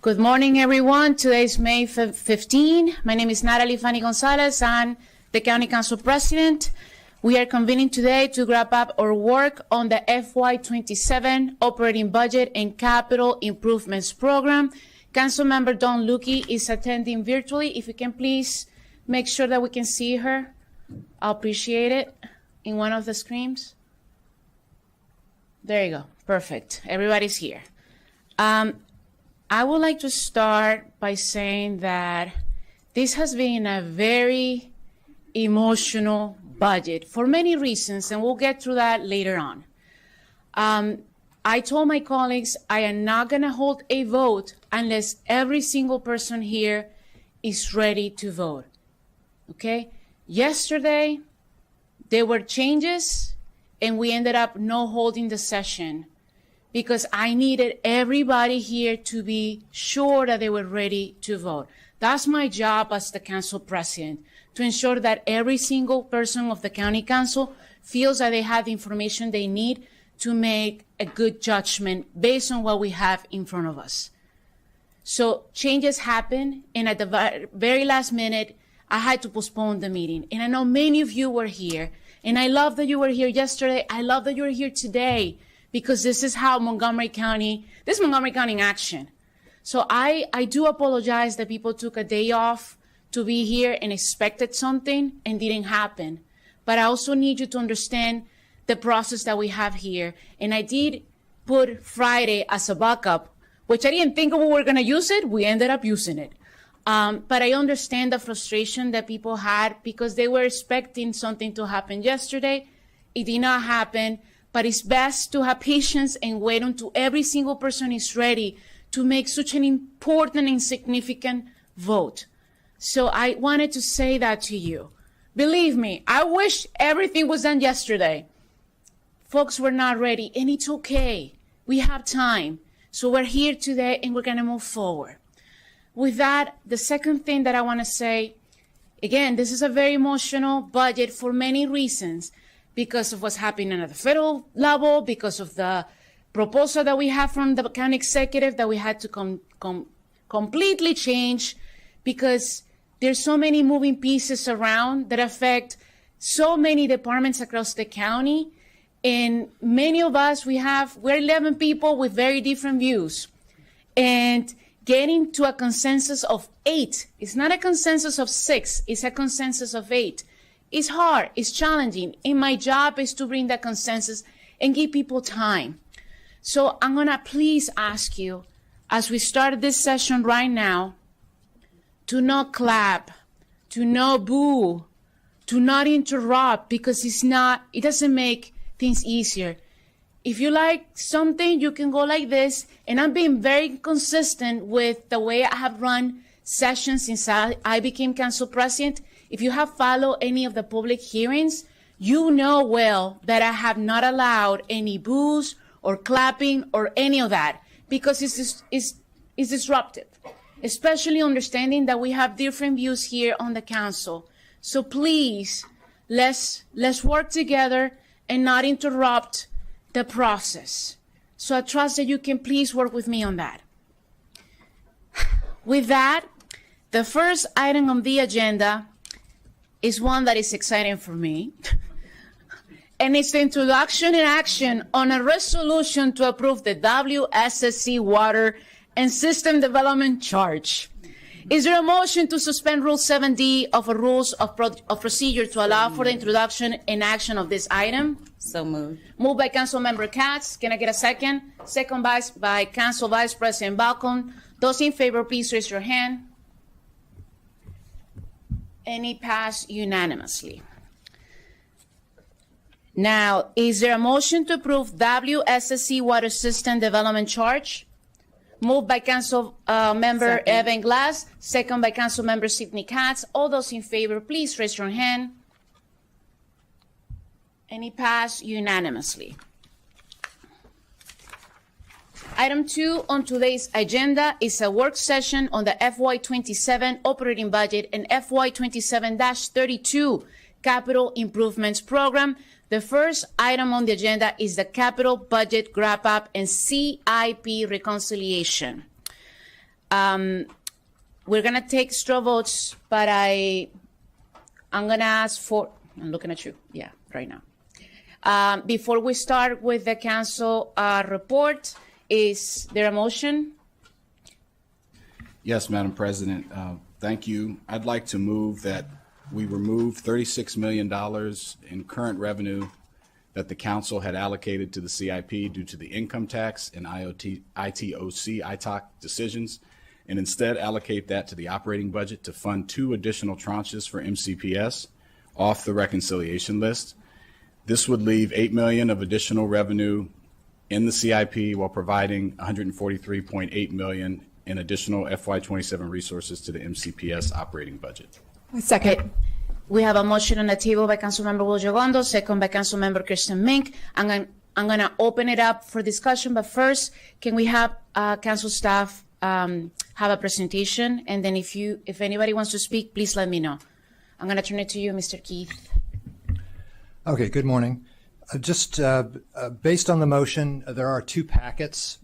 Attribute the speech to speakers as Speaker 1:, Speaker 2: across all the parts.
Speaker 1: Good morning, everyone. Today is May 15. My name is Natalie Fanny Gonzalez. I'm the County Council President. We are convening today to wrap up our work on the FY27 Operating Budget and Capital Improvements Program. Councilmember Dawn Lukey is attending virtually. If you can please make sure that we can see her, I'll appreciate it in one of the screens. There you go. Perfect. Everybody's here. I would like to start by saying that this has been a very emotional budget for many reasons, and we'll get through that later on. I told my colleagues I am not going to hold a vote unless every single person here is ready to vote. Okay? Yesterday, there were changes, and we ended up not holding the session because I needed everybody here to be sure that they were ready to vote. That's my job as the council president, to ensure that every single person of the county council feels that they have the information they need to make a good judgment based on what we have in front of us. So changes happen, and at the very last minute, I had to postpone the meeting. And I know many of you were here, and I love that you were here yesterday. I love that you're here today, because this is how Montgomery County in action. So I do apologize that people took a day off to be here and expected something and didn't happen. But I also need you to understand the process that we have here. And I did put Friday as a backup, which I didn't think we were gonna use it. We ended up using it. But I understand the frustration that people had because they were expecting something to happen yesterday. It did not happen. But it's best to have patience and wait until every single person is ready to make such an important and significant vote. So I wanted to say that to you. Believe me, I wish everything was done yesterday. Folks were not ready, and it's okay. We have time. So we're here today, and we're going to move forward. With that, the second thing that I want to say, again, this is a very emotional budget for many reasons, because of what's happening at the federal level, because of the proposal that we have from the county executive that we had to completely change, because there's so many moving pieces around that affect so many departments across the county. And many of us, we're 11 people with very different views. And getting to a consensus of 8, it's not a consensus of 6, it's a consensus of 8. It's hard, it's challenging, and my job is to bring that consensus and give people time. So I'm gonna please ask you, as we start this session right now, to not clap, to not boo, to not interrupt, because it doesn't make things easier. If you like something, you can go like this, and I'm being very consistent with the way I have run sessions since I became council president. If you have followed any of the public hearings, you know well that I have not allowed any boos or clapping or any of that, because it's disruptive, especially understanding that we have different views here on the council. So please, let's work together and not interrupt the process. So I trust that you can please work with me on that. With that, the first item on the agenda is one that is exciting for me. And it's the introduction and action on a resolution to approve the WSSC Water and System Development Charge. Is there a motion to suspend Rule 7D of a Rules of Procedure to allow for the introduction and action of this item?
Speaker 2: So moved.
Speaker 1: Moved by Councilmember Katz. Can I get a second? Second by Council Vice President Balcom. Those in favor, please raise your hand. And it passed unanimously. Now, is there a motion to approve WSSC Water System Development Charge? Moved by Council Member Evan Glass, second by Council Member Sidney Katz. All those in favor, please raise your hand. And it passed unanimously. Item 2 on today's agenda is a work session on the FY27 operating budget and FY27-32 capital improvements program. The first item on the agenda is the capital budget wrap-up and CIP reconciliation. We're going to take straw votes, but I'm going to ask for, I'm looking at you, yeah, right now. Before we start with the council report, is there a motion?
Speaker 2: Yes, Madam President. Thank you. I'd like to move that we remove $36 million in current revenue that the council had allocated to the CIP due to the income tax and ITOC decisions, and instead allocate that to the operating budget to fund 2 additional tranches for MCPS off the reconciliation list. This would leave $8 million of additional revenue in the CIP while providing $143.8 million in additional FY27 resources to the MCPS operating budget.
Speaker 3: Second.
Speaker 1: We have a motion on the table by Councilmember Wiljogondo, second by Councilmember Kirsten Mink. I'm going to open it up for discussion, but first, can we have council staff have a presentation? And then if anybody wants to speak, please let me know. I'm going to turn it to you, Mr. Keith.
Speaker 4: Okay, good morning. Just based on the motion, there are 2 packets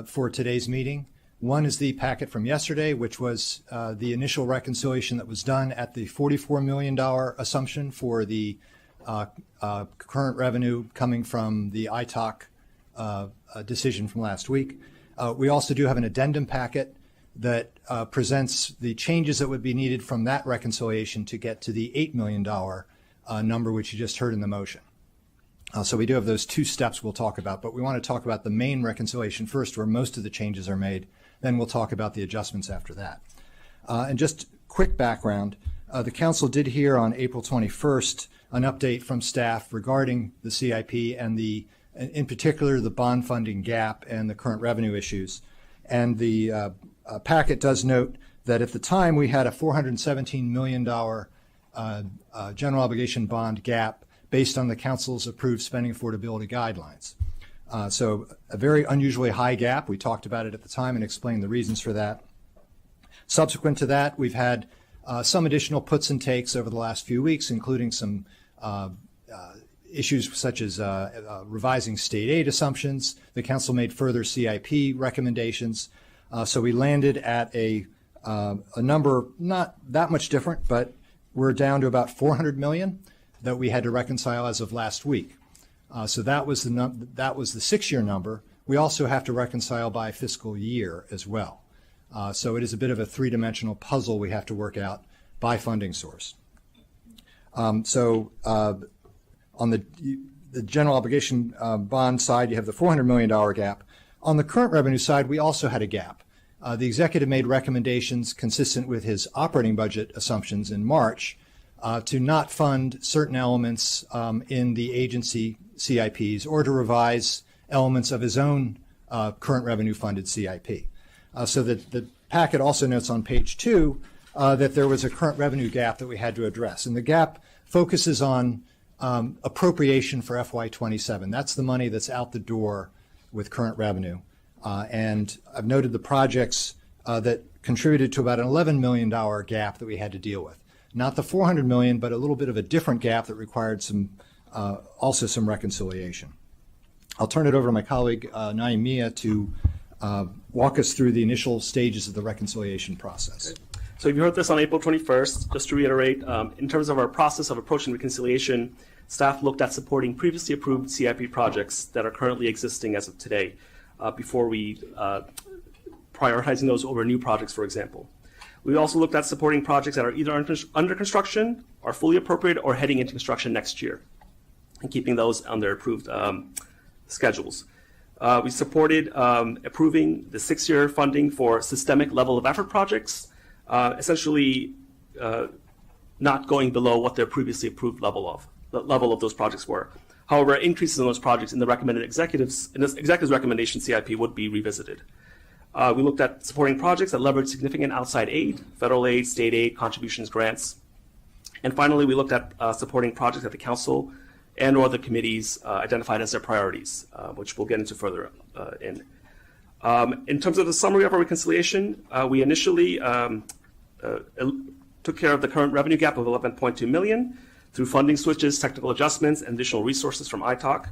Speaker 4: for today's meeting. One is the packet from yesterday, which was the initial reconciliation that was done at the $44 million assumption for the current revenue coming from the ITOC decision from last week. We also do have an addendum packet that presents the changes that would be needed from that reconciliation to get to the $8 million number, which you just heard in the motion. So we do have those 2 steps we'll talk about, but we want to talk about the main reconciliation first, where most of the changes are made. Then we'll talk about the adjustments after that. And just quick background, the council did hear on April 21st an update from staff regarding the CIP and in particular, the bond funding gap and the current revenue issues. And the packet does note that at the time we had a $417 million general obligation bond gap based on the council's approved spending affordability guidelines. So a very unusually high gap. We talked about it at the time and explained the reasons for that. Subsequent to that, we've had some additional puts and takes over the last few weeks, including some issues such as revising state aid assumptions. The council made further CIP recommendations. So we landed at a number not that much different, but we're down to about $400 million that we had to reconcile as of last week. So that was the 6-year number. We also have to reconcile by fiscal year as well. So it is a bit of a 3-dimensional puzzle we have to work out by funding source. On the general obligation bond side, you have the $400 million gap. On the current revenue side, we also had a gap. The executive made recommendations consistent with his operating budget assumptions in March to not fund certain elements in the agency CIPs or to revise elements of his own current revenue funded CIP. So that the packet also notes on page 2 that there was a current revenue gap that we had to address. And the gap focuses on appropriation for FY27. That's the money that's out the door with current revenue. And I've noted the projects that contributed to about an $11 million gap that we had to deal with. Not the $400 million, but a little bit of a different gap that required also some reconciliation. I'll turn it over to my colleague, Naeem Mia, to walk us through the initial stages of the reconciliation process.
Speaker 5: Okay. So you heard this on April 21st. Just to reiterate, in terms of our process of approaching reconciliation, staff looked at supporting previously approved CIP projects that are currently existing as of today before we prioritizing those over new projects, for example. We also looked at supporting projects that are either under construction, are fully appropriated, or heading into construction next year, and keeping those on their approved schedules. We supported approving the 6-year funding for systemic level of effort projects, essentially not going below what their previously approved level of those projects were. However, increases in those projects in the executive's recommendation CIP would be revisited. We looked at supporting projects that leverage significant outside aid, federal aid, state aid, contributions, grants. And finally, we looked at supporting projects that the council and or the committees identified as their priorities, which we'll get into further in. In terms of the summary of our reconciliation, we initially took care of the current revenue gap of $11.2 million through funding switches, technical adjustments, and additional resources from ITOC.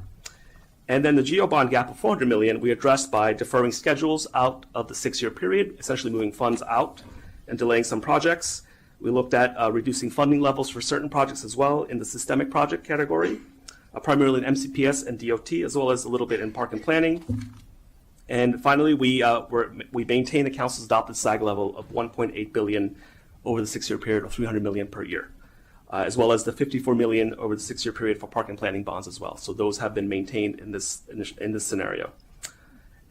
Speaker 5: And then the GO bond gap of $400 million we addressed by deferring schedules out of the 6-year period, essentially moving funds out and delaying some projects. We looked at reducing funding levels for certain projects as well in the systemic project category, primarily in MCPS and DOT, as well as a little bit in park and planning. And finally, we maintained the council's adopted SAG level of $1.8 billion over the 6-year period, of $300 million per year, as well as the $54 million over the 6-year period for park and planning bonds as well. So those have been maintained in this scenario.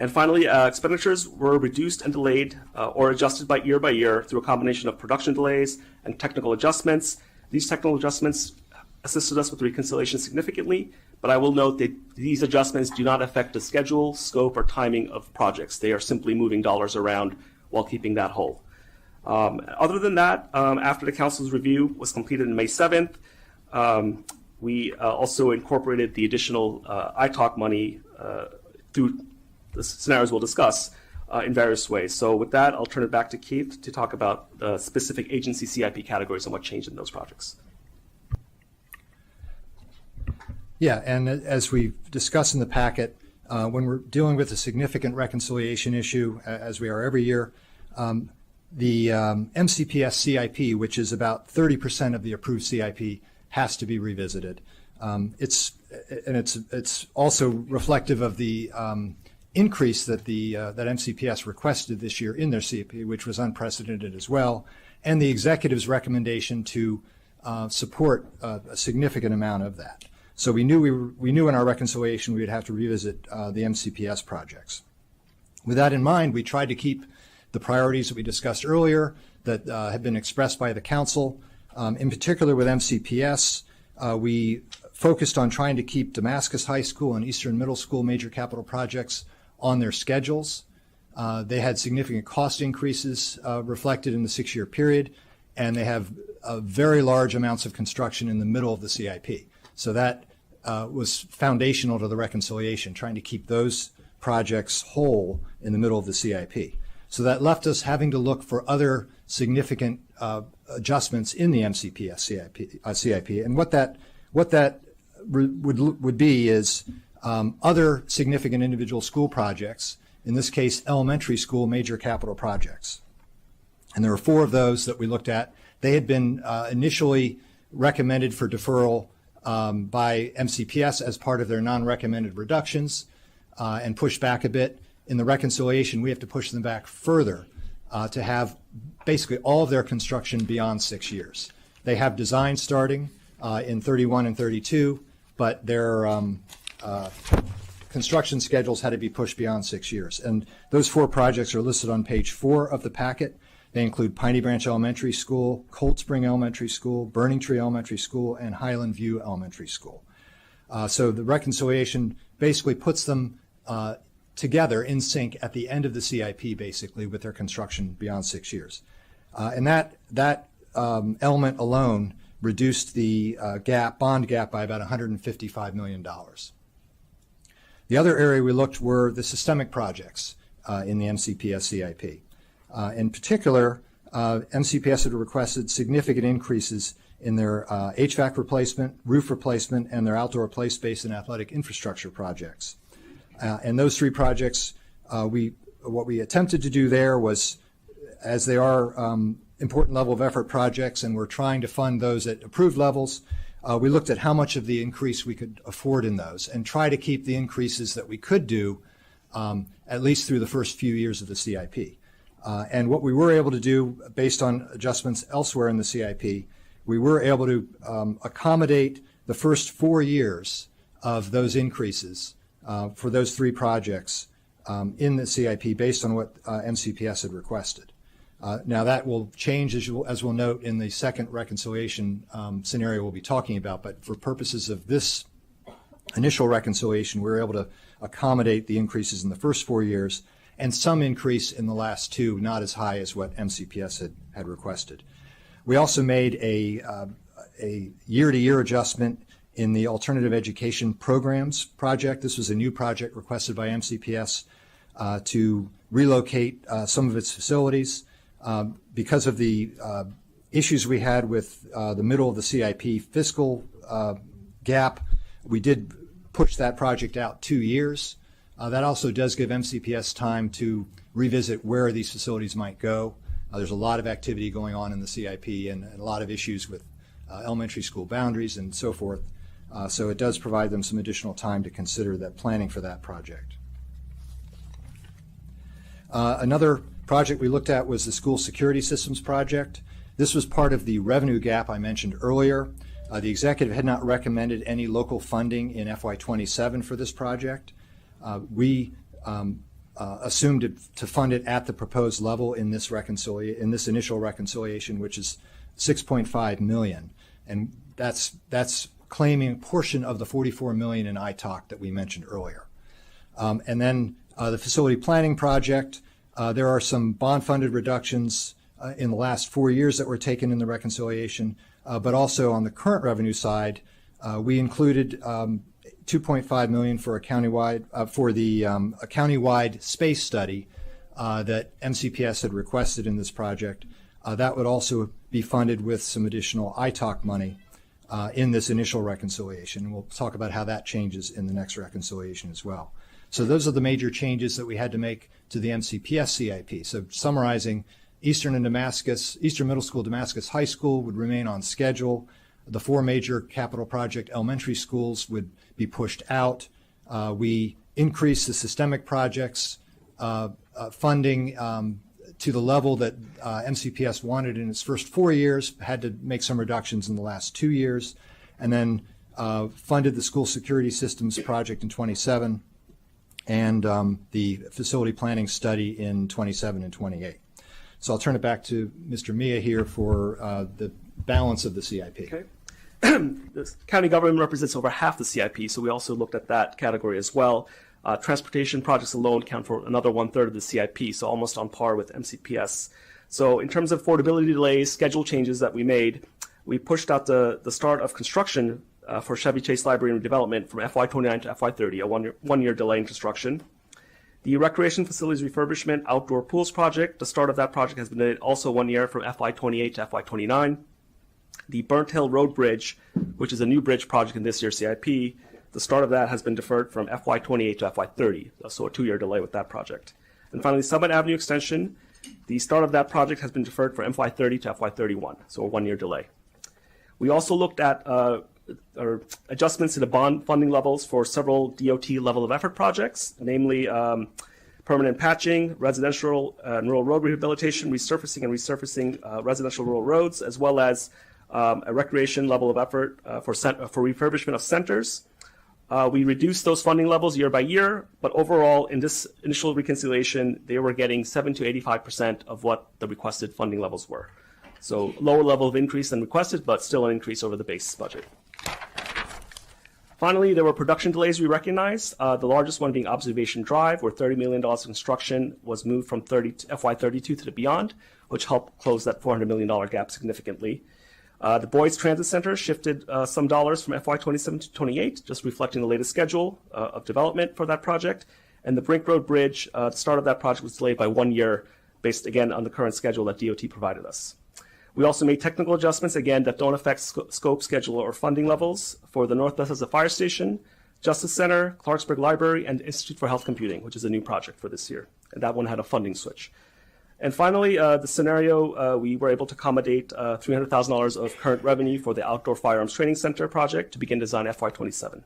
Speaker 5: And finally, expenditures were reduced and delayed or adjusted by year through a combination of production delays and technical adjustments. These technical adjustments assisted us with reconciliation significantly, but I will note that these adjustments do not affect the schedule, scope, or timing of projects. They are simply moving dollars around while keeping that whole. Other than that, after the council's review was completed on May 7th, we also incorporated the additional ITALC money through the scenarios we'll discuss in various ways. So with that, I'll turn it back to Keith to talk about the specific agency CIP categories and what changed in those projects.
Speaker 4: Yeah, and as we've discussed in the packet, when we're dealing with a significant reconciliation issue, as we are every year, the MCPS CIP, which is about 30% of the approved CIP, has to be revisited. It's also reflective of the increase that that MCPS requested this year in their CIP, which was unprecedented as well, and the executive's recommendation to support a significant amount of that. So we knew in our reconciliation we would have to revisit the MCPS projects. With that in mind, we tried to keep the priorities that we discussed earlier that have been expressed by the council. In particular with MCPS, we focused on trying to keep Damascus High School and Eastern Middle School major capital projects on their schedules. They had significant cost increases reflected in the 6-year period, and they have very large amounts of construction in the middle of the CIP. So that was foundational to the reconciliation, trying to keep those projects whole in the middle of the CIP. So that left us having to look for other significant adjustments in the MCPS CIP. And what that would be is other significant individual school projects, in this case, elementary school major capital projects. And there were 4 of those that we looked at. They had been initially recommended for deferral by MCPS as part of their non-recommended reductions and pushed back a bit. In the reconciliation, we have to push them back further to have basically all of their construction beyond 6 years. They have design starting in 31 and 32, but their construction schedules had to be pushed beyond 6 years. And those 4 projects are listed on page 4 of the packet. They include Piney Branch Elementary School, Cold Spring Elementary School, Burning Tree Elementary School, and Highland View Elementary School. So the reconciliation basically puts them together in sync at the end of the CIP, basically, with their construction beyond 6 years. And that element alone reduced the bond gap by about $155 million. The other area we looked were the systemic projects in the MCPS CIP. In particular, MCPS had requested significant increases in their HVAC replacement, roof replacement, and their outdoor play space and athletic infrastructure projects. And those 3 projects, what we attempted to do there was, as they are important level of effort projects and we're trying to fund those at approved levels, we looked at how much of the increase we could afford in those and try to keep the increases that we could do at least through the first few years of the CIP. And what we were able to do, based on adjustments elsewhere in the CIP, we were able to accommodate the first 4 years of those increases for those 3 projects in the CIP based on what MCPS had requested. Now that will change, as we'll note in the second reconciliation scenario we'll be talking about, but for purposes of this initial reconciliation, we were able to accommodate the increases in the first 4 years and some increase in the last 2, not as high as what MCPS had requested. We also made a year-to-year adjustment in the alternative education programs project. This was a new project requested by MCPS to relocate some of its facilities. Because of the issues we had with the middle of the CIP fiscal gap, we did pushed that project out 2 years. That also does give MCPS time to revisit where these facilities might go. There's a lot of activity going on in the CIP and a lot of issues with elementary school boundaries and so forth. So it does provide them some additional time to consider that planning for that project. Another project we looked at was the school security systems project. This was part of the revenue gap I mentioned earlier. The executive had not recommended any local funding in FY27 for this project. We assumed to fund it at the proposed level in this initial reconciliation, which is $6.5 million, and that's claiming a portion of the $44 million in ITOC that we mentioned earlier. And then the facility planning project, there are some bond-funded reductions in the last 4 years that were taken in the reconciliation, but also on the current revenue side, we included $2.5 million for a countywide a countywide space study that MCPS had requested in this project. That would also be funded with some additional ITOC money in this initial reconciliation. We'll talk about how that changes in the next reconciliation as well. So those are the major changes that we had to make to the MCPS CIP. So summarizing, Eastern Middle School, Damascus High School would remain on schedule. The 4 major capital project elementary schools would be pushed out. We increased the systemic projects funding to the level that MCPS wanted in its first 4 years, had to make some reductions in the last 2 years, and then funded the school security systems project in 27 and the facility planning study in 27 and 28. So I'll turn it back to Mr. Mia here for the balance of the CIP.
Speaker 5: Okay. The county government represents over half the CIP, so we also looked at that category as well. Transportation projects alone count for another 1/3 of the CIP, so almost on par with MCPS. So in terms of affordability delays, schedule changes that we made, we pushed out the start of construction for Chevy Chase Library and Redevelopment from FY29 to FY30, a one-year delay in construction. The recreation facilities refurbishment outdoor pools project, the start of that project has been delayed also 1 year from FY28 to FY29. The Burnt Hill Road Bridge, which is a new bridge project in this year's CIP, the start of that has been deferred from FY28 to FY30, so a 2-year delay with that project. And finally, Summit Avenue Extension, the start of that project has been deferred from FY30 to FY31, so a 1-year delay. We also looked at adjustments to the bond funding levels for several DOT level of effort projects, namely permanent patching, residential and rural road rehabilitation, resurfacing residential rural roads, as well as a recreation level of effort for refurbishment of centers. We reduced those funding levels year by year, but overall in this initial reconciliation, they were getting 7 to 85% of what the requested funding levels were. So lower level of increase than requested, but still an increase over the base budget. Finally, there were production delays we recognized, the largest one being Observation Drive, where $30 million of construction was moved from FY32 to the beyond, which helped close that $400 million gap significantly. The Boys Transit Center shifted some dollars from FY27 to 28, just reflecting the latest schedule of development for that project. And the Brink Road Bridge, the start of that project was delayed by 1 year, based again on the current schedule that DOT provided us. We also made technical adjustments, again, that don't affect scope, schedule, or funding levels for the North Bethesda Fire Station, Justice Center, Clarksburg Library, and Institute for Health Computing, which is a new project for this year. And that one had a funding switch. And finally, the scenario, we were able to accommodate $300,000 of current revenue for the Outdoor Firearms Training Center project to begin design FY27.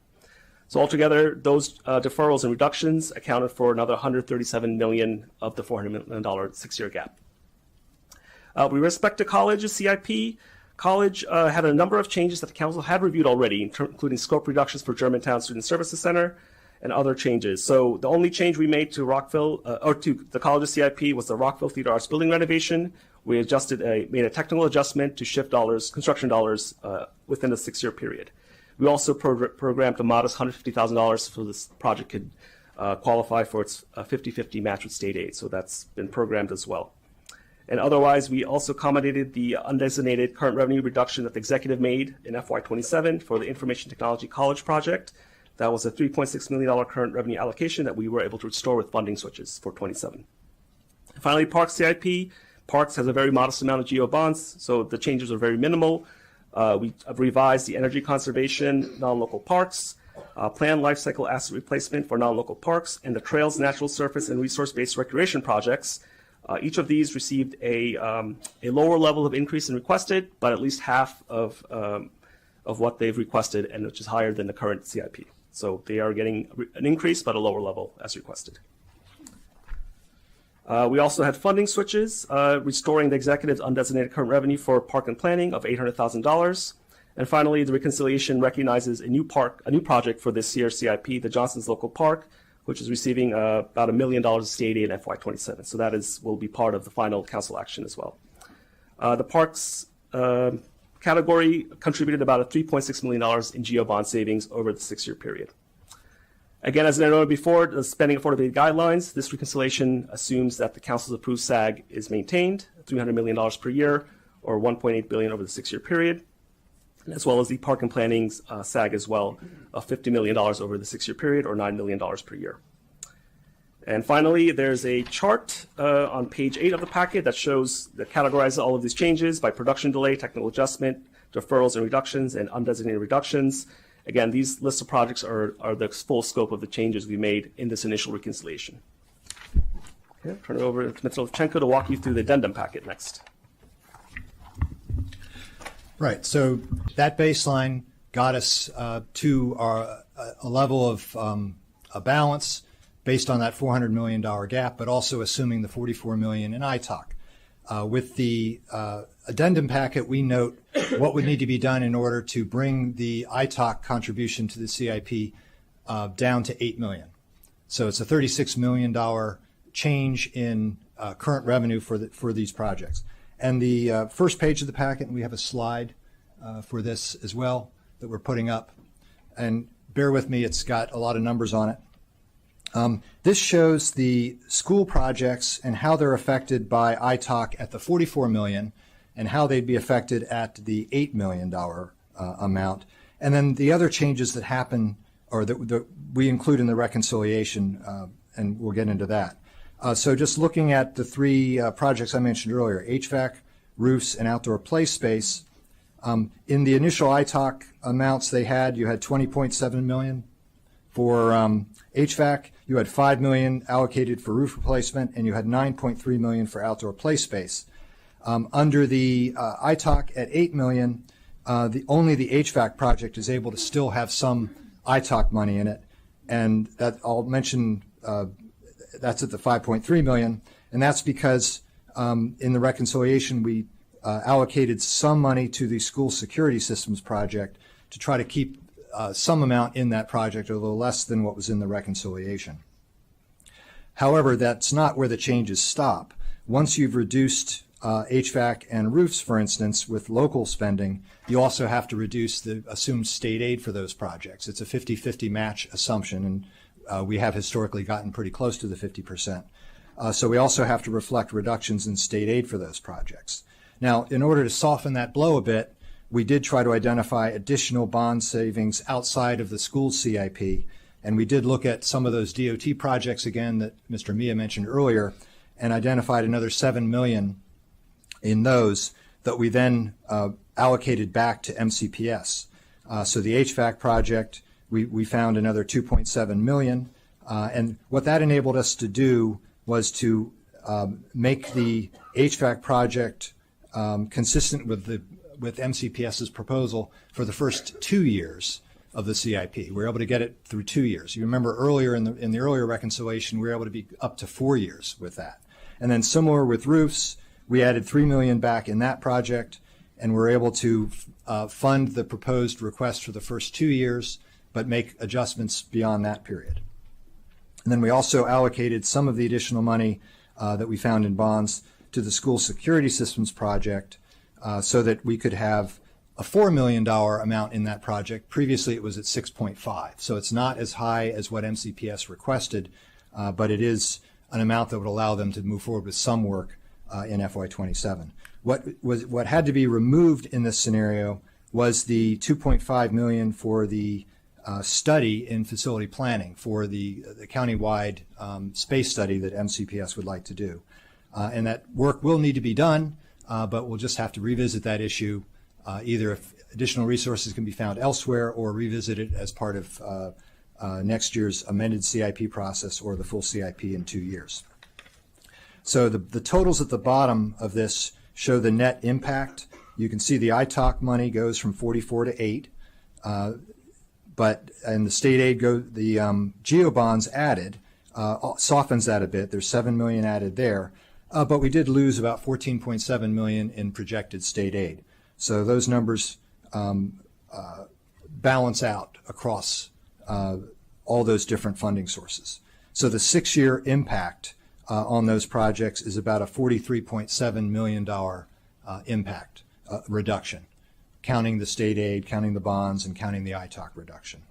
Speaker 5: So altogether, those deferrals and reductions accounted for another $137 million of the $400 million 6-year gap. With respect to college's CIP, college had a number of changes that the council had reviewed already, including scope reductions for Germantown Student Services Center and other changes. So the only change we made to to the college's CIP was the Rockville Theater Arts building renovation. We made a technical adjustment to shift construction dollars within the 6-year period. We also programmed a modest $150,000 so this project could qualify for its 50-50 match with state aid. So that's been programmed as well. And otherwise, we also accommodated the undesignated current revenue reduction that the executive made in FY27 for the Information Technology College project. That was a $3.6 million current revenue allocation that we were able to restore with funding switches for 27. Finally, Parks CIP. Parks has a very modest amount of GO bonds, so the changes are very minimal. We revised the energy conservation, non-local parks, planned life cycle asset replacement for non-local parks, and the trails, natural surface, and resource-based recreation projects. Each of these received a lower level of increase than requested, but at least half of what they've requested, and which is higher than the current CIP. So they are getting an increase, but a lower level as requested. We also had funding switches, restoring the executive's undesignated current revenue for park and planning of $800,000. And finally, the reconciliation recognizes a new project for this year's CIP, the Johnson's Local Park, which is receiving about $1 million of state aid in FY27. So that will be part of the final council action as well. The parks category contributed about $3.6 million in GO bond savings over the 6-year period. Again, as I noted before, the spending affordability guidelines, this reconciliation assumes that the council's approved SAG is maintained, $300 million per year, or $1.8 billion over the 6-year period, as well as the park and planning's SAG as well, of $50 million over the 6-year period, or $9 million per year. And finally, there's a chart on page 8 of the packet that categorizes all of these changes by production delay, technical adjustment, deferrals and reductions, and undesignated reductions. Again, these lists of projects are the full scope of the changes we made in this initial reconciliation. Okay, turn it over to Mr. Levchenko to walk you through the addendum packet next.
Speaker 4: Right. So that baseline got us to a level of a balance based on that $400 million gap, but also assuming the $44 million in ITOC. With the addendum packet, we note what would need to be done in order to bring the ITOC contribution to the CIP down to $8 million. So it's a $36 million change in current revenue for these projects. And the first page of the packet, and we have a slide for this as well that we're putting up. And bear with me, it's got a lot of numbers on it. This shows the school projects and how they're affected by ITOC at the $44 million and how they'd be affected at the $8 million amount. And then the other changes that happen or that we include in the reconciliation, and we'll get into that. So just looking at the 3 projects I mentioned earlier, HVAC, roofs, and outdoor play space, in the initial ITOC amounts you had $20.7 million for HVAC, you had $5 million allocated for roof replacement, and you had $9.3 million for outdoor play space. Under the ITOC at $8 million, only the HVAC project is able to still have some ITOC money in it, and that I'll mention that's at the $5.3 million, and that's because in the reconciliation we allocated some money to the school security systems project to try to keep some amount in that project, although less than what was in the reconciliation. However, that's not where the changes stop. Once you've reduced HVAC and roofs, for instance, with local spending, you also have to reduce the assumed state aid for those projects. It's a 50-50 match assumption, and we have historically gotten pretty close to the 50%. So we also have to reflect reductions in state aid for those projects. Now, in order to soften that blow a bit, we did try to identify additional bond savings outside of the school CIP, and we did look at some of those DOT projects again that Mr. Mia mentioned earlier, and identified another $7 million in those that we then allocated back to MCPS. So the HVAC project, we found another $2.7 million, and what that enabled us to do was to make the HVAC project consistent with MCPS's proposal for the first 2 years of the CIP. We were able to get it through 2 years. You remember earlier in the earlier reconciliation, we were able to be up to 4 years with that. And then similar with roofs, we added $3 million back in that project, and we're able to fund the proposed request for the first 2 years, but make adjustments beyond that period. And then we also allocated some of the additional money that we found in bonds to the school security systems project, so that we could have a $4 million amount in that project. Previously it was at 6.5, so it's not as high as what MCPS requested, but it is an amount that would allow them to move forward with some work in FY27. What had to be removed in this scenario was the $2.5 million for the study in facility planning for the countywide space study that MCPS would like to do. And that work will need to be done, but we'll just have to revisit that issue either additional resources can be found elsewhere or revisited as part of next year's amended CIP process or the full CIP in 2 years. So the totals at the bottom of this show the net impact. You can see the ITOC money goes from 44 to 8, and the state aid the GEO bonds added softens that a bit. There's $7 million added there, but we did lose about $14.7 million in projected state aid. So those numbers balance out across all those different funding sources. So the 6-year impact on those projects is about a $43.7 million impact reduction, counting the state aid, counting the bonds, and counting the ITOC reduction.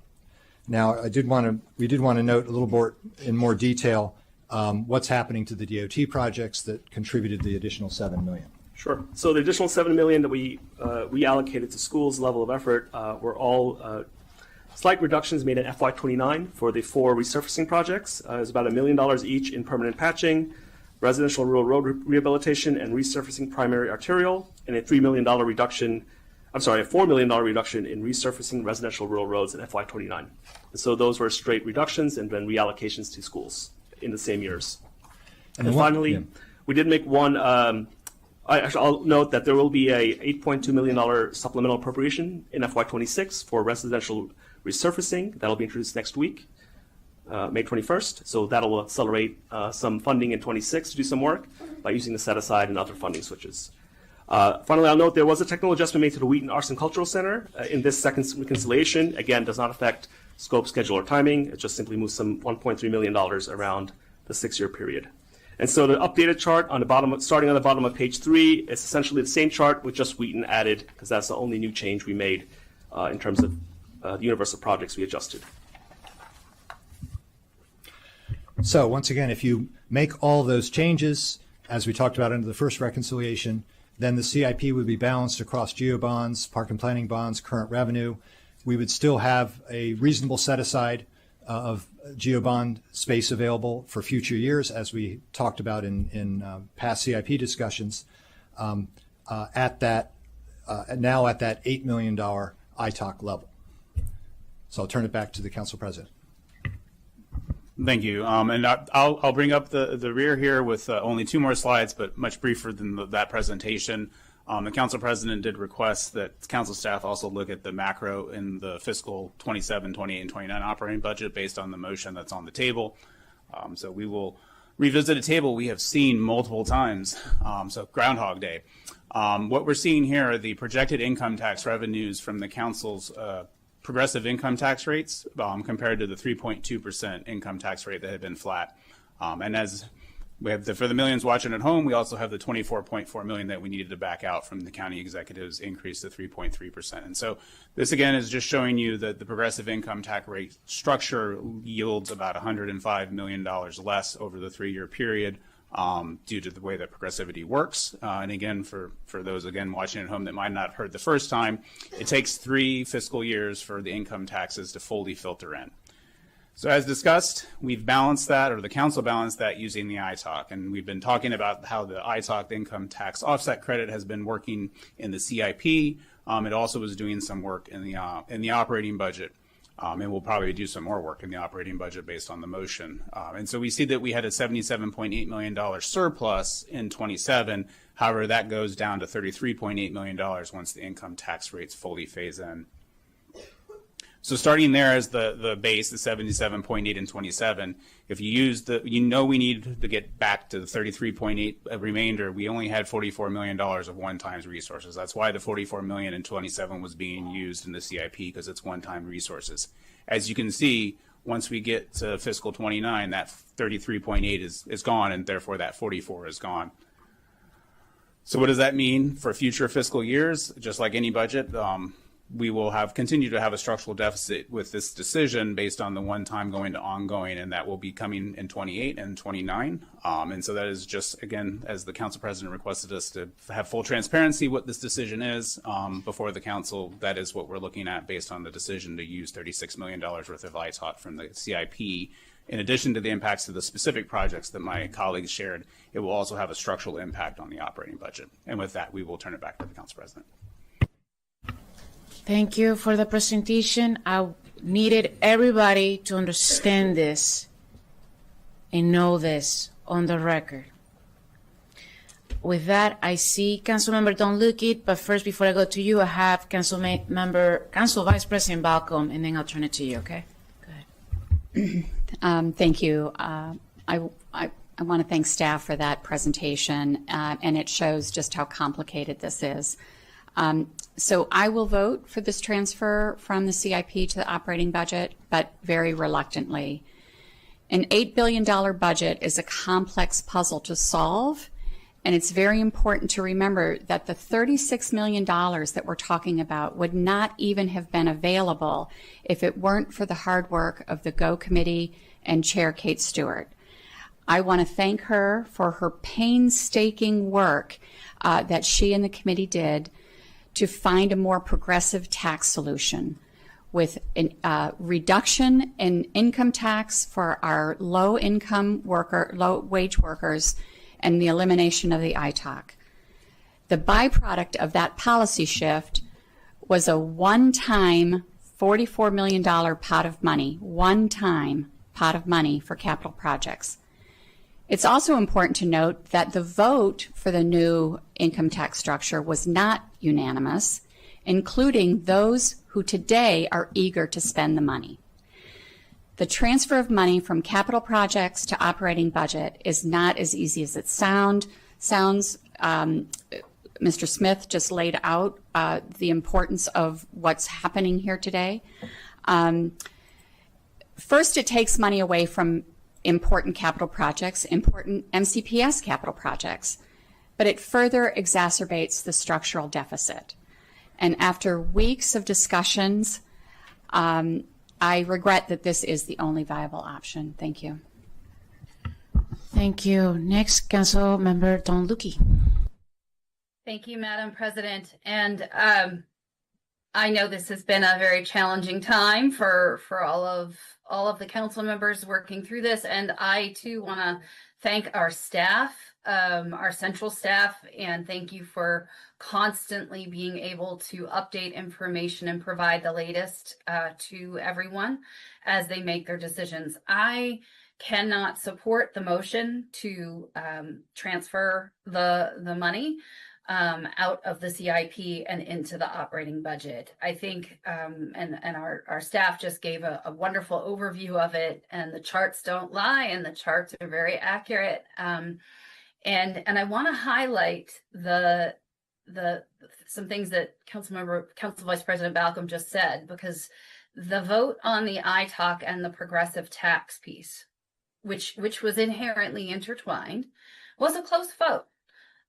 Speaker 4: Now, we did want to note a little more in more detail what's happening to the DOT projects that contributed the additional $7 million.
Speaker 5: Sure. So the additional $7 million that we reallocated to schools' level of effort were all slight reductions made in FY29 for the 4 resurfacing projects. It was about $1 million each in permanent patching, residential rural road rehabilitation, and resurfacing primary arterial, and a $4 million reduction in resurfacing residential rural roads in FY29. And so those were straight reductions and then reallocations to schools in the same years. And finally, we did make one. I'll note that there will be a $8.2 million supplemental appropriation in FY26 for residential resurfacing. That'll be introduced next week, May 21st. So that'll accelerate some funding in 26 to do some work by using the set aside and other funding switches. Finally, I'll note there was a technical adjustment made to the Wheaton Arts and Cultural Center in this second reconciliation. Again, does not affect scope, schedule, or timing. It just simply moves some $1.3 million around the 6-year period. And so the updated chart on the bottom, starting on the bottom of page 3, is essentially the same chart with just Wheaton added, because that's the only new change we made in terms of the universe of projects we adjusted.
Speaker 4: So once again, if you make all those changes, as we talked about under the first reconciliation, then the CIP would be balanced across GEO bonds, park and planning bonds, current revenue. We would still have a reasonable set aside of GEO bond space available for future years, as we talked about in past CIP discussions, at that $8 million ITOC level. So I'll turn it back to the Council President.
Speaker 3: Thank you. And I'll bring up the rear here with only 2 more slides, but much briefer than that presentation. The Council President did request that Council staff also look at the macro in the fiscal 27, 28, and 29 operating budget based on the motion that's on the table. So we will revisit a table we have seen multiple times, so Groundhog Day. What we're seeing here are the projected income tax revenues from the Council's progressive income tax rates compared to the 3.2% income tax rate that had been flat. And as we have for the millions watching at home, we also have the $24.4 million that we needed to back out from the county executive's increase to 3.3%. And so this again is just showing you that the progressive income tax rate structure yields about $105 million less over the 3-year period due to the way that progressivity works. And again, for those again watching at home that might not have heard the first time, it takes 3 fiscal years for the income taxes to fully filter in. So as discussed, we've balanced that, or the council balanced that using the ITOC. And we've been talking about how the ITOC, the income tax offset credit, has been working in the CIP. It also was doing some work in the operating budget. And we'll probably do some more work in the operating budget based on the motion. And so we see that we had a $77.8 million surplus in 27. However, that goes down to $33.8 million once the income tax rates fully phase in. So starting there as the base, the 77.8 and 27, if you use we need to get back to the 33.8 remainder, we only had $44 million of one-time resources. That's why the $44 million in 27 was being used in the CIP, because it's one-time resources. As you can see, once we get to fiscal 29, that 33.8 is gone, and therefore that 44 is gone. So what does that mean for future fiscal years? Just like any budget, we will continue to have a structural deficit with this decision based on the one-time going to ongoing, and that will be coming in 28 and 29. And so that is just, again, as the council president requested us to have full transparency what this decision is before the council. That is what we're looking at based on the decision to use $36 million worth of ITOC from the CIP. In addition to the impacts of the specific projects that my colleagues shared, it will also have a structural impact on the operating budget. And with that, we will turn it back to the council president.
Speaker 1: Thank you for the presentation. I needed everybody to understand this and know this on the record. With that, I see Councilmember Don Lukit, but first, before I go to you, I have Council Vice President Balcom, and then I'll turn it to you, okay? Go ahead.
Speaker 6: Thank you. I want to thank staff for that presentation, and it shows just how complicated this is. So I will vote for this transfer from the CIP to the operating budget, but very reluctantly. An $8 billion budget is a complex puzzle to solve, and it's very important to remember that the $36 million that we're talking about would not even have been available if it weren't for the hard work of the GO Committee and Chair Kate Stewart. I want to thank her for her painstaking work that she and the committee did to find a more progressive tax solution with a reduction in income tax for our low wage workers and the elimination of the ITOC. The byproduct of that policy shift was a one-time $44 million pot of money, one-time pot of money for capital projects. It's also important to note that the vote for the new income tax structure was not unanimous, including those who today are eager to spend the money. The transfer of money from capital projects to operating budget is not as easy as it sounds. Mr. Smith just laid out the importance of what's happening here today. First, it takes money away from important capital projects, important MCPS capital projects, but it further exacerbates the structural deficit. And after weeks of discussions, I regret that this is the only viable option. Thank you.
Speaker 1: Thank you. Next, Council Member Don Lukey.
Speaker 7: Thank you, Madam President. And I know this has been a very challenging time for all of the council members working through this. And I too want to thank our staff, our central staff, and thank you for constantly being able to update information and provide the latest to everyone as they make their decisions. I cannot support the motion to transfer the money out of the CIP and into the operating budget. I think, and our staff just gave a wonderful overview of it, and the charts don't lie, and the charts are very accurate. And I want to highlight some things that Council Vice President Balcom just said, because the vote on the ITOC and the progressive tax piece, which was inherently intertwined, was a close vote.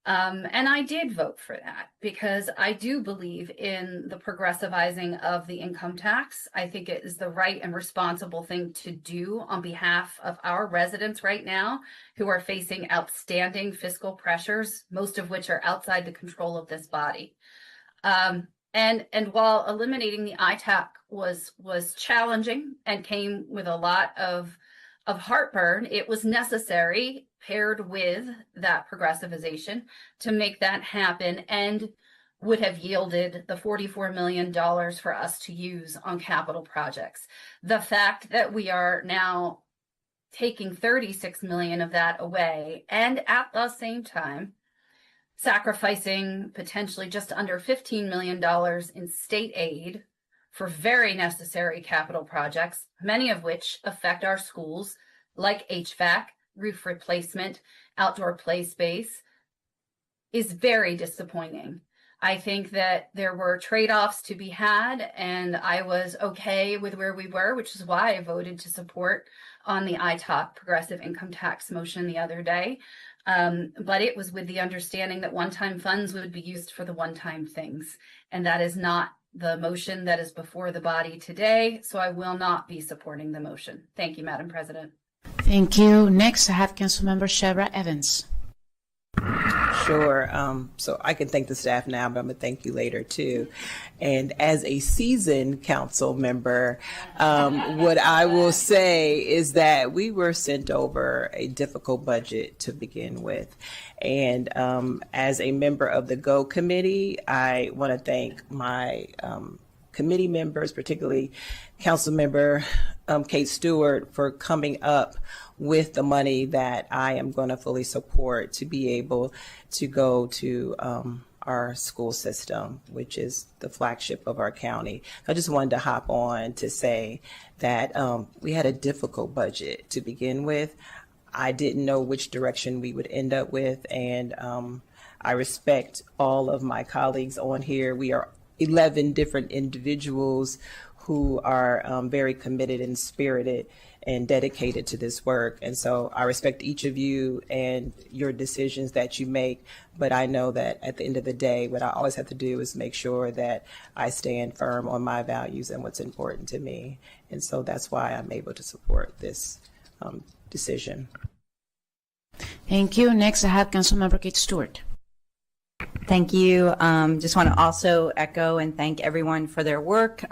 Speaker 7: And I did vote for that because I do believe in the progressivizing of the income tax. I think it is the right and responsible thing to do on behalf of our residents right now who are facing outstanding fiscal pressures, most of which are outside the control of this body. And while eliminating the ITAC was challenging and came with a lot of heartburn, it was necessary, paired with that progressivization, to make that happen, and would have yielded the $44 million for us to use on capital projects. The fact that we are now taking $36 million of that away, and at the same time sacrificing potentially just under $15 million in state aid for very necessary capital projects, many of which affect our schools, like HVAC, roof replacement, outdoor play space, is very disappointing. I think that there were trade-offs to be had, and I was okay with where we were, which is why I voted to support on the ITOC progressive income tax motion the other day. But it was with the understanding that one-time funds would be used for the one-time things, and that is not the motion that is before the body today, so I will not be supporting the motion. Thank you, Madam President.
Speaker 1: Thank you. Next, I have Councilmember Shebra Evans.
Speaker 8: Sure. So I can thank the staff now, but I'm going to thank you later too. And as a seasoned council member, what I will say is that we were sent over a difficult budget to begin with. And as a member of the GO Committee, I want to thank my committee members, particularly Councilmember Kate Stewart, for coming up with the money that I am going to fully support to be able to go to our school system, which is the flagship of our county. I just wanted to hop on to say that we had a difficult budget to begin with. I didn't know which direction we would end up with, and I respect all of my colleagues on here. We are 11 different individuals who are very committed and spirited and dedicated to this work. And so I respect each of you and your decisions that you make, but I know that at the end of the day, what I always have to do is make sure that I stand firm on my values and what's important to me. And so that's why I'm able to support this decision.
Speaker 1: Thank you. Next, I have Councilmember Kate Stewart.
Speaker 9: Thank you. Just want to also echo and thank everyone for their work,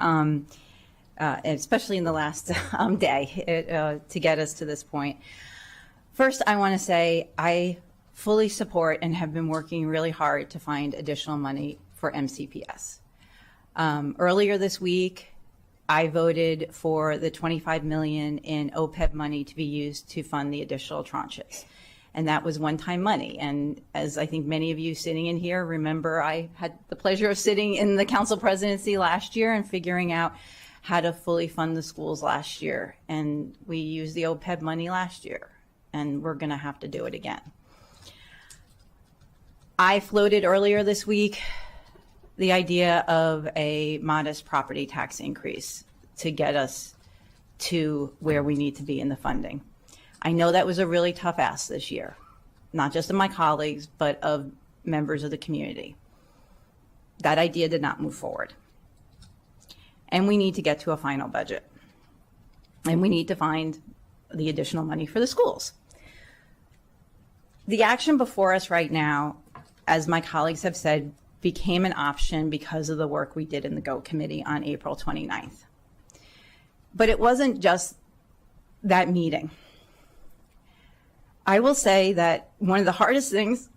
Speaker 9: especially in the last day to get us to this point. First, I want to say I fully support and have been working really hard to find additional money for MCPS. Earlier this week, I voted for the $25 million in OPEB money to be used to fund the additional tranches. And that was one-time money. And as I think many of you sitting in here remember, I had the pleasure of sitting in the council presidency last year and figuring out how to fully fund the schools last year. And we used the OPEB money last year, and we're going to have to do it again. I floated earlier this week the idea of a modest property tax increase to get us to where we need to be in the funding. I know that was a really tough ask this year, not just of my colleagues, but of members of the community. That idea did not move forward. And we need to get to a final budget. And we need to find the additional money for the schools. The action before us right now, as my colleagues have said, became an option because of the work we did in the GOAT committee on April 29th. But it wasn't just that meeting. I will say that one of the hardest things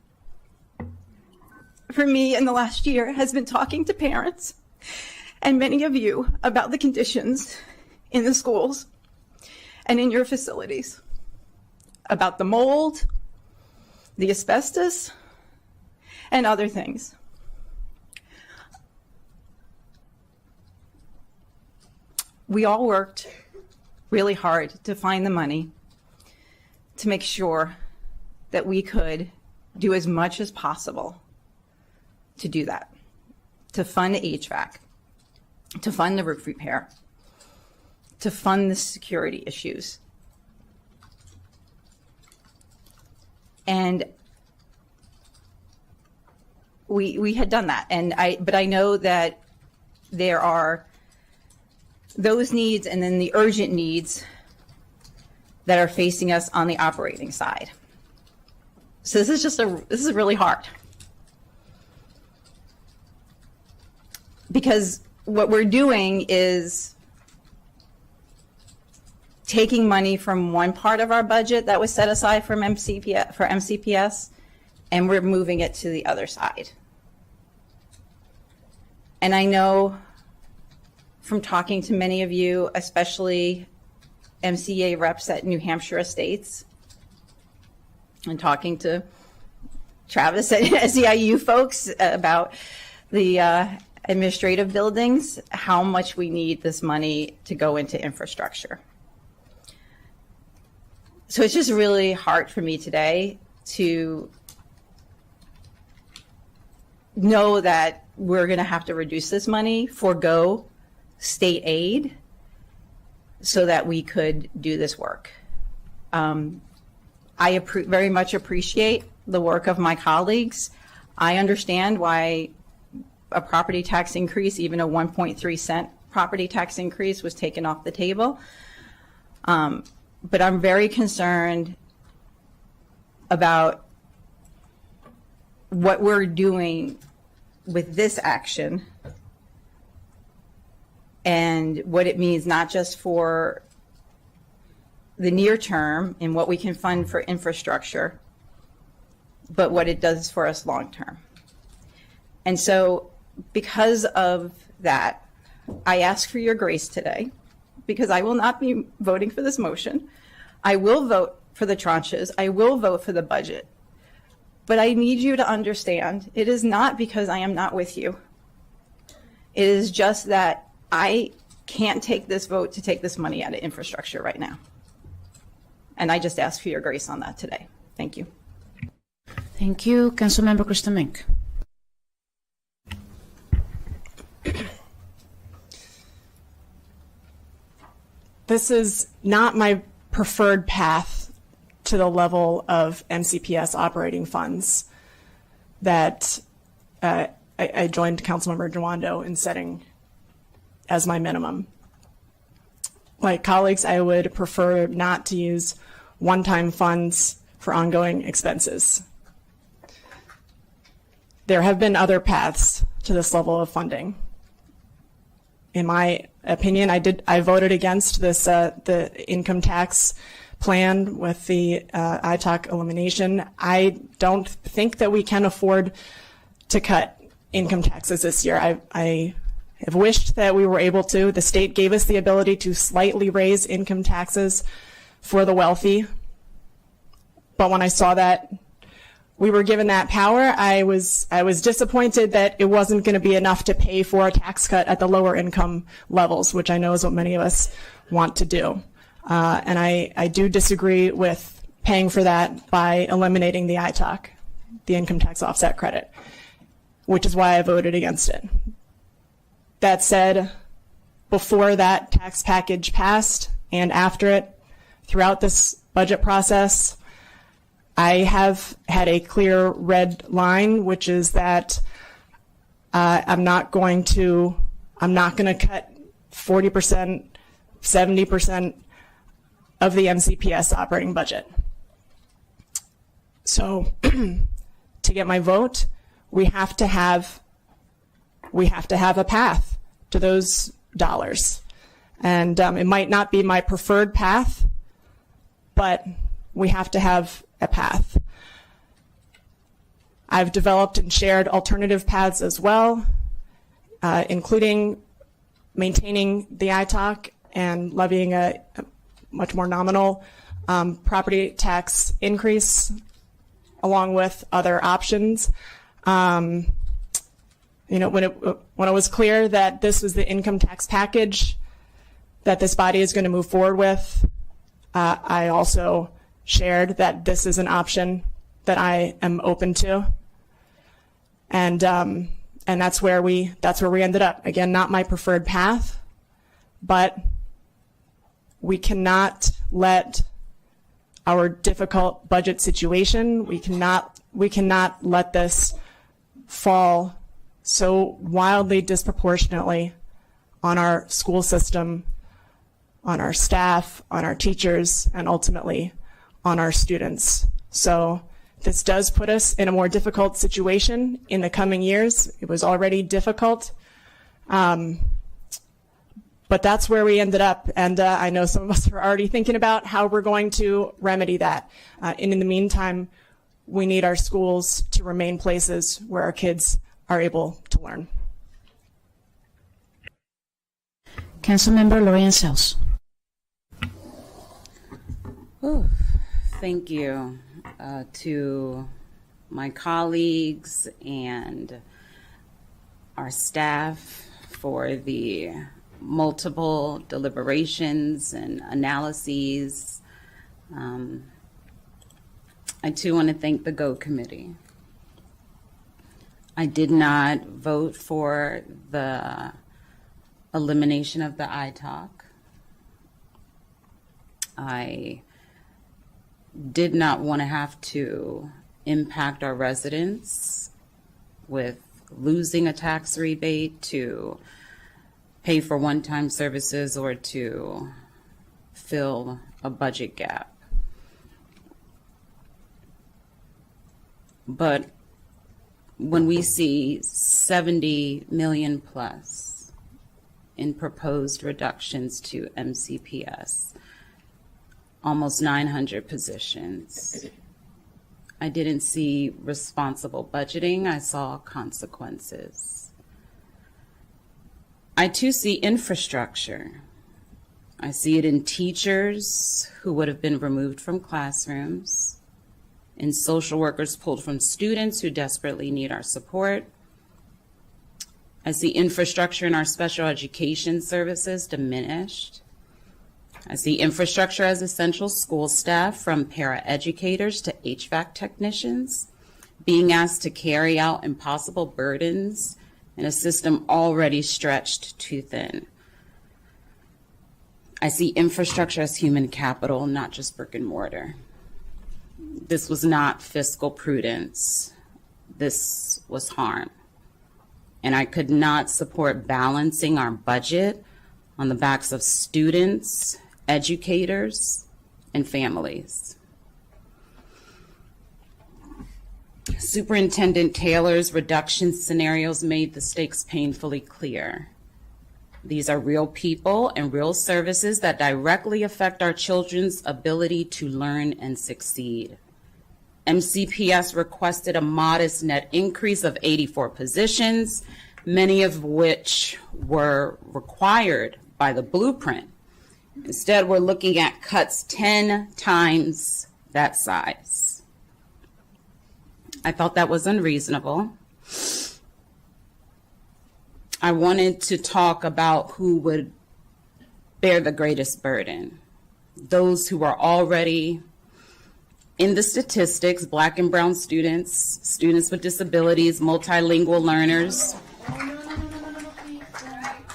Speaker 9: for me in the last year has been talking to parents and many of you about the conditions in the schools and in your facilities, about the mold, the asbestos, and other things. We all worked really hard to find the money to make sure that we could do as much as possible to do that, to fund HVAC, to fund the roof repair, to fund the security issues. And we had done that, but I know that there are those needs and then the urgent needs that are facing us on the operating side. So this is really hard. Because what we're doing is taking money from one part of our budget that was set aside for MCPS, and we're moving it to the other side. And I know from talking to many of you, especially MCA reps at New Hampshire Estates, and talking to Travis at SEIU folks about the administrative buildings, how much we need this money to go into infrastructure. So it's just really hard for me today to know that we're going to have to reduce this money, forego state aid, so that we could do this work. I very much appreciate the work of my colleagues. I understand why a property tax increase, even a 1.3 cent property tax increase, was taken off the table. But I'm very concerned about what we're doing with this action and what it means not just for the near term and what we can fund for infrastructure, but what it does for us long term. And so because of that, I ask for your grace today because I will not be voting for this motion. I will vote for the tranches. I will vote for the budget. But I need you to understand, it is not because I am not with you. It is just that I can't take this vote to take this money out of infrastructure right now. And I just ask for your grace on that today. Thank you.
Speaker 1: Thank you. Councilmember Krista Mink.
Speaker 10: This is not my preferred path to the level of MCPS operating funds that I joined Councilmember Jawando in setting as my minimum. Like colleagues, I would prefer not to use one-time funds for ongoing expenses. There have been other paths to this level of funding. In my opinion, I voted against this the income tax plan with the ITOC elimination. I don't think that we can afford to cut income taxes this year. I have wished that we were able to. The state gave us the ability to slightly raise income taxes for the wealthy. But when I saw that we were given that power, I was disappointed that it wasn't going to be enough to pay for a tax cut at the lower income levels, which I know is what many of us want to do. And I do disagree with paying for that by eliminating the ITOC, the income tax offset credit, which is why I voted against it. That said, before that tax package passed and after it, throughout this budget process, I have had a clear red line, which is that I'm not going to cut 40%, 70% of the MCPS operating budget. So to get my vote, we have to have a path to those dollars. And it might not be my preferred path, but we have to have a path. I've developed and shared alternative paths as well, including maintaining the ITOC and levying a much more nominal property tax increase, along with other options. When it was clear that this was the income tax package that this body is going to move forward with, I also shared that this is an option that I am open to, and that's where we ended up. Again, not my preferred path, but we cannot let our difficult budget situation, we cannot let this fall so wildly disproportionately on our school system, on our staff, on our teachers, and ultimately on our students. So this does put us in a more difficult situation in the coming years. It was already difficult, but that's where we ended up. And I know some of us are already thinking about how we're going to remedy that. And in the meantime, we need our schools to remain places where our kids are able to learn.
Speaker 1: Councilmember Lorian Sells.
Speaker 11: Thank you to my colleagues and our staff for the multiple deliberations and analyses. I too want to thank the GO Committee. I did not vote for the elimination of the ITOC. I did not want to have to impact our residents with losing a tax rebate to pay for one-time services or to fill a budget gap. But when we see 70 million plus in proposed reductions to MCPS, almost 900 positions, I didn't see responsible budgeting. I saw consequences. I too see infrastructure. I see it in teachers who would have been removed from classrooms, in social workers pulled from students who desperately need our support. I see infrastructure in our special education services diminished. I see infrastructure as essential school staff, from paraeducators to HVAC technicians, being asked to carry out impossible burdens in a system already stretched too thin. I see infrastructure as human capital, not just brick and mortar. This was not fiscal prudence. This was harm. And I could not support balancing our budget on the backs of students, educators, and families. Superintendent Taylor's reduction scenarios made the stakes painfully clear. These are real people and real services that directly affect our children's ability to learn and succeed. MCPS requested a modest net increase of 84 positions, many of which were required by the blueprint. Instead, we're looking at cuts 10 times that size. I thought that was unreasonable. I wanted to talk about who would bear the greatest burden. Those who are already in the statistics: Black and brown students, students with disabilities, multilingual learners.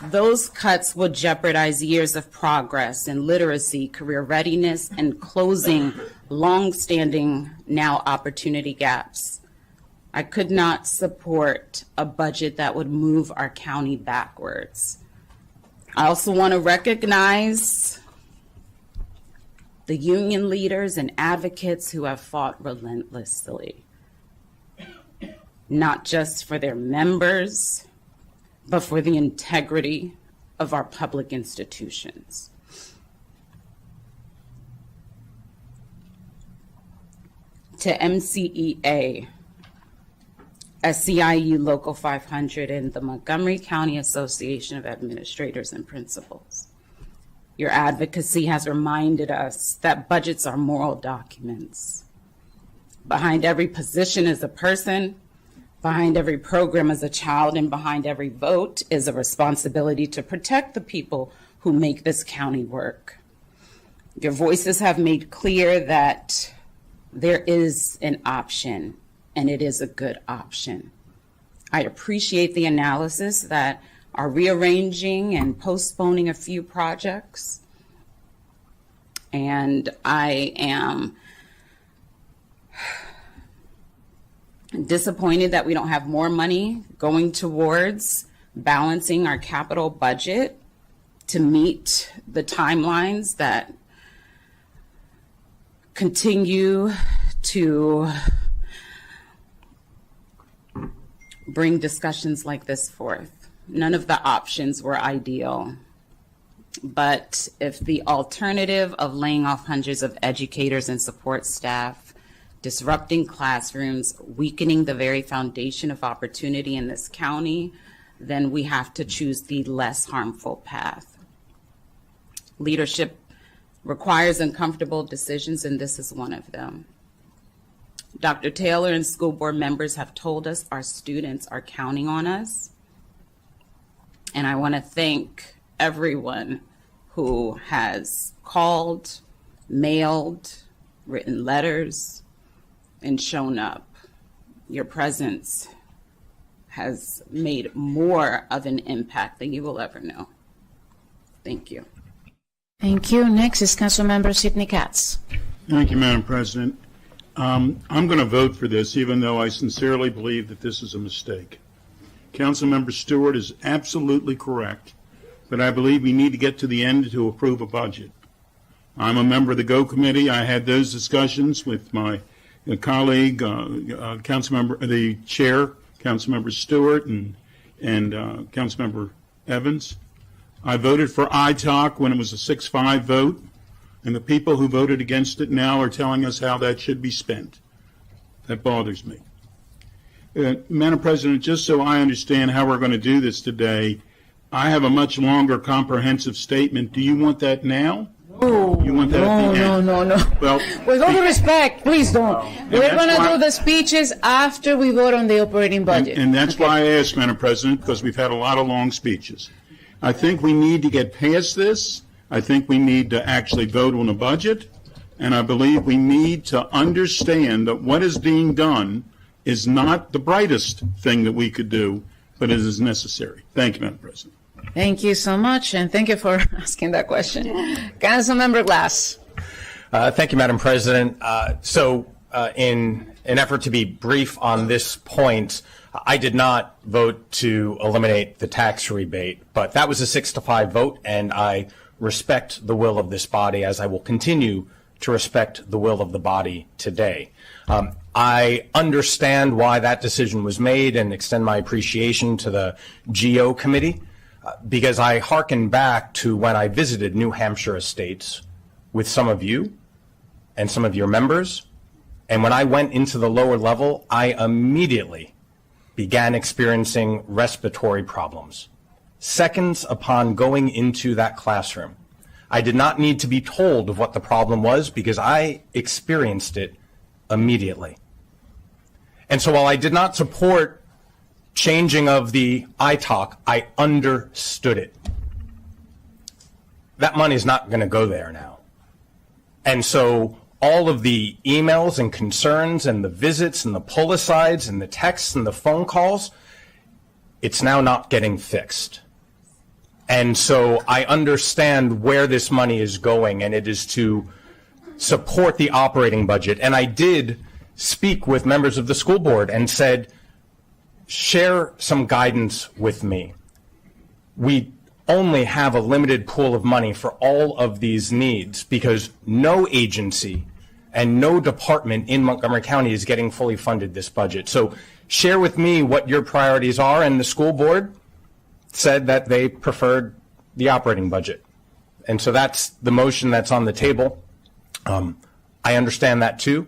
Speaker 11: Those cuts would jeopardize years of progress in literacy, career readiness, and closing long-standing now opportunity gaps. I could not support a budget that would move our county backwards. I also want to recognize the union leaders and advocates who have fought relentlessly, not just for their members, but for the integrity of our public institutions. To MCEA, SCIU Local 500, and the Montgomery County Association of Administrators and Principals, your advocacy has reminded us that budgets are moral documents. Behind every position is a person, behind every program is a child, and behind every vote is a responsibility to protect the people who make this county work. Your voices have made clear that there is an option, and it is a good option. I appreciate the analysis that are rearranging and postponing a few projects. And I am disappointed that we don't have more money going towards balancing our capital budget to meet the timelines that continue to bring discussions like this forth. None of the options were ideal, but if the alternative of laying off hundreds of educators and support staff, disrupting classrooms, weakening the very foundation of opportunity in this county, then we have to choose the less harmful path. Leadership requires uncomfortable decisions, and this is one of them. Dr. Taylor and school board members have told us our students are counting on us. And I want to thank everyone who has called, mailed, written letters, and shown up. Your presence has made more of an impact than you will ever know. Thank you.
Speaker 1: Thank you. Next is Councilmember Sidney Katz.
Speaker 12: Thank you, Madam President. I'm going to vote for this, even though I sincerely believe that this is a mistake. Councilmember Stewart is absolutely correct, but I believe we need to get to the end to approve a budget. I'm a member of the GO committee. I had those discussions with my colleague, Councilmember, the chair, Councilmember Stewart, and Councilmember Evans. I voted for ITALC when it was a 6-5 vote, and the people who voted against it now are telling us how that should be spent. That bothers me. Madam President, just so I understand how we're going to do this today, I have a much longer comprehensive statement. Do you want that now?
Speaker 1: No,
Speaker 12: You want that at the end?
Speaker 1: no.
Speaker 12: Well,
Speaker 1: With all due respect, please don't. We're
Speaker 12: that's
Speaker 1: going to
Speaker 12: why-
Speaker 1: do the speeches after we vote on the operating budget.
Speaker 12: and that's why I asked, Madam President, because we've had a lot of long speeches. I think we need to get past this. I think we need to actually vote on a budget. And I believe we need to understand that what is being done is not the brightest thing that we could do, but it is necessary. Thank you, Madam President.
Speaker 1: Thank you so much, and thank you for asking that question. Councilmember Glass.
Speaker 13: Thank you, Madam President. In an effort to be brief on this point, I did not vote to eliminate the tax rebate, but that was a 6-5 vote, and I respect the will of this body, as I will continue to respect the will of the body today. I understand why that decision was made and extend my appreciation to the GO committee, because I hearken back to when I visited New Hampshire estates with some of you and some of your members. And when I went into the lower level, I immediately began experiencing respiratory problems. Seconds upon going into that classroom, I did not need to be told of what the problem was because I experienced it immediately. And so while I did not support changing of the ITALC, I understood it. That money is not going to go there now. And so all of the emails and concerns and the visits and the pull-asides and the texts and the phone calls, it's now not getting fixed. And so I understand where this money is going, and it is to support the operating budget. And I did speak with members of the school board and said, share some guidance with me. We only have a limited pool of money for all of these needs because no agency and no department in Montgomery County is getting fully funded this budget. So share with me what your priorities are, and the school board said that they preferred the operating budget. And so that's the motion that's on the table. I understand that too,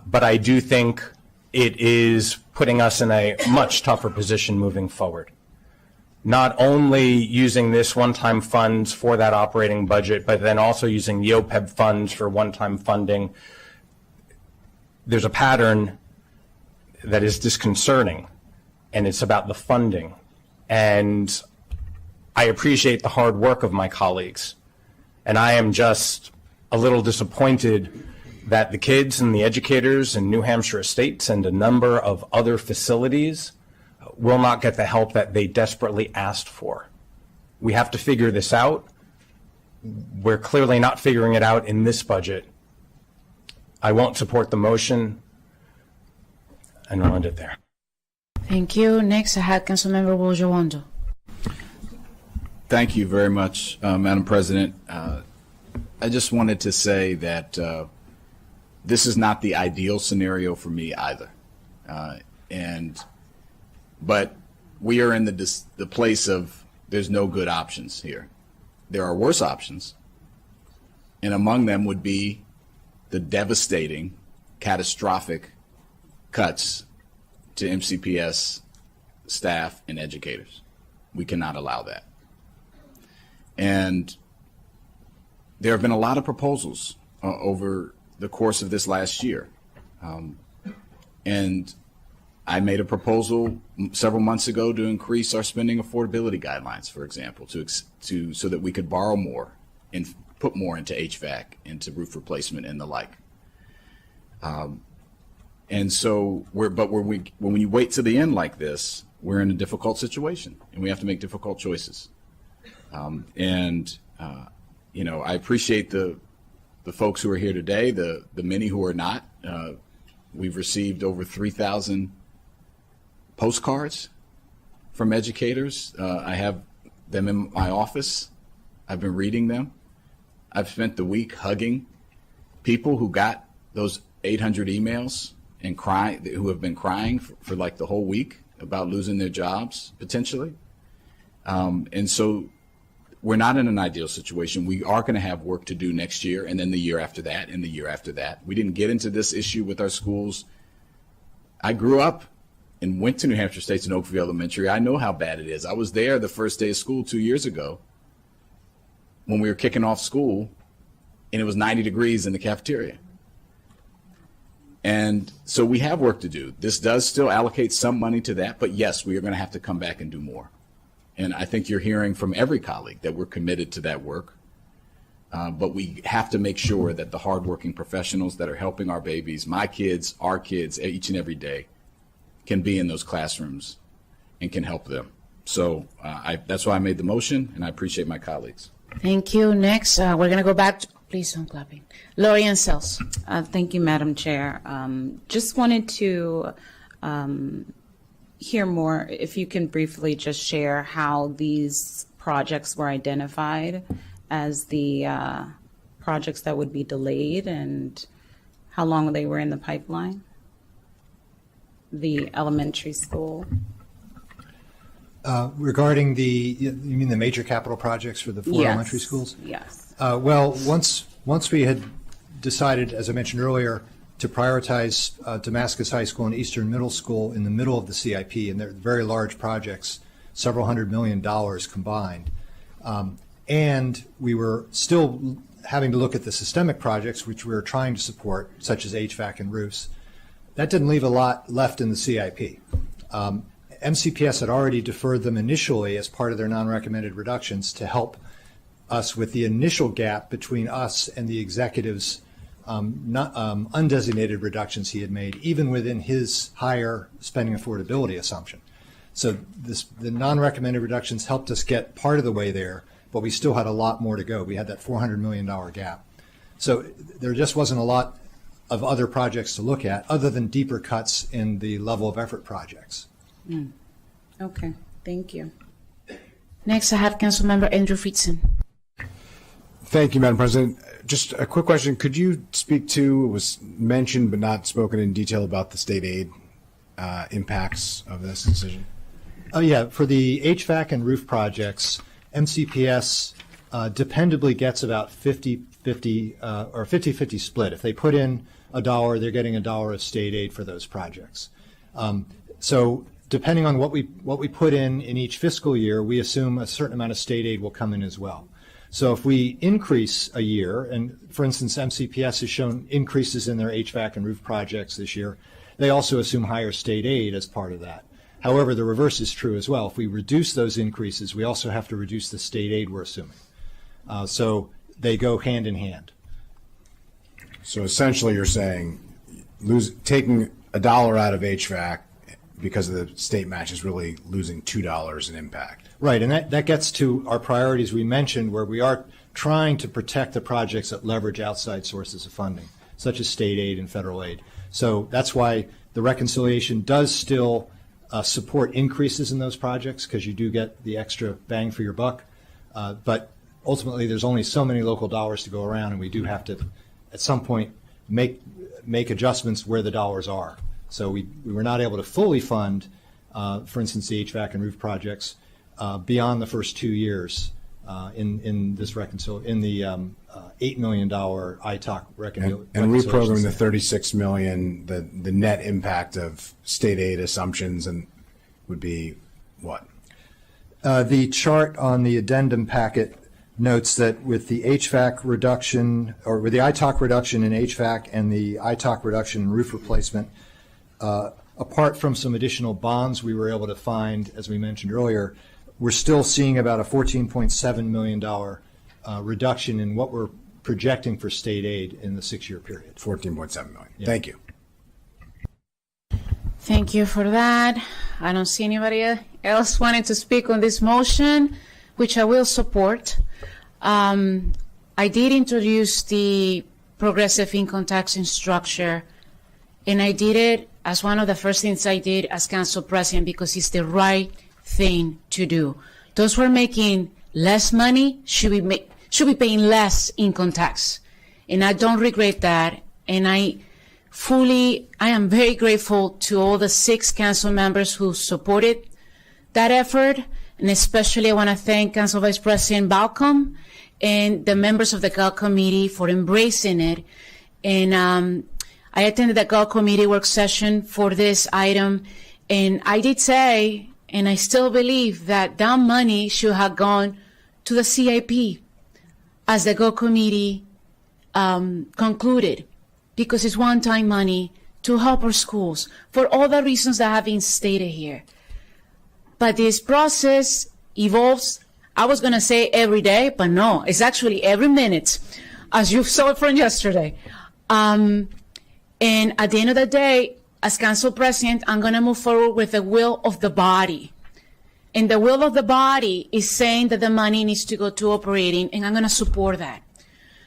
Speaker 13: but I do think it is putting us in a much tougher position moving forward. Not only using this one-time funds for that operating budget, but then also using the OPEB funds for one-time funding. There's a pattern that is disconcerting, and it's about the funding. And I appreciate the hard work of my colleagues, and I am just a little disappointed that the kids and the educators in New Hampshire estates and a number of other facilities will not get the help that they desperately asked for. We have to figure this out. We're clearly not figuring it out in this budget. I won't support the motion, and I'll end it there.
Speaker 1: Thank you. Next, I have Councilmember Wojo-Wando.
Speaker 2: Thank you very much, Madam President. I just wanted to say that this is not the ideal scenario for me either. But we are in the place of there's no good options here. There are worse options, and among them would be the devastating, catastrophic cuts to MCPS staff and educators. We cannot allow that. And there have been a lot of proposals over the course of this last year. And I made a proposal several months ago to increase our spending affordability guidelines, for example, so that we could borrow more and put more into HVAC, into roof replacement and the like. And so when you wait to the end like this, we're in a difficult situation and we have to make difficult choices. I appreciate the folks who are here today, the many who are not. We've received over 3,000 postcards from educators. I have them in my office. I've been reading them. I've spent the week hugging people who got those 800 emails and who have been crying for like the whole week about losing their jobs potentially. And so we're not in an ideal situation. We are going to have work to do next year, and then the year after that, and the year after that. We didn't get into this issue with our schools. I grew up and went to New Hampshire State's and Oakview Elementary, I know how bad it is. I was there the first day of school 2 years ago when we were kicking off school, and it was 90 degrees in the cafeteria. And so we have work to do. This does still allocate some money to that, but yes, we are going to have to come back and do more. And I think you're hearing from every colleague that we're committed to that work. But we have to make sure that the hardworking professionals that are helping our babies, my kids, our kids, each and every day, can be in those classrooms and can help them. So that's why I made the motion, and I appreciate my colleagues.
Speaker 1: Thank you. Next, we're going to go back to, please don't clapping. Lori Ann Sells.
Speaker 11: Thank you, Madam Chair. Just wanted to hear more, if you can briefly just share how these projects were identified as the projects that would be delayed and how long they were in the pipeline. The elementary school.
Speaker 4: Regarding you mean the major capital projects for the four elementary schools?
Speaker 11: Yes.
Speaker 4: Well, once we had decided, as I mentioned earlier, to prioritize Damascus High School and Eastern Middle School in the middle of the CIP, and they're very large projects, several $100 million combined. And we were still having to look at the systemic projects, which we were trying to support, such as HVAC and roofs. That didn't leave a lot left in the CIP. MCPS had already deferred them initially as part of their non-recommended reductions to help us with the initial gap between us and the executive's undesignated reductions he had made, even within his higher spending affordability assumption. So the non-recommended reductions helped us get part of the way there, but we still had a lot more to go. We had that $400 million gap. So there just wasn't a lot of other projects to look at other than deeper cuts in the level of effort projects.
Speaker 11: Okay, thank you.
Speaker 1: Next, I have Councilmember Andrew Friedson.
Speaker 14: Thank you, Madam President. Just a quick question. Could you speak to, it was mentioned but not spoken in detail about the state aid impacts of this decision?
Speaker 4: Oh, yeah. For the HVAC and roof projects, MCPS dependably gets about 50-50 or 50-50 split. If they put in $1, they're getting $1 of state aid for those projects. So depending on what we put in each fiscal year, we assume a certain amount of state aid will come in as well. So if we increase a year, and for instance, MCPS has shown increases in their HVAC and roof projects this year, they also assume higher state aid as part of that. However, the reverse is true as well. If we reduce those increases, we also have to reduce the state aid we're assuming. So they go hand in hand.
Speaker 14: So essentially you're saying taking $1 out of HVAC because of the state match is really losing $2 in impact.
Speaker 4: Right, and that gets to our priorities we mentioned, where we are trying to protect the projects that leverage outside sources of funding, such as state aid and federal aid. So that's why the reconciliation does still support increases in those projects, because you do get the extra bang for your buck. But ultimately, there's only so many local dollars to go around, and we do have to, at some point, make adjustments where the dollars are. So we were not able to fully fund, for instance, the HVAC and roof projects beyond the first 2 years in this in the $8 million ITOC reconciliation.
Speaker 14: And reprogramming the $36 million, the net impact of state aid assumptions and would be what?
Speaker 4: The chart on the addendum packet notes that with the HVAC reduction, or with the ITOC reduction in HVAC and the ITOC reduction in roof replacement, apart from some additional bonds we were able to find, as we mentioned earlier, we're still seeing about a $14.7 million reduction in what we're projecting for state aid in the 6-year period.
Speaker 14: 14.7 million.
Speaker 4: Yeah.
Speaker 14: Thank you.
Speaker 1: Thank you for that. I don't see anybody else wanting to speak on this motion, which I will support. I did introduce the progressive income tax structure, and I did it as one of the first things I did as council president because it's the right thing to do. Those who are making less money should be paying less income tax, and I don't regret that. And I am very grateful to all the 6 council members who supported that effort, and especially I want to thank Council Vice President Balcom and the members of the GAL committee for embracing it. And I attended the GAL committee work session for this item, And I did say, and I still believe that that money should have gone to the CIP as the GO committee concluded, because it's one-time money to help our schools for all the reasons that have been stated here. But this process evolves, I was going to say every day, but no, it's actually every minute, as you saw from yesterday. And at the end of the day, as council president, I'm going to move forward with the will of the body. And the will of the body is saying that the money needs to go to operating, and I'm going to support that.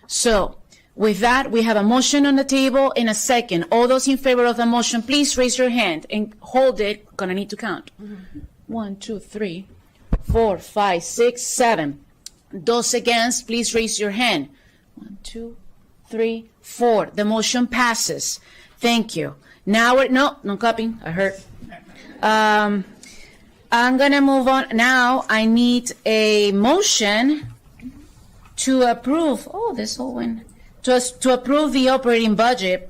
Speaker 1: So with that, we have a motion on the table in a second. All those in favor of the motion, please raise your hand and hold it. Going to need to count. 1, 2, 3, 4, 5, 6, 7. Those against, please raise your hand. 1, 2, 3, 4. The motion passes. Thank you. Now we're, no copying. I heard. I'm going to move on. Now I need a motion to approve. Oh, this whole one. To approve the operating budget.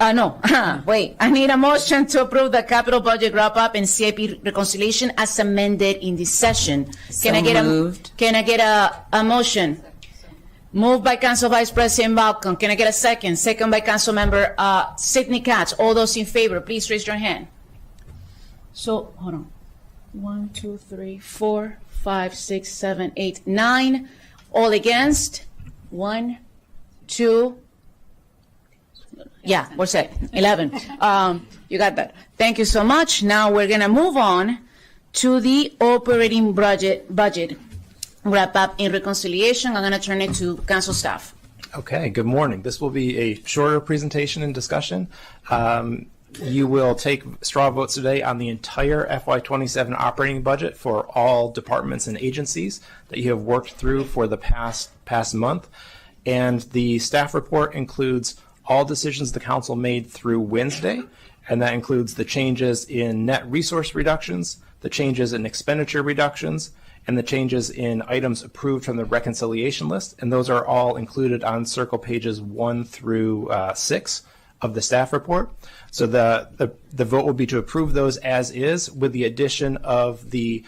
Speaker 1: No, wait. I need a motion to approve the capital budget wrap-up and CIP reconciliation as amended in this session. Can I get a motion? Moved by Council Vice President Malcolm. Can I get a second? Second by Council Member Sidney Katz. All those in favor, please raise your hand. So, hold on. 1, 2, 3, 4, 5, 6, 7, 8, 9. All against? 1, 2. Yeah, we're set. 11. You got that. Thank you so much. Now we're going to move on to the operating budget wrap up in reconciliation. I'm going to turn it to council staff.
Speaker 15: Okay, good morning. This will be a shorter presentation and discussion. You will take straw votes today on the entire FY27 operating budget for all departments and agencies that you have worked through for the past month. And the staff report includes all decisions the council made through Wednesday, and that includes the changes in net resource reductions, the changes in expenditure reductions, and the changes in items approved from the reconciliation list. And those are all included on circle pages 1 through 6 of the staff report. So the vote will be to approve those as is, with the addition of the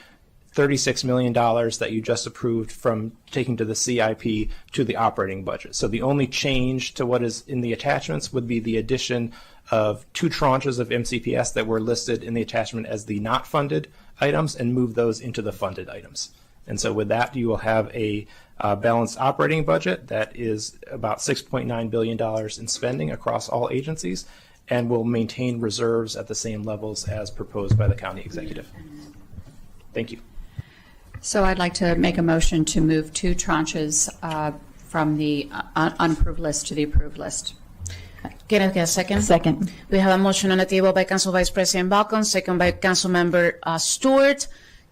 Speaker 15: $36 million that you just approved from taking to the CIP to the operating budget. So the only change to what is in the attachments would be the addition of 2 tranches of MCPS that were listed in the attachment as the not funded items, and move those into the funded items. And so with that, you will have a balanced operating budget that is about $6.9 billion in spending across all agencies, and will maintain reserves at the same levels as proposed by the county executive. Thank you.
Speaker 6: So I'd like to make a motion to move 2 tranches from the unapproved list to the approved list.
Speaker 1: Can I get a second?
Speaker 9: Second.
Speaker 1: We have a motion on the table by Council Vice President Balcon, second by Council Member Stewart,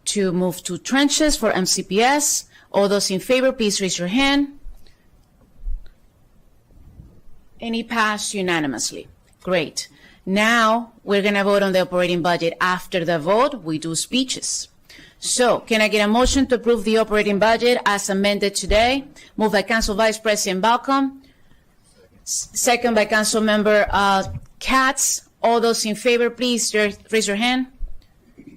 Speaker 1: to move 2 tranches for MCPS. All those in favor, please raise your hand. And it passed unanimously. Great. Now we're going to vote on the operating budget. After the vote, we do speeches. So can I get a motion to approve the operating budget as amended today? Moved by Council Vice President Balcom. Second by Council Member Katz. All those in favor, please raise your hand.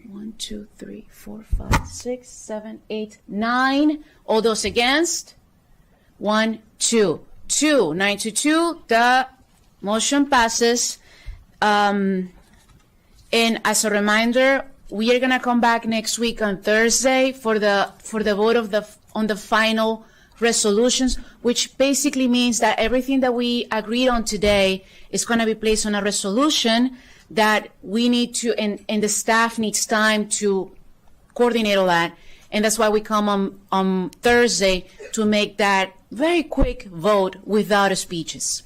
Speaker 1: 1, 2, 3, 4, 5, 6, 7, 8, 9. All those against? 1, 2. 9 to 2. The motion passes. And as a reminder, we are going to come back next week on Thursday for the vote on the final resolutions, which basically means that everything that we agreed on today is going to be placed on a resolution that we need to, and the staff needs time to coordinate all that. And that's why we come on Thursday to make that very quick vote without speeches.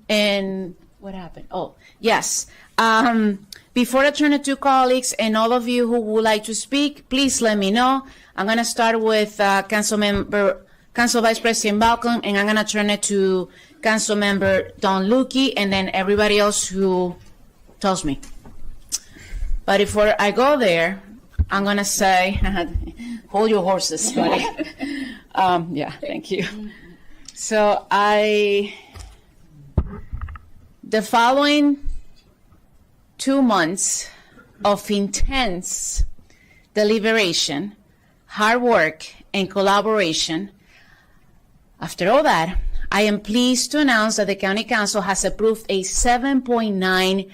Speaker 1: And what happened? Oh, yes. Before I turn it to colleagues and all of you who would like to speak, please let me know. I'm going to start with Council Vice President Balcom, and I'm going to turn it to Council Member Don Lukey, and then everybody else who tells me. But before I go there, I'm going to say, hold your horses, buddy. Yeah, thank you. So the following 2 months of intense deliberation, hard work, and collaboration, after all that, I am pleased to announce that the County Council has approved a $7.9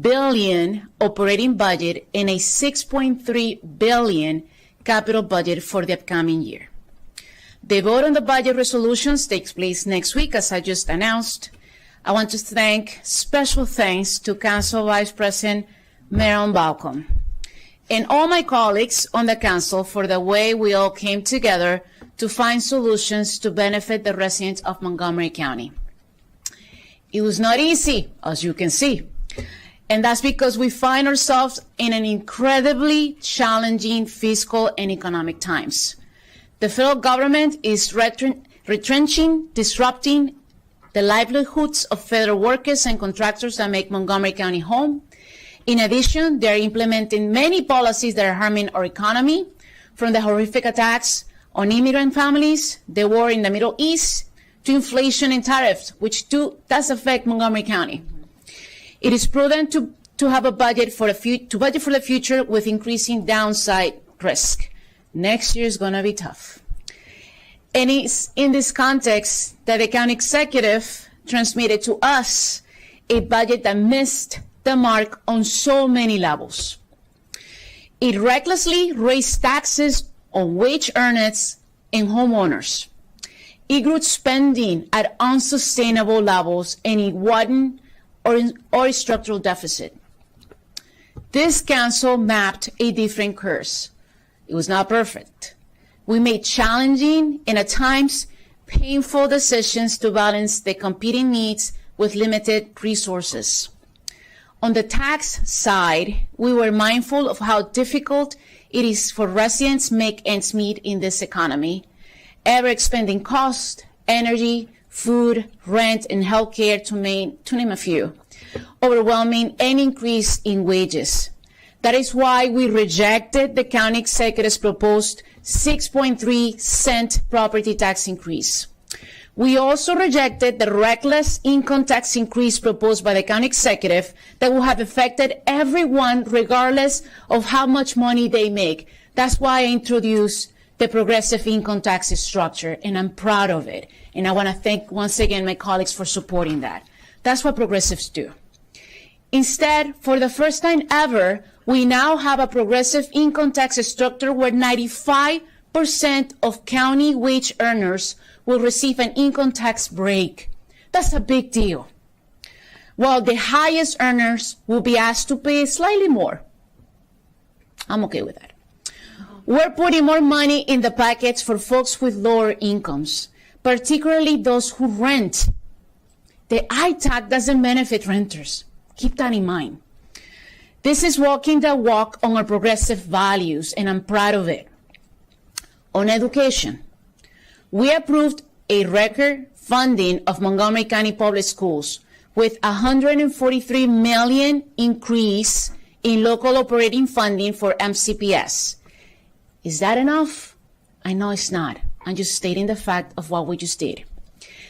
Speaker 1: billion operating budget and a $6.3 billion capital budget for the upcoming year. The vote on the budget resolutions takes place next week, as I just announced. I want to thank, special thanks to Council Vice President Marilyn Balcom and all my colleagues on the council for the way we all came together to find solutions to benefit the residents of Montgomery County. It was not easy, as you can see, and that's because we find ourselves in an incredibly challenging fiscal and economic times. The federal government is retrenching, disrupting the livelihoods of federal workers and contractors that make Montgomery County home. In addition, they're implementing many policies that are harming our economy, from the horrific attacks on immigrant families, the war in the Middle East, to inflation and tariffs, which does affect Montgomery County. It is prudent to have a budget for the future with increasing downside risk. Next year is going to be tough. And it's in this context that the county executive transmitted to us a budget that missed the mark on so many levels. It recklessly raised taxes on wage earners and homeowners. It grew spending at unsustainable levels, and it wasn't or a structural deficit. This council mapped a different course. It was not perfect. We made challenging and at times painful decisions to balance the competing needs with limited resources. On the tax side, we were mindful of how difficult it is for residents to make ends meet in this economy, ever-expanding costs, energy, food, rent, and healthcare, to name a few, overwhelming any increase in wages. That is why we rejected the county executive's proposed 6.3 cent property tax increase. We also rejected the reckless income tax increase proposed by the county executive that will have affected everyone regardless of how much money they make. That's why I introduced the progressive income tax structure, and I'm proud of it. And I want to thank once again my colleagues for supporting that. That's what progressives do. Instead, for the first time ever, we now have a progressive income tax structure where 95% of county wage earners will receive an income tax break. That's a big deal. While the highest earners will be asked to pay slightly more. I'm okay with that. We're putting more money in the pockets for folks with lower incomes, particularly those who rent. The ITAC doesn't benefit renters. Keep that in mind. This is walking the walk on our progressive values, and I'm proud of it. On education, we approved a record funding of Montgomery County Public Schools with $143 million increase in local operating funding for MCPS. Is that enough? I know it's not. I'm just stating the fact of what we just did.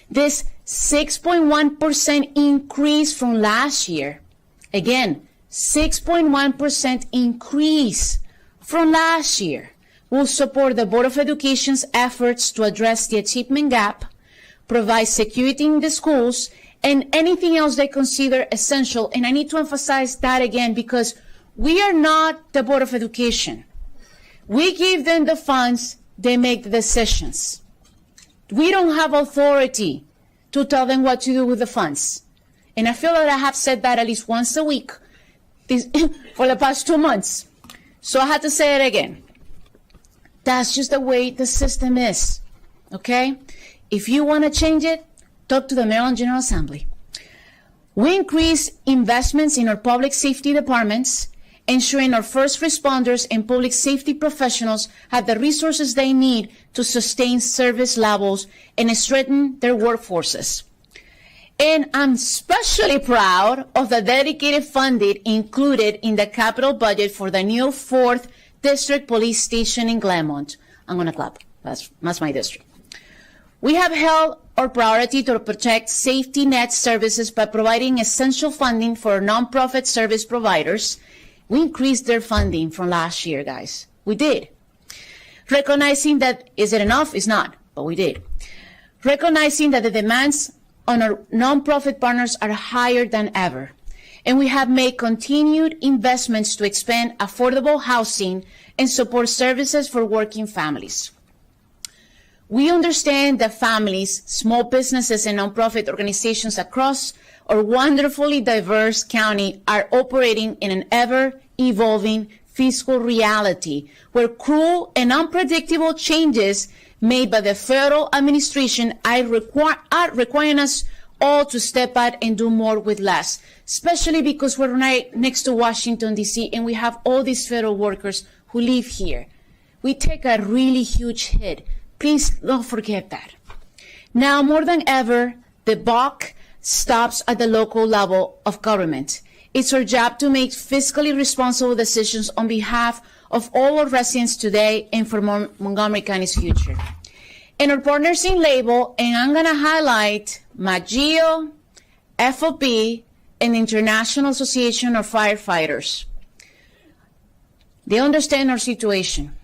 Speaker 1: This 6.1% increase from last year, again, 6.1% increase from last year, will support the Board of Education's efforts to address the achievement gap, provide security in the schools, and anything else they consider essential. And I need to emphasize that again, because we are not the Board of Education. We give them the funds, they make the decisions. We don't have authority to tell them what to do with the funds. And I feel that I have said that at least once a week for the past 2 months. So I had to say it again. That's just the way the system is, okay? If you want to change it, talk to the Maryland General Assembly. We increase investments in our public safety departments, ensuring our first responders and public safety professionals have the resources they need to sustain service levels and strengthen their workforces. And I'm especially proud of the dedicated funding included in the capital budget for the new 4th District Police Station in Glenmont. I'm going to clap. That's my district. We have held our priority to protect safety net services by providing essential funding for nonprofit service providers We increased their funding from last year, guys. We did. Recognizing that, is it enough? It's not, but we did. Recognizing that the demands on our nonprofit partners are higher than ever. And we have made continued investments to expand affordable housing and support services for working families. We understand that families, small businesses, and nonprofit organizations across our wonderfully diverse county are operating in an ever-evolving fiscal reality where cruel and unpredictable changes made by the federal administration are requiring us all to step out and do more with less, especially because we're right next to Washington, D.C., and we have all these federal workers who live here. We take a really huge hit. Please don't forget that. Now, more than ever, the buck stops at the local level of government. It's our job to make fiscally responsible decisions on behalf of all our residents today and for Montgomery County's future. And our partners in label, and I'm going to highlight MAGIO, FOP, and the International Association of Firefighters. They understand our situation.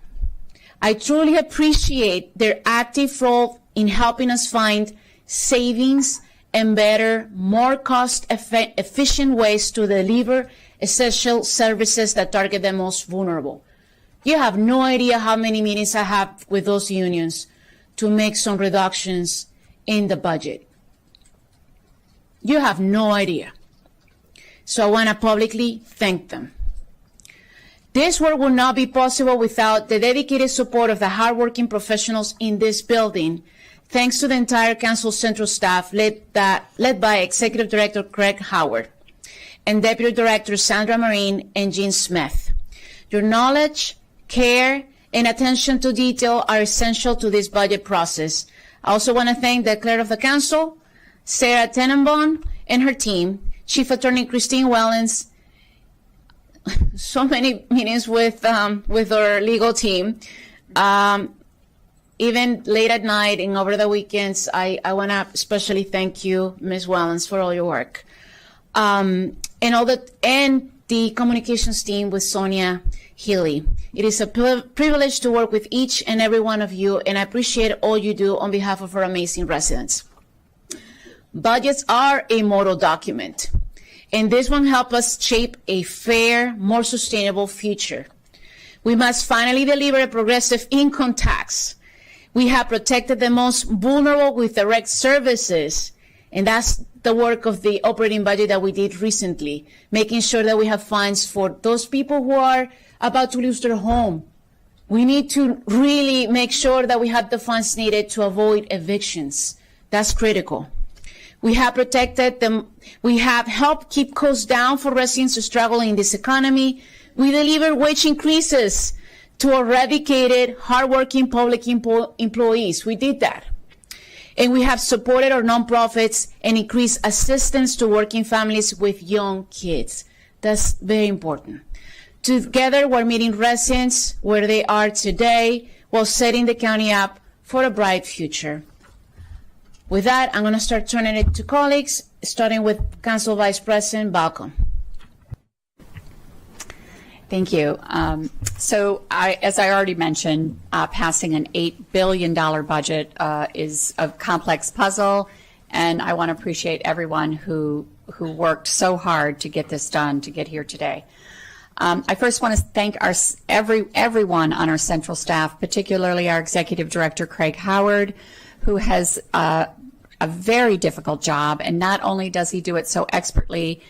Speaker 1: I truly appreciate their active role in helping us find savings and better, more cost-efficient ways to deliver essential services that target the most vulnerable. You have no idea how many meetings I have with those unions to make some reductions in the budget. You have no idea. So I want to publicly thank them. This work would not be possible without the dedicated support of the hardworking professionals in this building, thanks to the entire Council Central staff led by Executive Director Craig Howard and Deputy Director Sandra Marine and Jean Smith. Your knowledge, care, and attention to detail are essential to this budget process. I also want to thank the Clerk of the Council, Sarah Tenenbaum, and her team, Chief Attorney Christine Wellens. So many meetings with our legal team. Even late at night and over the weekends, I want to especially thank you, Ms. Wellens, for all your work. And the communications team with Sonia Healy. It is a privilege to work with each and every one of you, and I appreciate all you do on behalf of our amazing residents. Budgets are a model document, and this one helps us shape a fair, more sustainable future. We must finally deliver a progressive income tax. We have protected the most vulnerable with direct services, and that's the work of the operating budget that we did recently, making sure that we have funds for those people who are about to lose their home. We need to really make sure that we have the funds needed to avoid evictions. That's critical. We have protected them. We have helped keep costs down for residents struggling in this economy. We deliver wage increases to our dedicated, hardworking public employees. We did that. And we have supported our nonprofits and increased assistance to working families with young kids. That's very important. Together, we're meeting residents where they are today while setting the county up for a bright future. With that, I'm going to start turning it to colleagues, starting with Council Vice President Balcom.
Speaker 6: Thank you. As I already mentioned, passing an $8 billion budget is a complex puzzle, and I want to appreciate everyone who worked so hard to get this done, to get here today. I first want to thank everyone on our central staff, particularly our Executive Director, Craig Howard, who has a very difficult job, and not only does he do it so expertly,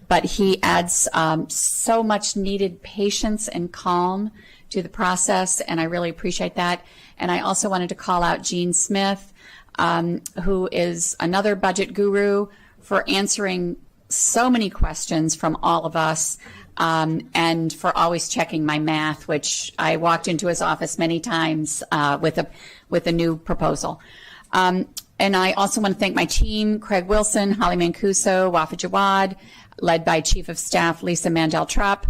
Speaker 6: but he adds so much needed patience and calm to the process, and I really appreciate that. And I also wanted to call out Jean Smith, who is another budget guru, for answering so many questions from all of us, and for always checking my math, which I walked into his office many times with a new proposal. And I also want to thank my team, Craig Wilson, Holly Mancuso, Wafa Jawad, led by Chief of Staff Lisa Mandel-Trupp.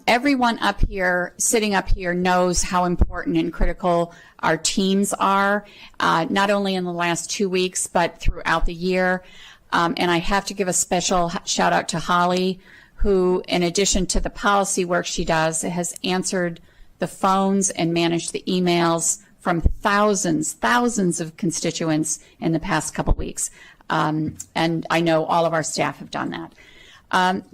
Speaker 6: Everyone up here, sitting up here, knows how important and critical our teams are, not only in the last 2 weeks, but throughout the year. And I have to give a special shout out to Holly, who, in addition to the policy work she does, has answered the phones and managed the emails from thousands of constituents in the past couple weeks. And I know all of our staff have done that.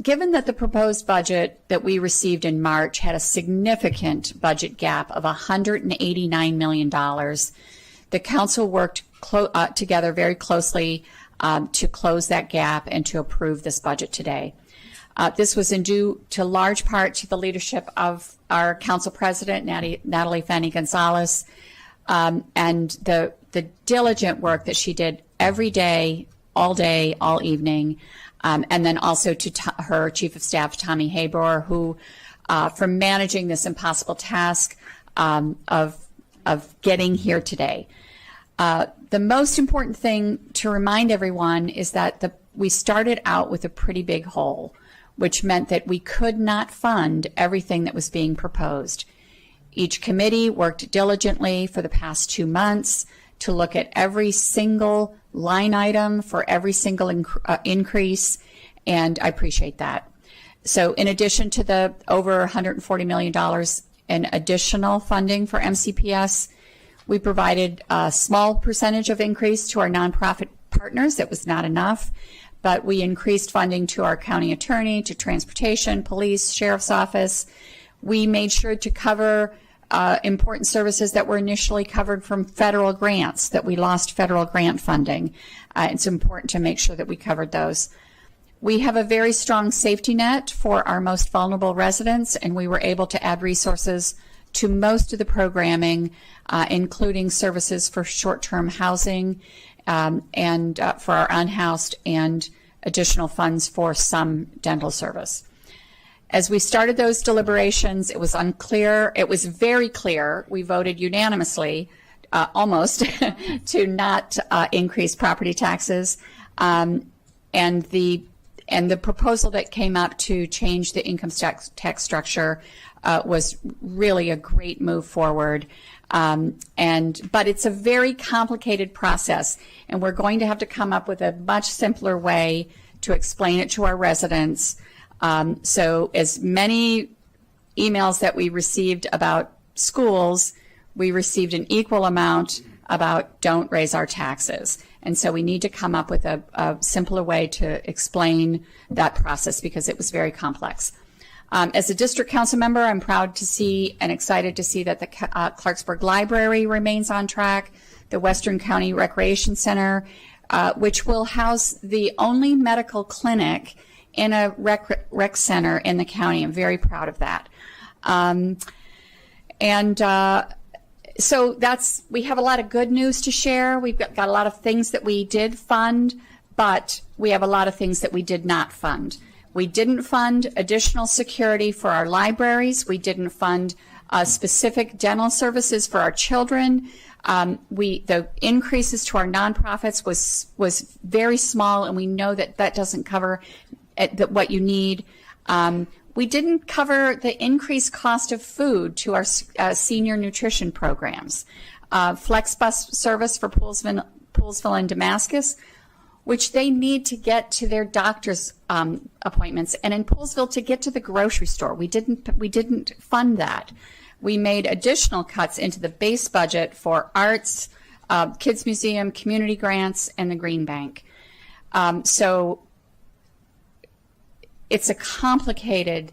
Speaker 6: Given that the proposed budget that we received in March had a significant budget gap of $189 million, the council worked together very closely to close that gap and to approve this budget today. This was due to large part to the leadership of our council president, Natalie Fanny Gonzalez, and the diligent work that she did every day, all evening, and then also to her chief of staff, Tommy Habor, who, for managing this impossible task of getting here today. The most important thing to remind everyone is that we started out with a pretty big hole, which meant that we could not fund everything that was being proposed. Each committee worked diligently for the past 2 months to look at every single line item for every single increase, and I appreciate that. So in addition to the over $140 million in additional funding for MCPS, we provided a small percentage of increase to our nonprofit partners. That was not enough, but we increased funding to our county attorney, to transportation, police, sheriff's office. We made sure to cover important services that were initially covered from federal grants, that we lost federal grant funding. It's important to make sure that we covered those. We have a very strong safety net for our most vulnerable residents, and we were able to add resources to most of the programming, including services for short-term housing and for our unhoused, and additional funds for some dental service. As we started those deliberations, it was unclear. It was very clear. We voted unanimously, almost, to not increase property taxes. And the proposal that came up to change the income tax structure was really a great move forward. But it's a very complicated process, and we're going to have to come up with a much simpler way to explain it to our residents. So as many emails that we received about schools, we received an equal amount about don't raise our taxes. And so we need to come up with a simpler way to explain that process, because it was very complex. As a district council member, I'm proud to see and excited to see that the Clarksburg Library remains on track, the Western County Recreation Center, which will house the only medical clinic in a rec center in the county. I'm very proud of that. So we have a lot of good news to share. We've got a lot of things that we did fund, but we have a lot of things that we did not fund. We didn't fund additional security for our libraries. We didn't fund specific dental services for our children. The increases to our nonprofits was very small, and we know that doesn't cover what you need. We didn't cover the increased cost of food to our senior nutrition programs. Flex bus service for Poolesville and Damascus, which they need to get to their doctor's appointments, and in Poolesville to get to the grocery store. We didn't fund that. We made additional cuts into the base budget for arts, Kids Museum, community grants, and the Green Bank. So it's a complicated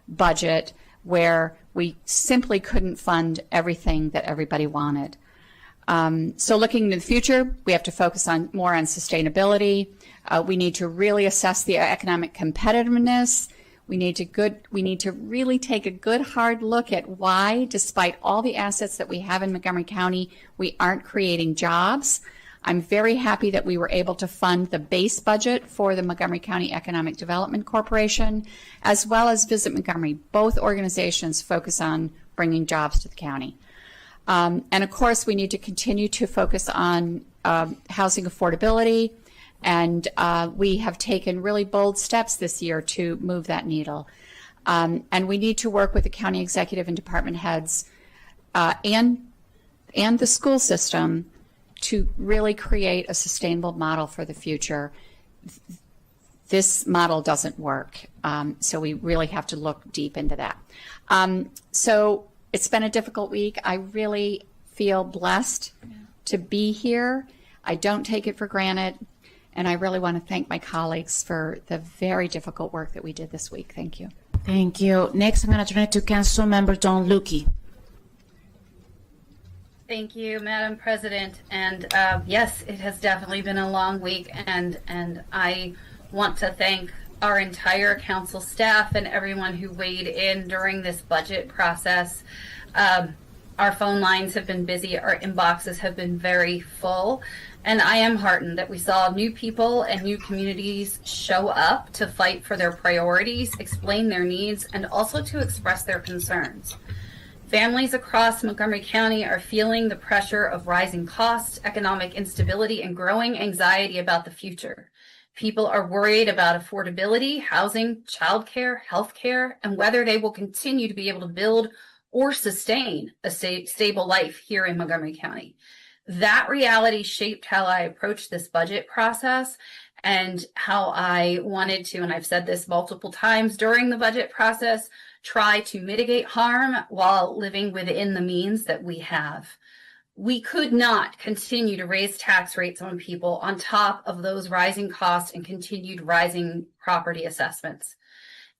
Speaker 6: budget where we simply couldn't fund everything that everybody wanted. So looking into the future, we have to focus more on sustainability. We need to really assess the economic competitiveness. We need to really take a good hard look at why, despite all the assets that we have in Montgomery County, we aren't creating jobs. I'm very happy that we were able to fund the base budget for the Montgomery County Economic Development Corporation, as well as Visit Montgomery. Both organizations focus on bringing jobs to the county. And of course, we need to continue to focus on housing affordability, and we have taken really bold steps this year to move that needle. And we need to work with the county executive and department heads and the school system to really create a sustainable model for the future. this model doesn't work. So we really have to look deep into that. So it's been a difficult week. I really feel blessed to be here. I don't take it for granted. And I really want to thank my colleagues for the very difficult work that we did this week. Thank you.
Speaker 1: Thank you. Next, I'm going to turn it to Councilmember Don Lukey.
Speaker 7: Thank you, Madam President. And yes, it has definitely been a long week, and I want to thank our entire council staff and everyone who weighed in during this budget process. Our phone lines have been busy, our inboxes have been very full, and I am heartened that we saw new people and new communities show up to fight for their priorities, explain their needs, and also to express their concerns. Families across Montgomery County are feeling the pressure of rising costs, economic instability, and growing anxiety about the future. People are worried about affordability, housing, childcare, healthcare, and whether they will continue to be able to build or sustain a stable life here in Montgomery County. That reality shaped how I approached this budget process and how I wanted to, and I've said this multiple times during the budget process, try to mitigate harm while living within the means that we have. We could not continue to raise tax rates on people on top of those rising costs and continued rising property assessments.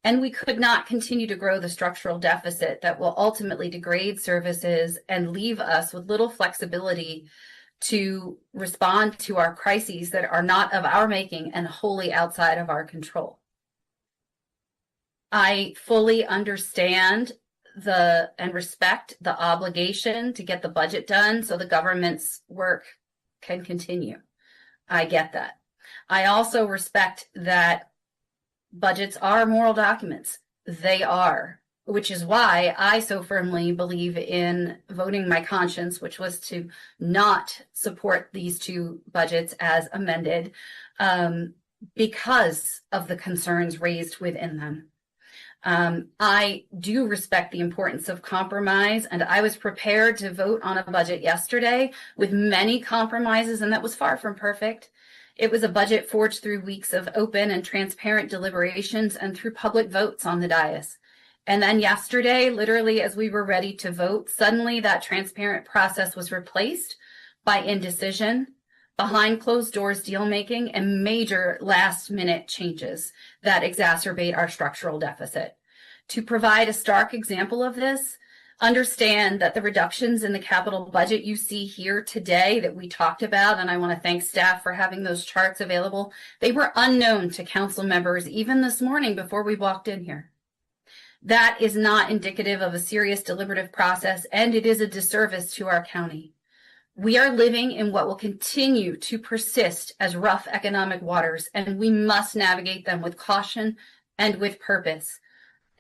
Speaker 7: And we could not continue to grow the structural deficit that will ultimately degrade services and leave us with little flexibility to respond to our crises that are not of our making and wholly outside of our control. I fully understand and respect the obligation to get the budget done so the government's work can continue. I get that. I also respect that budgets are moral documents. They are, which is why I so firmly believe in voting my conscience, which was to not support these two budgets as amended because of the concerns raised within them. I do respect the importance of compromise, and I was prepared to vote on a budget yesterday with many compromises, and that was far from perfect. It was a budget forged through weeks of open and transparent deliberations and through public votes on the dais. And then yesterday, literally as we were ready to vote, suddenly that transparent process was replaced by indecision, behind closed doors deal making, and major last minute changes that exacerbate our structural deficit. To provide a stark example of this, understand that the reductions in the capital budget you see here today that we talked about, and I want to thank staff for having those charts available, they were unknown to council members even this morning before we walked in here. That is not indicative of a serious deliberative process, and it is a disservice to our county. We are living in what will continue to persist as rough economic waters, and we must navigate them with caution and with purpose.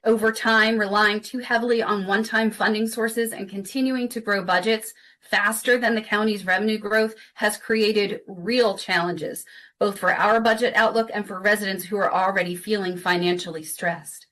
Speaker 7: Over time, relying too heavily on one-time funding sources and continuing to grow budgets faster than the county's revenue growth has created real challenges, both for our budget outlook and for residents who are already feeling financially stressed.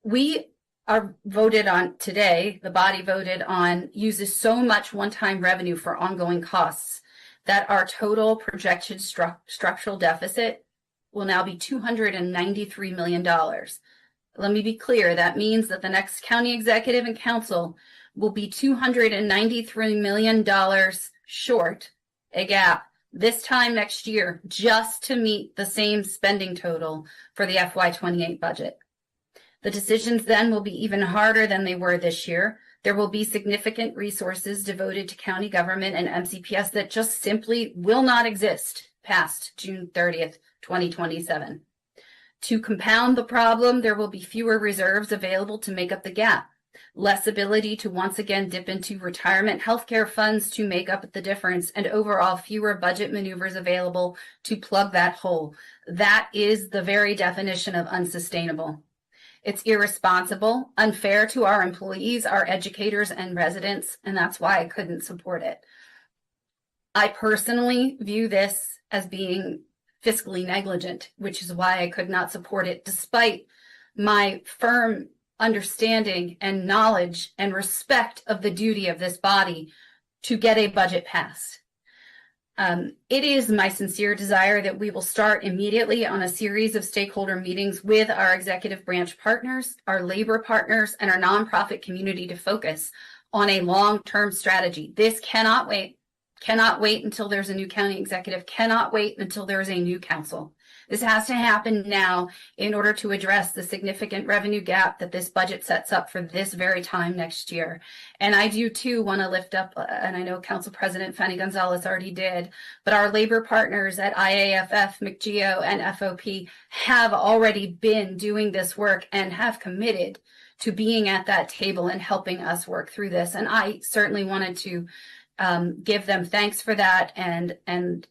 Speaker 7: We are voted on today, the body voted on, uses so much one-time revenue for ongoing costs that our total projected structural deficit will now be $293 million. Let me be clear, that means that the next county executive and council will be $293 million short, a gap, this time next year, just to meet the same spending total for the FY28 budget. The decisions then will be even harder than they were this year. There will be significant resources devoted to county government and MCPS that just simply will not exist past June 30th, 2027. To compound the problem, there will be fewer reserves available to make up the gap, less ability to once again dip into retirement healthcare funds to make up the difference, and overall fewer budget maneuvers available to plug that hole. That is the very definition of unsustainable. It's irresponsible, unfair to our employees, our educators, and residents, and that's why I couldn't support it. I personally view this as being fiscally negligent, which is why I could not support it, despite my firm understanding and knowledge and respect of the duty of this body to get a budget passed. It is my sincere desire that we will start immediately on a series of stakeholder meetings with our executive branch partners, our labor partners, and our nonprofit community to focus on a long-term strategy. This cannot wait. Cannot wait until there's a new county executive, cannot wait until there is a new council. This has to happen now in order to address the significant revenue gap that this budget sets up for this very time next year. And I do too want to lift up, and I know Council President Fanny Gonzalez already did, but our labor partners at IAFF, McGeo, and FOP have already been doing this work and have committed to being at that table and helping us work through this. And I certainly wanted to give them thanks for that and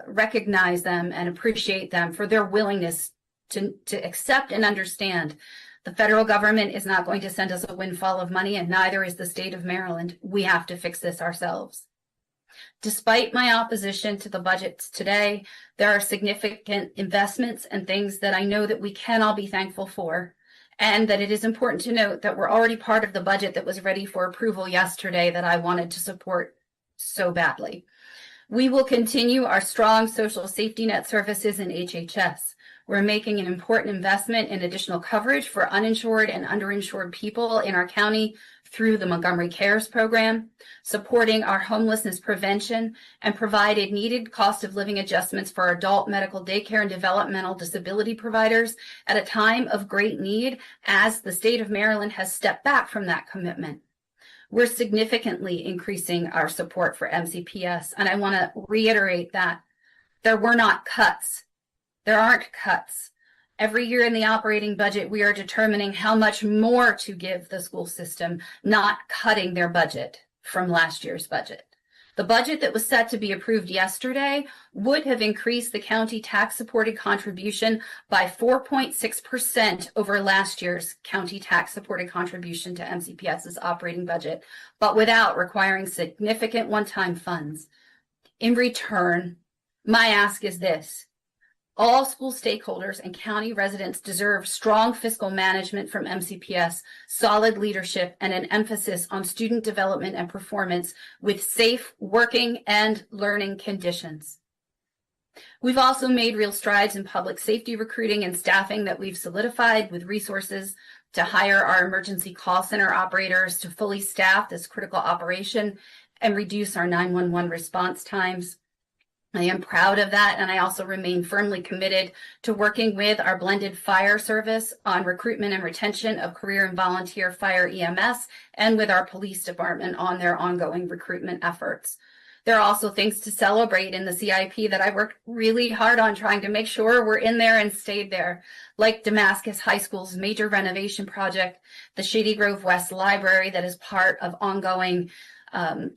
Speaker 7: recognize them and appreciate them for their willingness to accept and understand the federal government is not going to send us a windfall of money, and neither is the state of Maryland. We have to fix this ourselves. Despite my opposition to the budgets today, there are significant investments and things that I know that we can all be thankful for, and that it is important to note that we're already part of the budget that was ready for approval yesterday that I wanted to support so badly. We will continue our strong social safety net services in HHS. We're making an important investment in additional coverage for uninsured and underinsured people in our county through the Montgomery Cares program, supporting our homelessness prevention, and provided needed cost of living adjustments for adult medical daycare and developmental disability providers at a time of great need as the state of Maryland has stepped back from that commitment. We're significantly increasing our support for MCPS, and I want to reiterate that there were not cuts. There aren't cuts. Every year in the operating budget, we are determining how much more to give the school system, not cutting their budget from last year's budget. The budget that was set to be approved yesterday would have increased the county tax-supported contribution by 4.6% over last year's county tax-supported contribution to MCPS's operating budget, but without requiring significant one-time funds. In return, my ask is this. All school stakeholders and county residents deserve strong fiscal management from MCPS, solid leadership, and an emphasis on student development and performance with safe working and learning conditions. We've also made real strides in public safety recruiting and staffing that we've solidified with resources to hire our emergency call center operators to fully staff this critical operation and reduce our 911 response times. I am proud of that, and I also remain firmly committed to working with our blended fire service on recruitment and retention of career and volunteer fire EMS, and with our police department on their ongoing recruitment efforts. There are also things to celebrate in the CIP that I worked really hard on trying to make sure we're in there and stayed there, like Damascus High School's major renovation project, the Shady Grove West Library that is part of ongoing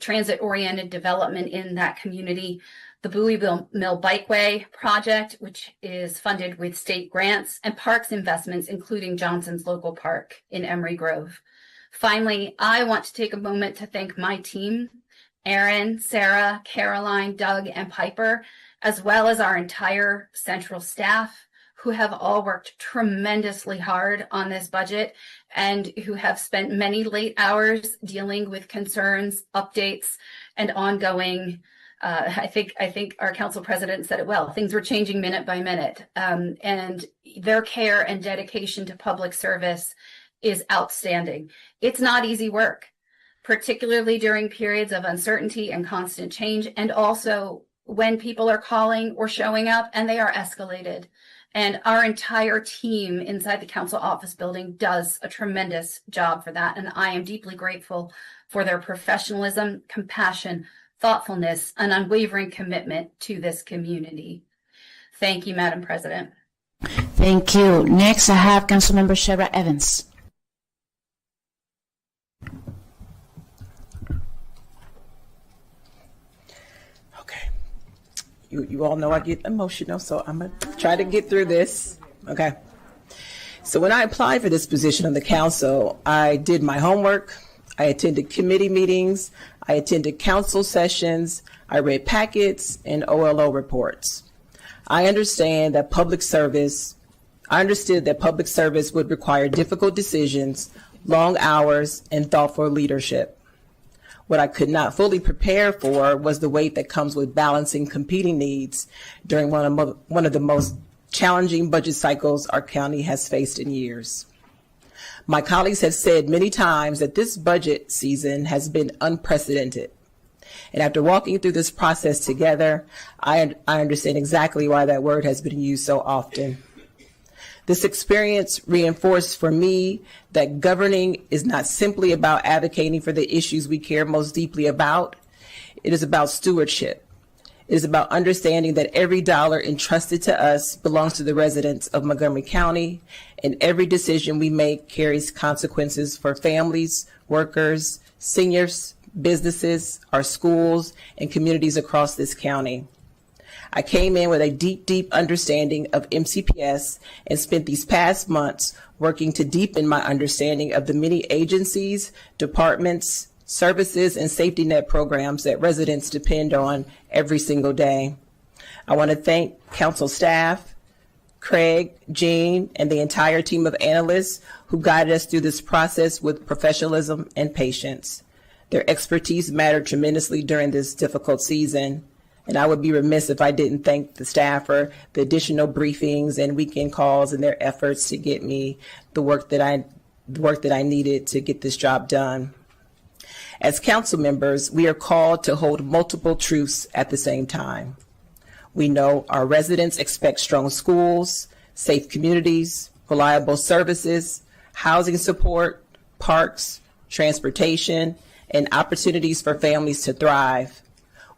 Speaker 7: transit-oriented development in that community, the Bowie Mill Bikeway project, which is funded with state grants, and parks investments, including Johnson's Local Park in Emery Grove. Finally, I want to take a moment to thank my team, Aaron, Sarah, Caroline, Doug, and Piper, as well as our entire central staff, who have all worked tremendously hard on this budget and who have spent many late hours dealing with concerns, updates, and ongoing I think our council president said it well. Things were changing minute by minute, and their care and dedication to public service is outstanding. It's not easy work, particularly during periods of uncertainty and constant change, and also when people are calling or showing up and they are escalated. And our entire team inside the council office building does a tremendous job for that, and I am deeply grateful for their professionalism, compassion, thoughtfulness, and unwavering commitment to this community. Thank you, Madam President.
Speaker 1: Thank you. Next, I have Councilmember Shebra Evans.
Speaker 8: Okay. You all know I get emotional, so I'm going to try to get through this. Okay. So when I applied for this position on the council, I did my homework. I attended committee meetings. I attended council sessions. I read packets and OLO reports. I understood that public service would require difficult decisions, long hours, and thoughtful leadership. What I could not fully prepare for was the weight that comes with balancing competing needs during one of the most challenging budget cycles our county has faced in years. My colleagues have said many times that this budget season has been unprecedented. And after walking through this process together, I understand exactly why that word has been used so often. This experience reinforced for me that governing is not simply about advocating for the issues we care most deeply about. It is about stewardship. It is about understanding that every dollar entrusted to us belongs to the residents of Montgomery County, and every decision we make carries consequences for families, workers, seniors, businesses, our schools, and communities across this county. I came in with a deep understanding of MCPS and spent these past months working to deepen my understanding of the many agencies, departments, services, and safety net programs that residents depend on every single day. I want to thank council staff, Craig, Jean, and the entire team of analysts who guided us through this process with professionalism and patience. Their expertise mattered tremendously during this difficult season. And I would be remiss if I didn't thank the staff for the additional briefings and weekend calls and their efforts to get me the work that I needed to get this job done. As council members, we are called to hold multiple truths at the same time. We know our residents expect strong schools, safe communities, reliable services, housing support, parks, transportation, and opportunities for families to thrive.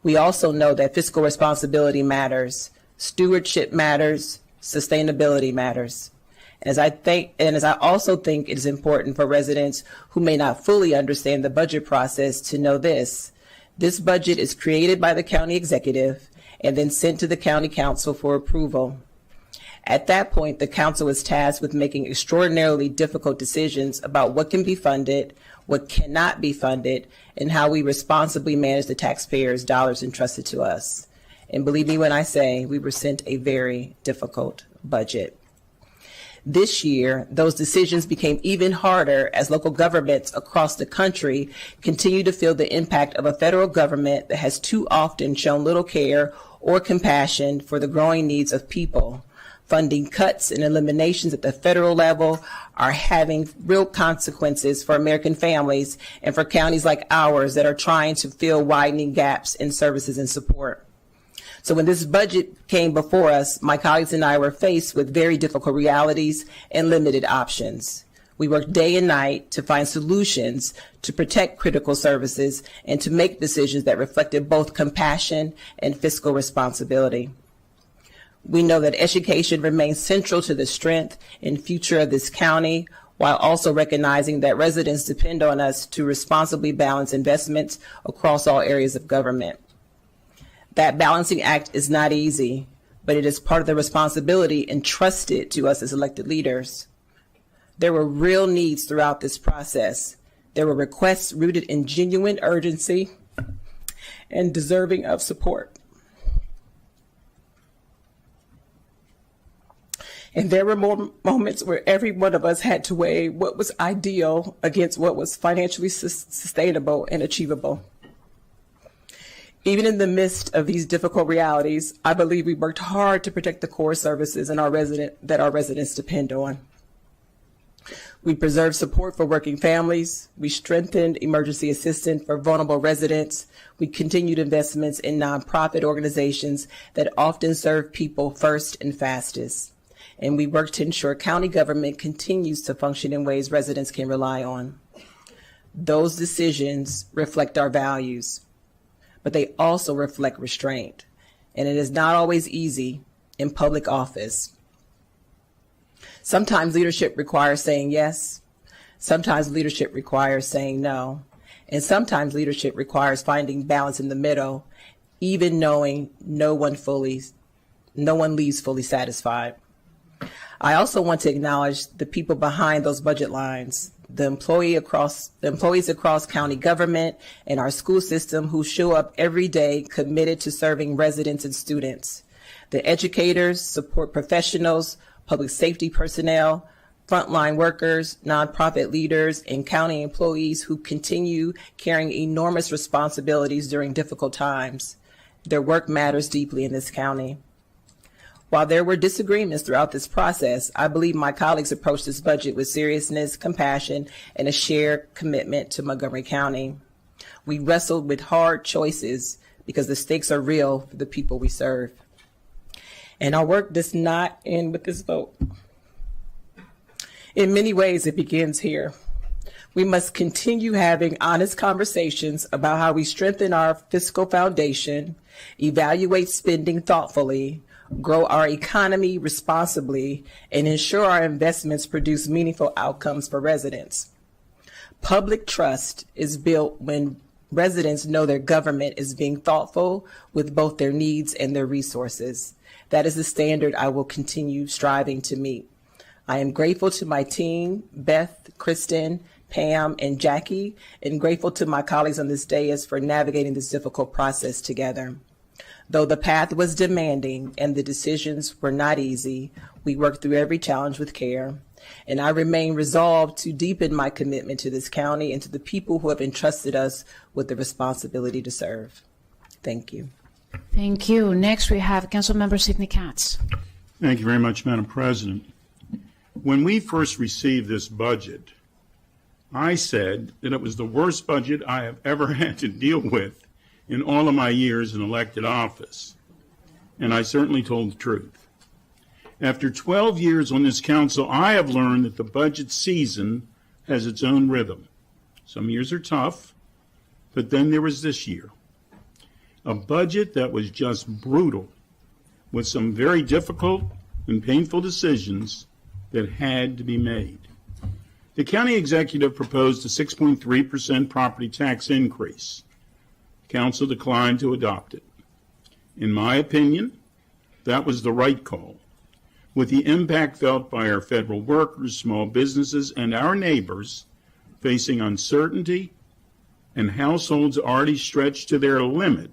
Speaker 8: We also know that fiscal responsibility matters, stewardship matters, sustainability matters. As I also think it is important for residents who may not fully understand the budget process to know this. This budget is created by the county executive and then sent to the county council for approval. At that point, the council is tasked with making extraordinarily difficult decisions about what can be funded, what cannot be funded, and how we responsibly manage the taxpayers' dollars entrusted to us. And believe me when I say we were sent a very difficult budget. This year, those decisions became even harder as local governments across the country continue to feel the impact of a federal government that has too often shown little care or compassion for the growing needs of people. Funding cuts and eliminations at the federal level are having real consequences for American families and for counties like ours that are trying to fill widening gaps in services and support. So when this budget came before us, my colleagues and I were faced with very difficult realities and limited options. We worked day and night to find solutions to protect critical services and to make decisions that reflected both compassion and fiscal responsibility. We know that education remains central to the strength and future of this county, while also recognizing that residents depend on us to responsibly balance investments across all areas of government. That balancing act is not easy, but it is part of the responsibility entrusted to us as elected leaders. There were real needs throughout this process. There were requests rooted in genuine urgency and deserving of support. And there were moments where every one of us had to weigh what was ideal against what was financially sustainable and achievable. Even in the midst of these difficult realities, I believe we worked hard to protect the core services that our residents depend on. We preserved support for working families. We strengthened emergency assistance for vulnerable residents. We continued investments in nonprofit organizations that often serve people first and fastest. And we work to ensure county government continues to function in ways residents can rely on. Those decisions reflect our values, but they also reflect restraint. And it is not always easy in public office. Sometimes leadership requires saying yes. Sometimes leadership requires saying no. And sometimes leadership requires finding balance in the middle, even knowing no one leaves fully satisfied. I also want to acknowledge the people behind those budget lines, the employees across county government and our school system who show up every day committed to serving residents and students, the educators, support professionals, public safety personnel, frontline workers, nonprofit leaders, and county employees who continue carrying enormous responsibilities during difficult times. Their work matters deeply in this county. While there were disagreements throughout this process, I believe my colleagues approached this budget with seriousness, compassion, and a shared commitment to Montgomery County. We wrestled with hard choices because the stakes are real for the people we serve. And our work does not end with this vote. In many ways, it begins here. We must continue having honest conversations about how we strengthen our fiscal foundation, evaluate spending thoughtfully, grow our economy responsibly, and ensure our investments produce meaningful outcomes for residents. Public trust is built when residents know their government is being thoughtful with both their needs and their resources. That is the standard I will continue striving to meet. I am grateful to my team, Beth, Kristen, Pam, and Jackie, and grateful to my colleagues on this dais for navigating this difficult process together. Though the path was demanding and the decisions were not easy, we worked through every challenge with care. And I remain resolved to deepen my commitment to this county and to the people who have entrusted us with the responsibility to serve. Thank you.
Speaker 1: Thank you. Next, we have Councilmember Sidney Katz.
Speaker 12: Thank you very much, Madam President. When we first received this budget, I said that it was the worst budget I have ever had to deal with in all of my years in elected office. And I certainly told the truth. After 12 years on this council, I have learned that the budget season has its own rhythm. Some years are tough, but then there was this year. A budget that was just brutal, with some very difficult and painful decisions that had to be made. The county executive proposed a 6.3% property tax increase. Council declined to adopt it. In my opinion, that was the right call. With the impact felt by our federal workers, small businesses, and our neighbors facing uncertainty and households already stretched to their limit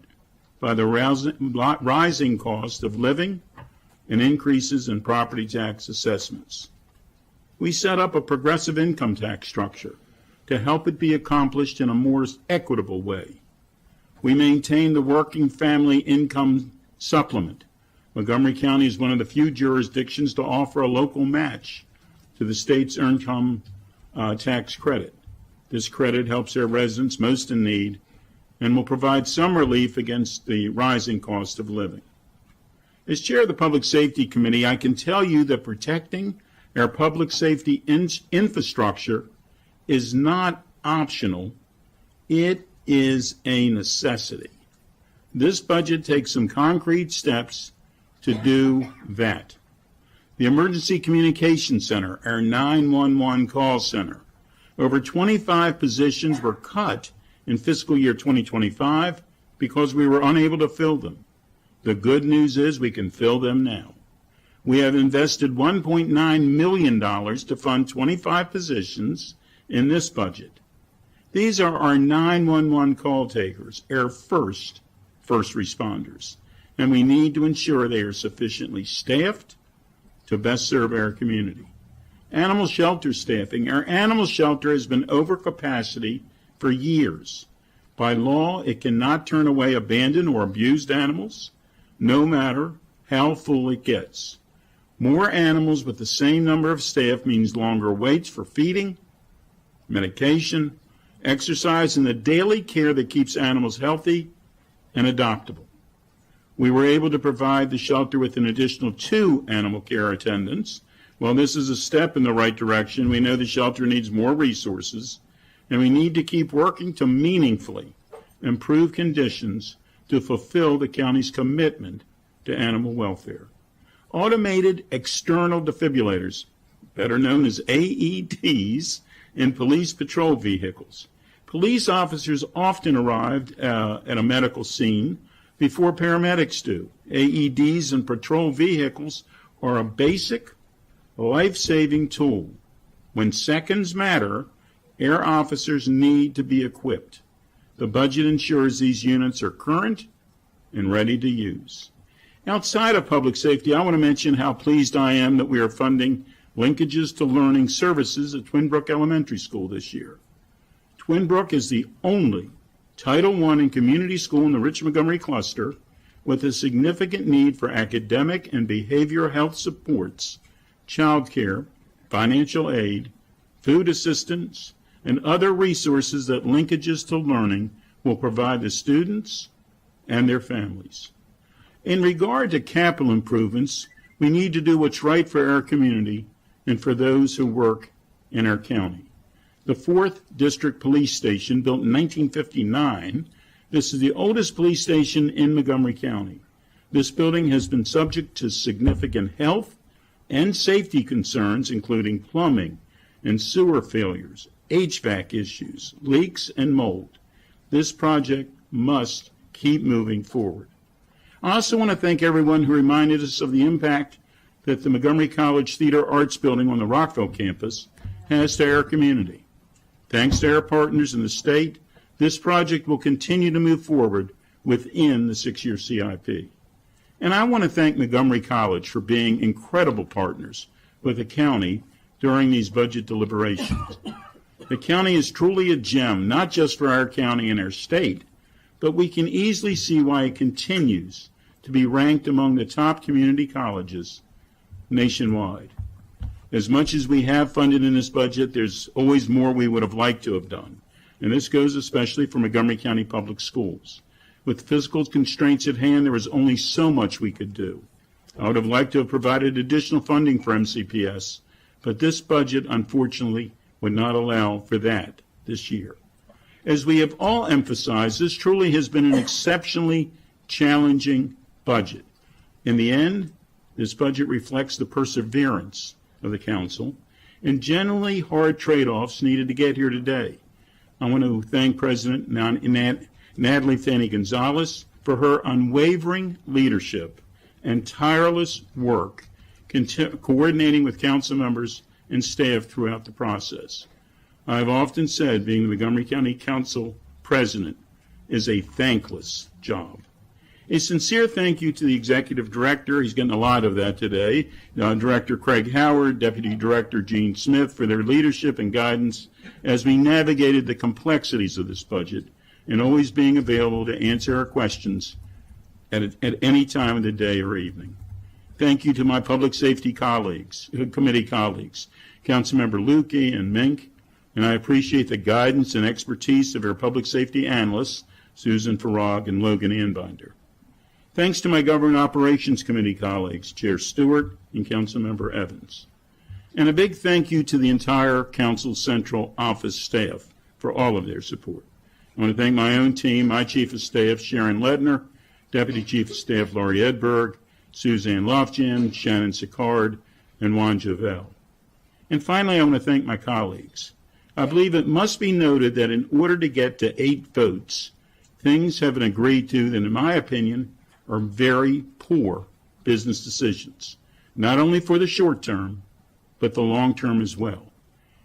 Speaker 12: by the rising cost of living and increases in property tax assessments. We set up a progressive income tax structure to help it be accomplished in a more equitable way. We maintain the working family income supplement. Montgomery County is one of the few jurisdictions to offer a local match to the state's income tax credit. This credit helps their residents most in need and will provide some relief against the rising cost of living. As chair of the Public Safety Committee, I can tell you that protecting our public safety infrastructure is not optional. It is a necessity. This budget takes some concrete steps to do that. The Emergency Communication Center, our 911 call center, over 25 positions were cut in fiscal year 2025 because we were unable to fill them. The good news is we can fill them now. We have invested $1.9 million to fund 25 positions in this budget. These are our 911 call takers, our first responders, and we need to ensure they are sufficiently staffed to best serve our community. Animal shelter staffing. Our animal shelter has been over capacity for years. By law, it cannot turn away abandoned or abused animals, no matter how full it gets. More animals with the same number of staff means longer waits for feeding, medication, exercise, and the daily care that keeps animals healthy and adoptable. We were able to provide the shelter with an additional 2 animal care attendants. While this is a step in the right direction, we know the shelter needs more resources, and we need to keep working to meaningfully improve conditions to fulfill the county's commitment to animal welfare. Automated external defibrillators, better known as AEDs, in police patrol vehicles. Police officers often arrived at a medical scene before paramedics do. AEDs in patrol vehicles are a basic, life-saving tool. When seconds matter, air officers need to be equipped. The budget ensures these units are current and ready to use. Outside of public safety, I want to mention how pleased I am that we are funding linkages to learning services at Twin Brook Elementary School this year. Twin Brook is the only Title I and community school in the Richmond Montgomery cluster with a significant need for academic and behavioral health supports, child care, financial aid, food assistance, and other resources that linkages to learning will provide the students and their families. In regard to capital improvements, we need to do what's right for our community and for those who work in our county. The 4th District Police Station, built in 1959, this is the oldest police station in Montgomery County. This building has been subject to significant health and safety concerns, including plumbing and sewer failures, HVAC issues, leaks, and mold. This project must keep moving forward. I also want to thank everyone who reminded us of the impact that the Montgomery College Theater Arts Building on the Rockville campus has to our community. Thanks to our partners in the state, this project will continue to move forward within the 6-year CIP. And I want to thank Montgomery College for being incredible partners with the county during these budget deliberations. The county is truly a gem, not just for our county and our state, but we can easily see why it continues to be ranked among the top community colleges nationwide. As much as we have funded in this budget, there's always more we would have liked to have done. And this goes especially for Montgomery County Public Schools. With physical constraints at hand, there was only so much we could do. I would have liked to have provided additional funding for MCPS, but this budget, unfortunately, would not allow for that this year. As we have all emphasized, this truly has been an exceptionally challenging budget. In the end, this budget reflects the perseverance of the council and generally hard trade-offs needed to get here today. I want to thank President Natalie Fanny Gonzalez for her unwavering leadership and tireless work coordinating with council members and staff throughout the process. I have often said being the Montgomery County Council President is a thankless job. A sincere thank you to the Executive Director, he's getting a lot of that today, Director Craig Howard, Deputy Director Gene Smith for their leadership and guidance as we navigated the complexities of this budget and always being available to answer our questions at any time of the day or evening. Thank you to my public safety colleagues, committee colleagues, Councilmember Lukey and Mink, and I appreciate the guidance and expertise of our public safety analysts, Susan Farag and Logan Anbinder. Thanks to my Government Operations Committee colleagues, Chair Stewart and Councilmember Evans. And a big thank you to the entire Council Central Office staff for all of their support. I want to thank my own team, my Chief of Staff, Sharon Ledner, Deputy Chief of Staff, Laurie Edberg, Suzanne Lofjan, Shannon Sicard, and Juan Javel. And finally, I want to thank my colleagues. I believe it must be noted that in order to get to 8 votes, things have been agreed to that, in my opinion, are very poor business decisions, not only for the short term, but the long term as well.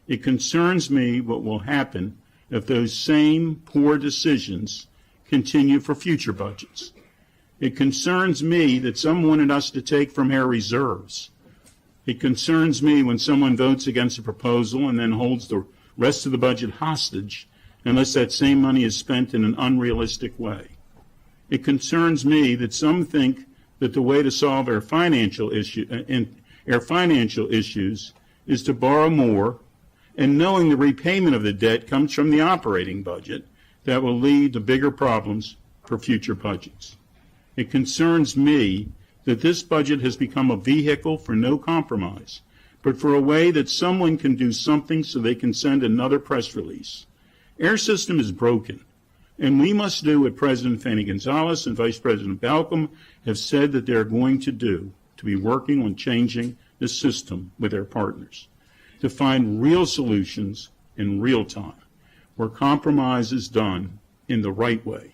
Speaker 12: It concerns me what will happen if those same poor decisions continue for future budgets. It concerns me that some wanted us to take from our reserves. It concerns me when someone votes against a proposal and then holds the rest of the budget hostage unless that same money is spent in an unrealistic way. It concerns me that some think that the way to solve our financial issues is to borrow more, and knowing the repayment of the debt comes from the operating budget, that will lead to bigger problems for future budgets. It concerns me that this budget has become a vehicle for no compromise, but for a way that someone can do something so they can send another press release. Our system is broken, and we must do what President Fanny Gonzalez and Vice President Balcom have said that they're going to do, to be working on changing the system with our partners, to find real solutions in real time, where compromise is done in the right way.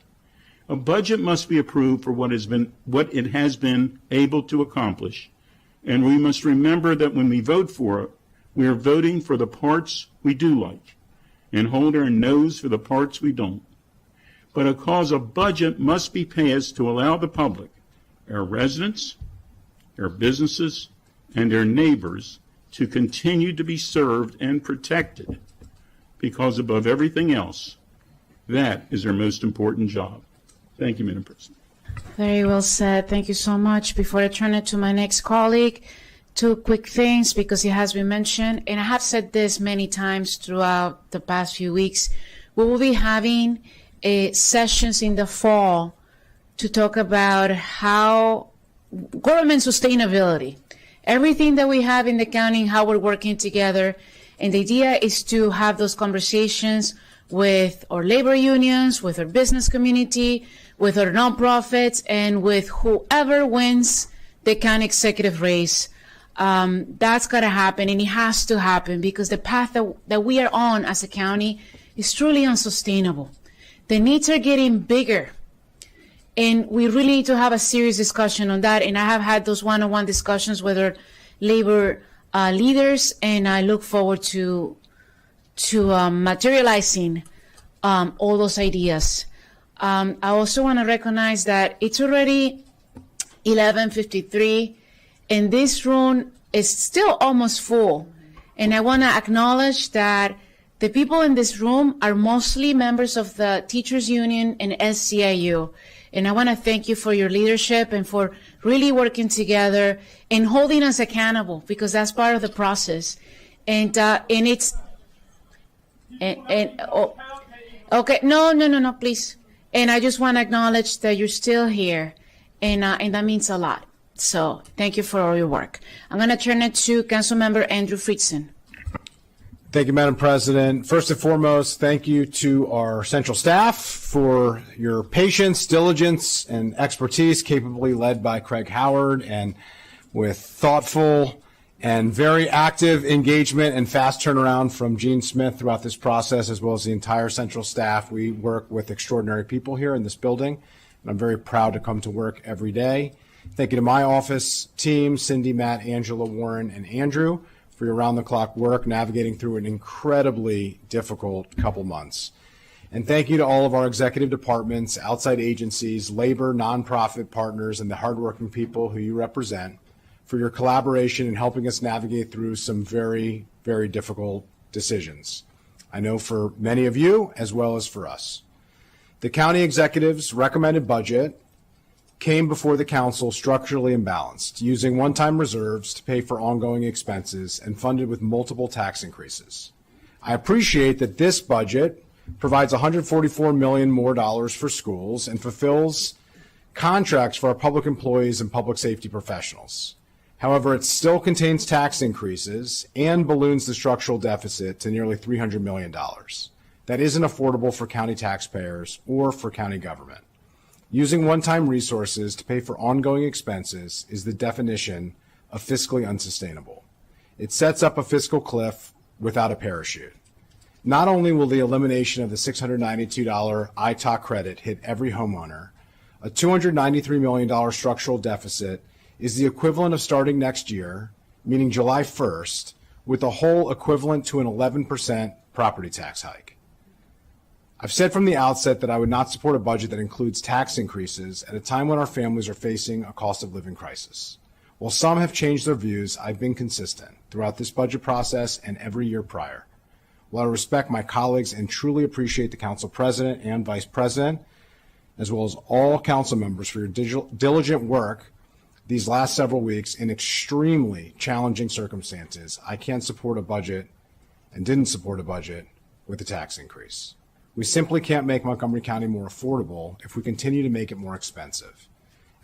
Speaker 12: A budget must be approved for what it has been able to accomplish, and we must remember that when we vote for it, we are voting for the parts we do like, and hold our nose for the parts we don't. But because a budget must be passed to allow the public, our residents, our businesses, and our neighbors to continue to be served and protected, because above everything else, that is their most important job. Thank you, Madam President.
Speaker 1: Very well said. Thank you so much. Before I turn it to my next colleague, two quick things because it has been mentioned, and I have said this many times throughout the past few weeks. We will be having sessions in the fall to talk about how government sustainability, everything that we have in the county, how we're working together. And the idea is to have those conversations with our labor unions, with our business community, with our nonprofits, and with whoever wins the county executive race. That's got to happen, and it has to happen because the path that we are on as a county is truly unsustainable. The needs are getting bigger, and we really need to have a serious discussion on that. And I have had those one-on-one discussions with our labor leaders, and I look forward to materializing all those ideas. I also want to recognize that it's already 11:53, and this room is still almost full. And I want to acknowledge that the people in this room are mostly members of the Teachers Union and SCIU. And I want to thank you for your leadership and for really working together and holding us accountable, because that's part of the process. And it's okay. No, please. And I just want to acknowledge that you're still here, and that means a lot. So thank you for all your work. I'm going to turn it to Councilmember Andrew Friedson.
Speaker 14: Thank you, Madam President. First and foremost, thank you to our central staff for your patience, diligence, and expertise, capably led by Craig Howard, and with thoughtful and very active engagement and fast turnaround from Gene Smith throughout this process, as well as the entire central staff. We work with extraordinary people here in this building, and I'm very proud to come to work every day. Thank you to my office team, Cindy, Matt, Angela, Warren, and Andrew, for your round-the-clock work navigating through an incredibly difficult couple months. And thank you to all of our executive departments, outside agencies, labor, nonprofit partners, and the hardworking people who you represent for your collaboration in helping us navigate through some very, very difficult decisions. I know for many of you, as well as for us. The county executive's recommended budget came before the council structurally imbalanced, using one-time reserves to pay for ongoing expenses and funded with multiple tax increases. I appreciate that this budget provides $144 million more for schools and fulfills contracts for our public employees and public safety professionals. However, it still contains tax increases and balloons the structural deficit to nearly $300 million. That isn't affordable for county taxpayers or for county government. Using one-time resources to pay for ongoing expenses is the definition of fiscally unsustainable. It sets up a fiscal cliff without a parachute. Not only will the elimination of the $692 ITOC credit hit every homeowner, a $293 million structural deficit is the equivalent of starting next year, meaning July 1st, with a hole equivalent to an 11% property tax hike. I've said from the outset that I would not support a budget that includes tax increases at a time when our families are facing a cost of living crisis. While some have changed their views, I've been consistent throughout this budget process and every year prior. While I respect my colleagues and truly appreciate the council president and vice president, as well as all council members for your diligent work these last several weeks in extremely challenging circumstances, I can't support a budget and didn't support a budget with a tax increase. We simply can't make Montgomery County more affordable if we continue to make it more expensive.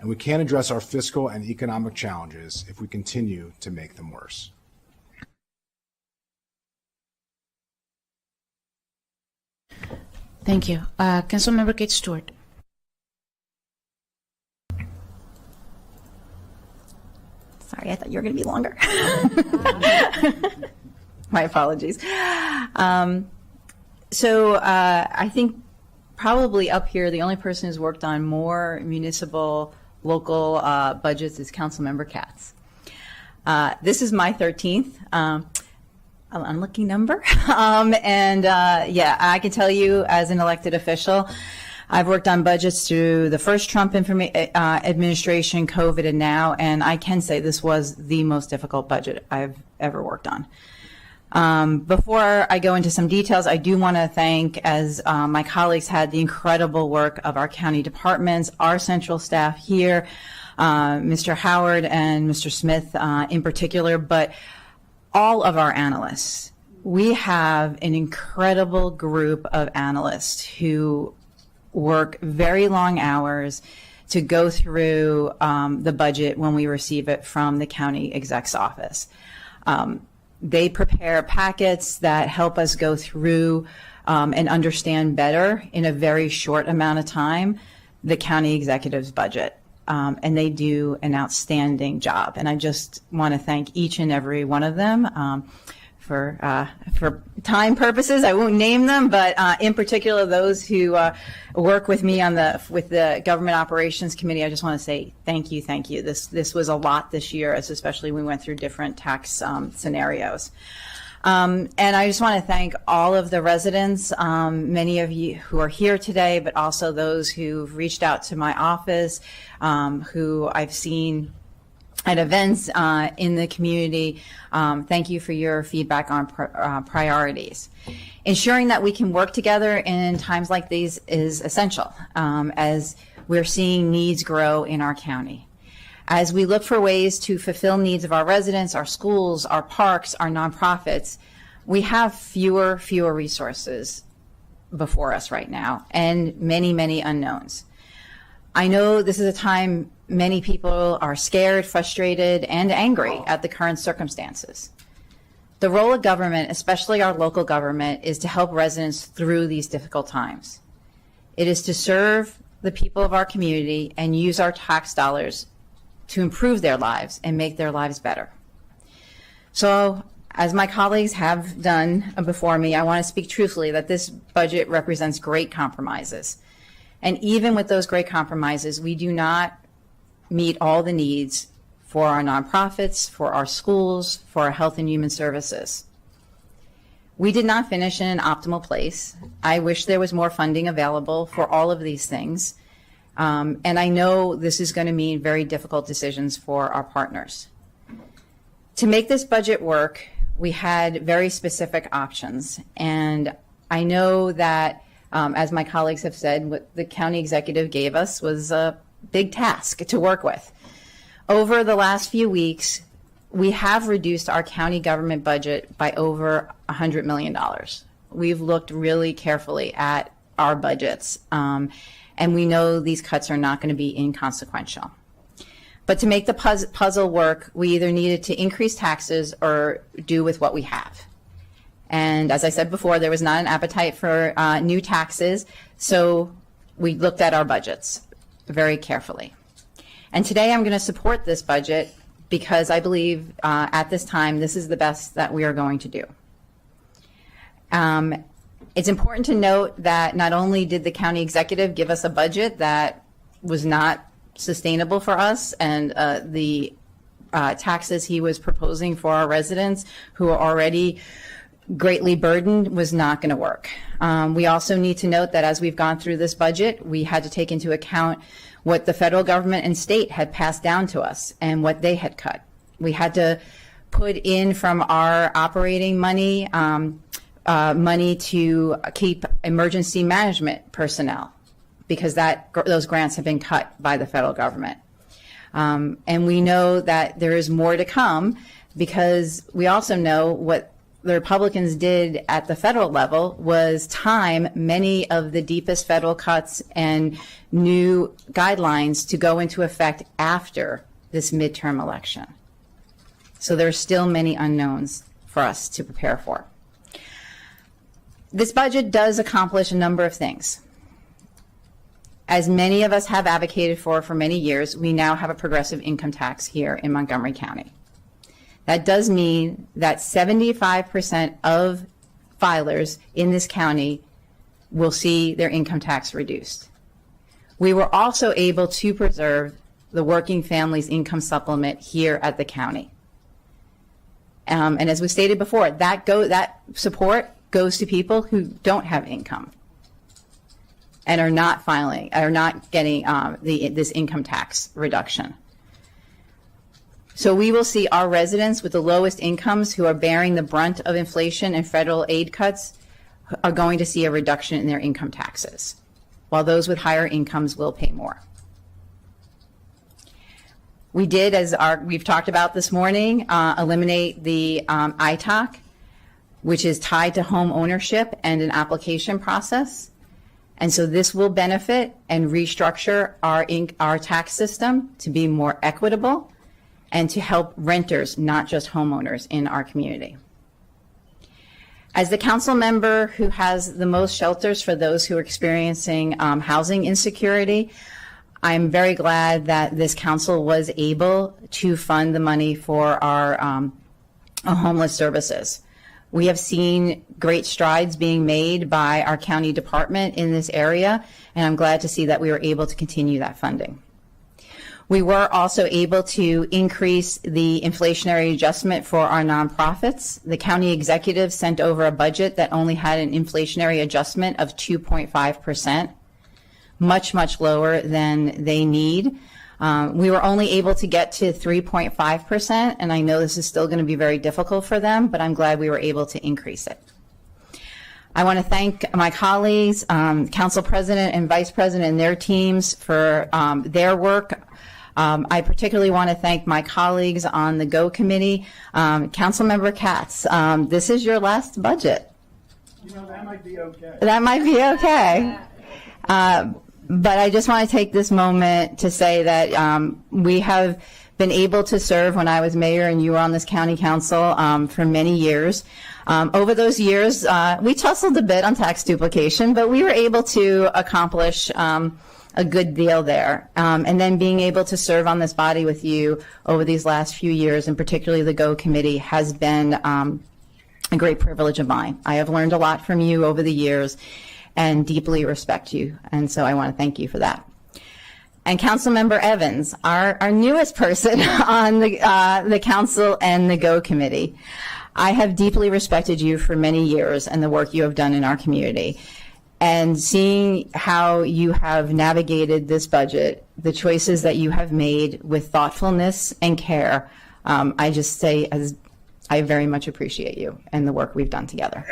Speaker 14: And we can't address our fiscal and economic challenges if we continue to make them worse.
Speaker 1: Thank you. Councilmember Kate Stewart.
Speaker 9: Sorry, I thought you were going to be longer. My apologies. So I think probably up here, the only person who's worked on more municipal local budgets is Councilmember Katz. This is my 13th, an unlucky number. Yeah, I can tell you as an elected official, I've worked on budgets through the first Trump administration, COVID, and now, and I can say this was the most difficult budget I've ever worked on. Before I go into some details, I do want to thank, as my colleagues had, the incredible work of our county departments, our central staff here, Mr. Howard and Mr. Smith in particular, but all of our analysts. We have an incredible group of analysts who work very long hours to go through the budget when we receive it from the county exec's office. They prepare packets that help us go through and understand better in a very short amount of time the county executive's budget. And they do an outstanding job. And I just want to thank each and every one of them. For time purposes, I won't name them, but in particular those who work with me on with the Government Operations Committee, I just want to say thank you, thank you. This was a lot this year, as especially we went through different tax scenarios. And I just want to thank all of the residents, many of you who are here today, but also those who've reached out to my office, who I've seen at events in the community. Thank you for your feedback on priorities. Ensuring that we can work together in times like these is essential as we're seeing needs grow in our county. As we look for ways to fulfill needs of our residents, our schools, our parks, our nonprofits, we have fewer resources before us right now and many unknowns. I know this is a time many people are scared, frustrated, and angry at the current circumstances. The role of government, especially our local government, is to help residents through these difficult times. It is to serve the people of our community and use our tax dollars to improve their lives and make their lives better. So, as my colleagues have done before me, I want to speak truthfully that this budget represents great compromises. And even with those great compromises, we do not meet all the needs for our nonprofits, for our schools, for our health and human services. We did not finish in an optimal place. I wish there was more funding available for all of these things. And I know this is going to mean very difficult decisions for our partners. To make this budget work, we had very specific options. And I know that as my colleagues have said, what the county executive gave us was a big task to work with. Over the last few weeks, we have reduced our county government budget by over $100 million. We've looked really carefully at our budgets, and we know these cuts are not going to be inconsequential. But to make the puzzle work, we either needed to increase taxes or do with what we have. And as I said before, there was not an appetite for new taxes, so we looked at our budgets very carefully. And today I'm going to support this budget because I believe at this time this is the best that we are going to do. It's important to note that not only did the county executive give us a budget that was not sustainable for us, and the taxes he was proposing for our residents who are already greatly burdened was not going to work. We also need to note that as we've gone through this budget, we had to take into account what the federal government and state had passed down to us and what they had cut. We had to put in from our operating money, money to keep emergency management personnel because those grants have been cut by the federal government. And we know that there is more to come because we also know what the Republicans did at the federal level was time many of the deepest federal cuts and new guidelines to go into effect after this midterm election. So there are still many unknowns for us to prepare for. This budget does accomplish a number of things. As many of us have advocated for many years, we now have a progressive income tax here in Montgomery County. That does mean that 75% of filers in this county will see their income tax reduced. We were also able to preserve the Working Families Income Supplement here at the county. And as we stated before, that support goes to people who don't have income. and are not getting this income tax reduction. So we will see our residents with the lowest incomes who are bearing the brunt of inflation and federal aid cuts are going to see a reduction in their income taxes, while those with higher incomes will pay more. We did, as we've talked about this morning, eliminate the ITOC, which is tied to home ownership and an application process. And so this will benefit and restructure our tax system to be more equitable and to help renters, not just homeowners, in our community. As the council member who has the most shelters for those who are experiencing housing insecurity, I'm very glad that this council was able to fund the money for our homeless services. We have seen great strides being made by our county department in this area, and I'm glad to see that we were able to continue that funding. We were also able to increase the inflationary adjustment for our nonprofits. The county executive sent over a budget that only had an inflationary adjustment of 2.5%, much, much lower than they need. We were only able to get to 3.5%, and I know this is still going to be very difficult for them, but I'm glad we were able to increase it. I want to thank my colleagues, Council President and Vice President and their teams for their work. I particularly want to thank my colleagues on the GO Committee. Councilmember Katz, this is your last budget.
Speaker 12: You know, that might be okay.
Speaker 9: That might be okay. But I just want to take this moment to say that we have been able to serve when I was mayor and you were on this county council for many years. Over those years, we tussled a bit on tax duplication, but we were able to accomplish a good deal there. And then being able to serve on this body with you over these last few years, and particularly the GO Committee, has been a great privilege of mine. I have learned a lot from you over the years and deeply respect you. And so I want to thank you for that. And Councilmember Evans, our newest person on the council and the GO Committee. I have deeply respected you for many years and the work you have done in our community. And seeing how you have navigated this budget, the choices that you have made with thoughtfulness and care, I just say I very much appreciate you and the work we've done together.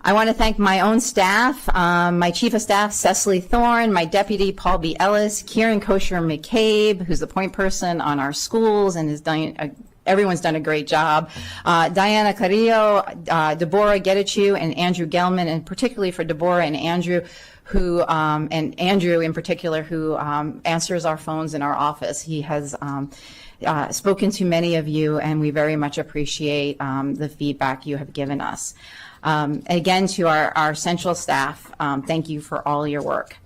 Speaker 9: I want to thank my own staff, my Chief of Staff, Cecily Thorne, my Deputy, Paul B. Ellis, Kieran Kosher McCabe, who's the point person on our schools and has done everyone's done a great job. Diana Carrillo, Deborah Getachew, and Andrew Gelman, and particularly for Deborah and Andrew, and Andrew in particular, who answers our phones in our office. He has spoken to many of you, and we very much appreciate the feedback you have given us. Again, to our central staff, thank you for all your work.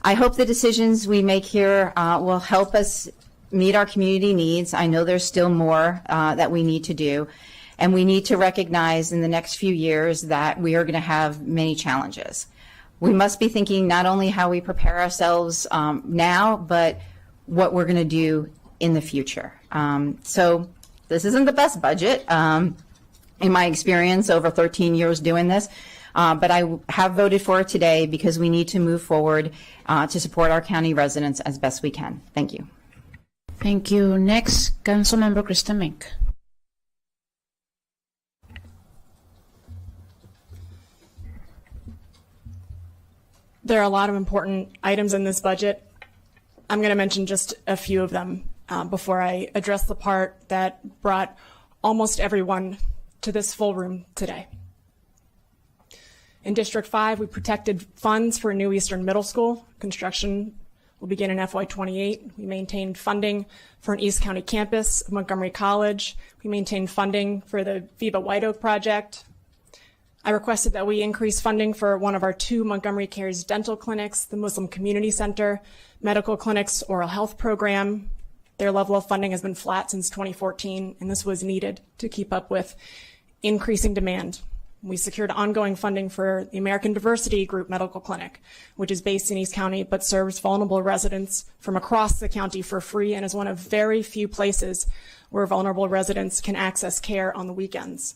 Speaker 9: I hope the decisions we make here will help us meet our community needs. I know there's still more that we need to do, and we need to recognize in the next few years that we are going to have many challenges. We must be thinking not only how we prepare ourselves now, but what we're going to do in the future. So this isn't the best budget in my experience over 13 years doing this, but I have voted for it today because we need to move forward to support our county residents as best we can. Thank you.
Speaker 1: Thank you. Next, Councilmember Krista Mink.
Speaker 10: There are a lot of important items in this budget. I'm going to mention just a few of them before I address the part that brought almost everyone to this full room today. In District 5, we protected funds for a new Eastern Middle School. Construction will begin in FY28. We maintained funding for an East County campus of Montgomery College. We maintained funding for the Viva White Oak project. I requested that we increase funding for one of our 2 Montgomery Cares dental clinics, the Muslim Community Center, Medical Clinics Oral Health Program. Their level of funding has been flat since 2014, and this was needed to keep up with increasing demand. We secured ongoing funding for the American Diversity Group Medical Clinic, which is based in East County but serves vulnerable residents from across the county for free and is one of very few places where vulnerable residents can access care on the weekends.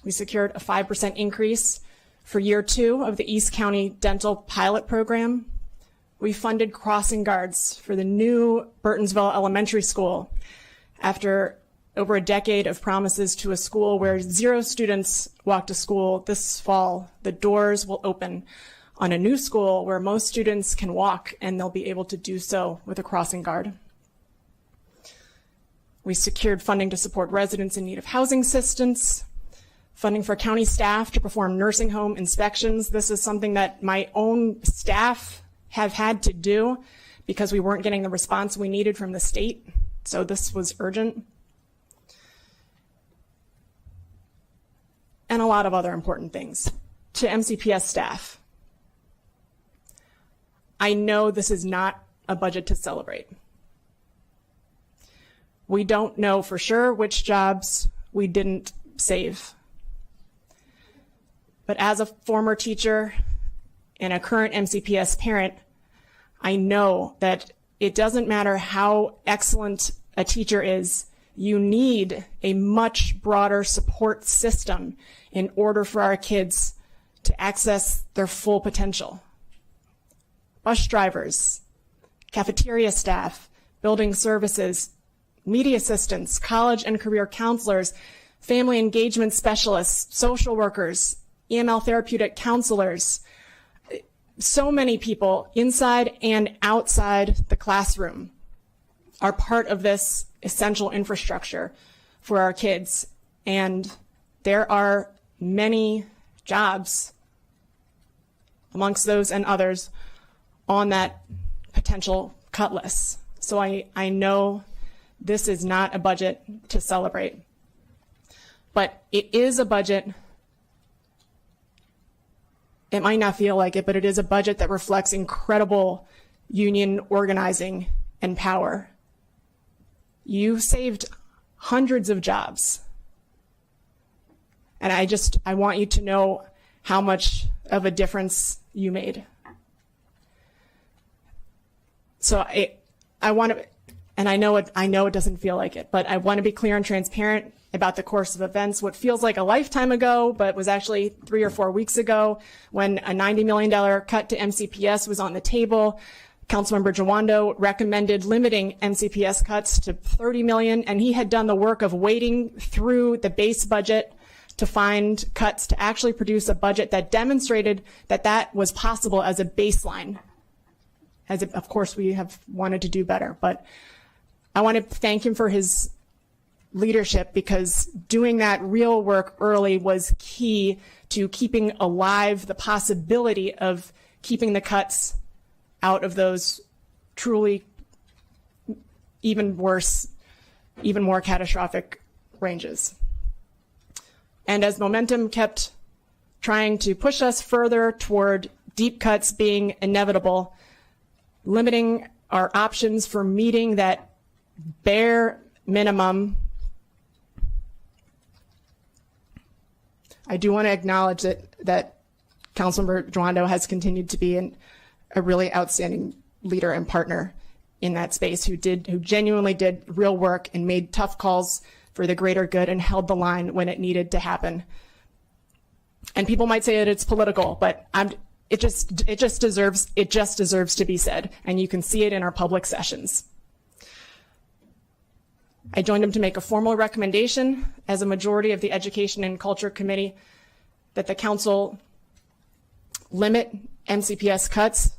Speaker 10: We secured a 5% increase For year 2 of the East County Dental Pilot Program, we funded crossing guards for the new Burtonsville Elementary School after over a decade of promises to a school where 0 students walk to school. This fall, the doors will open on a new school where most students can walk, and they'll be able to do so with a crossing guard. We secured funding to support residents in need of housing assistance, funding for county staff to perform nursing home inspections. This is something that my own staff have had to do because we weren't getting the response we needed from the state. So this was urgent. And a lot of other important things. To MCPS staff, I know this is not a budget to celebrate. We don't know for sure which jobs we didn't save. But as a former teacher and a current MCPS parent, I know that it doesn't matter how excellent a teacher is, you need a much broader support system in order for our kids to access their full potential. Bus drivers, cafeteria staff, building services, media assistants, college and career counselors, family engagement specialists, social workers, EML therapeutic counselors, so many people inside and outside the classroom are part of this essential infrastructure for our kids. And there are many jobs amongst those and others on that potential cut list. So I know this is not a budget to celebrate, but it is a budget. It might not feel like it, but it is a budget that reflects incredible union organizing and power. You saved hundreds of jobs. And I want you to know how much of a difference you made. So I want to, and I know it doesn't feel like it, but I want to be clear and transparent about the course of events. What feels like a lifetime ago, but was actually 3 or 4 weeks ago when a $90 million cut to MCPS was on the table. Councilmember Jawando recommended limiting MCPS cuts to $30 million, and he had done the work of wading through the base budget to find cuts to actually produce a budget that demonstrated that that was possible as a baseline. Of course, we have wanted to do better, but I want to thank him for his leadership, because doing that real work early was key to keeping alive the possibility of keeping the cuts out of those truly even worse, even more catastrophic ranges. And as momentum kept trying to push us further toward deep cuts being inevitable, limiting our options for meeting that bare minimum, I do want to acknowledge that Councilmember Jawando has continued to be a really outstanding leader and partner in that space, who genuinely did real work and made tough calls for the greater good and held the line when it needed to happen. And people might say that it's political, but it just deserves to be said, and you can see it in our public sessions. I joined him to make a formal recommendation as a majority of the Education and Culture Committee that the council limit MCPS cuts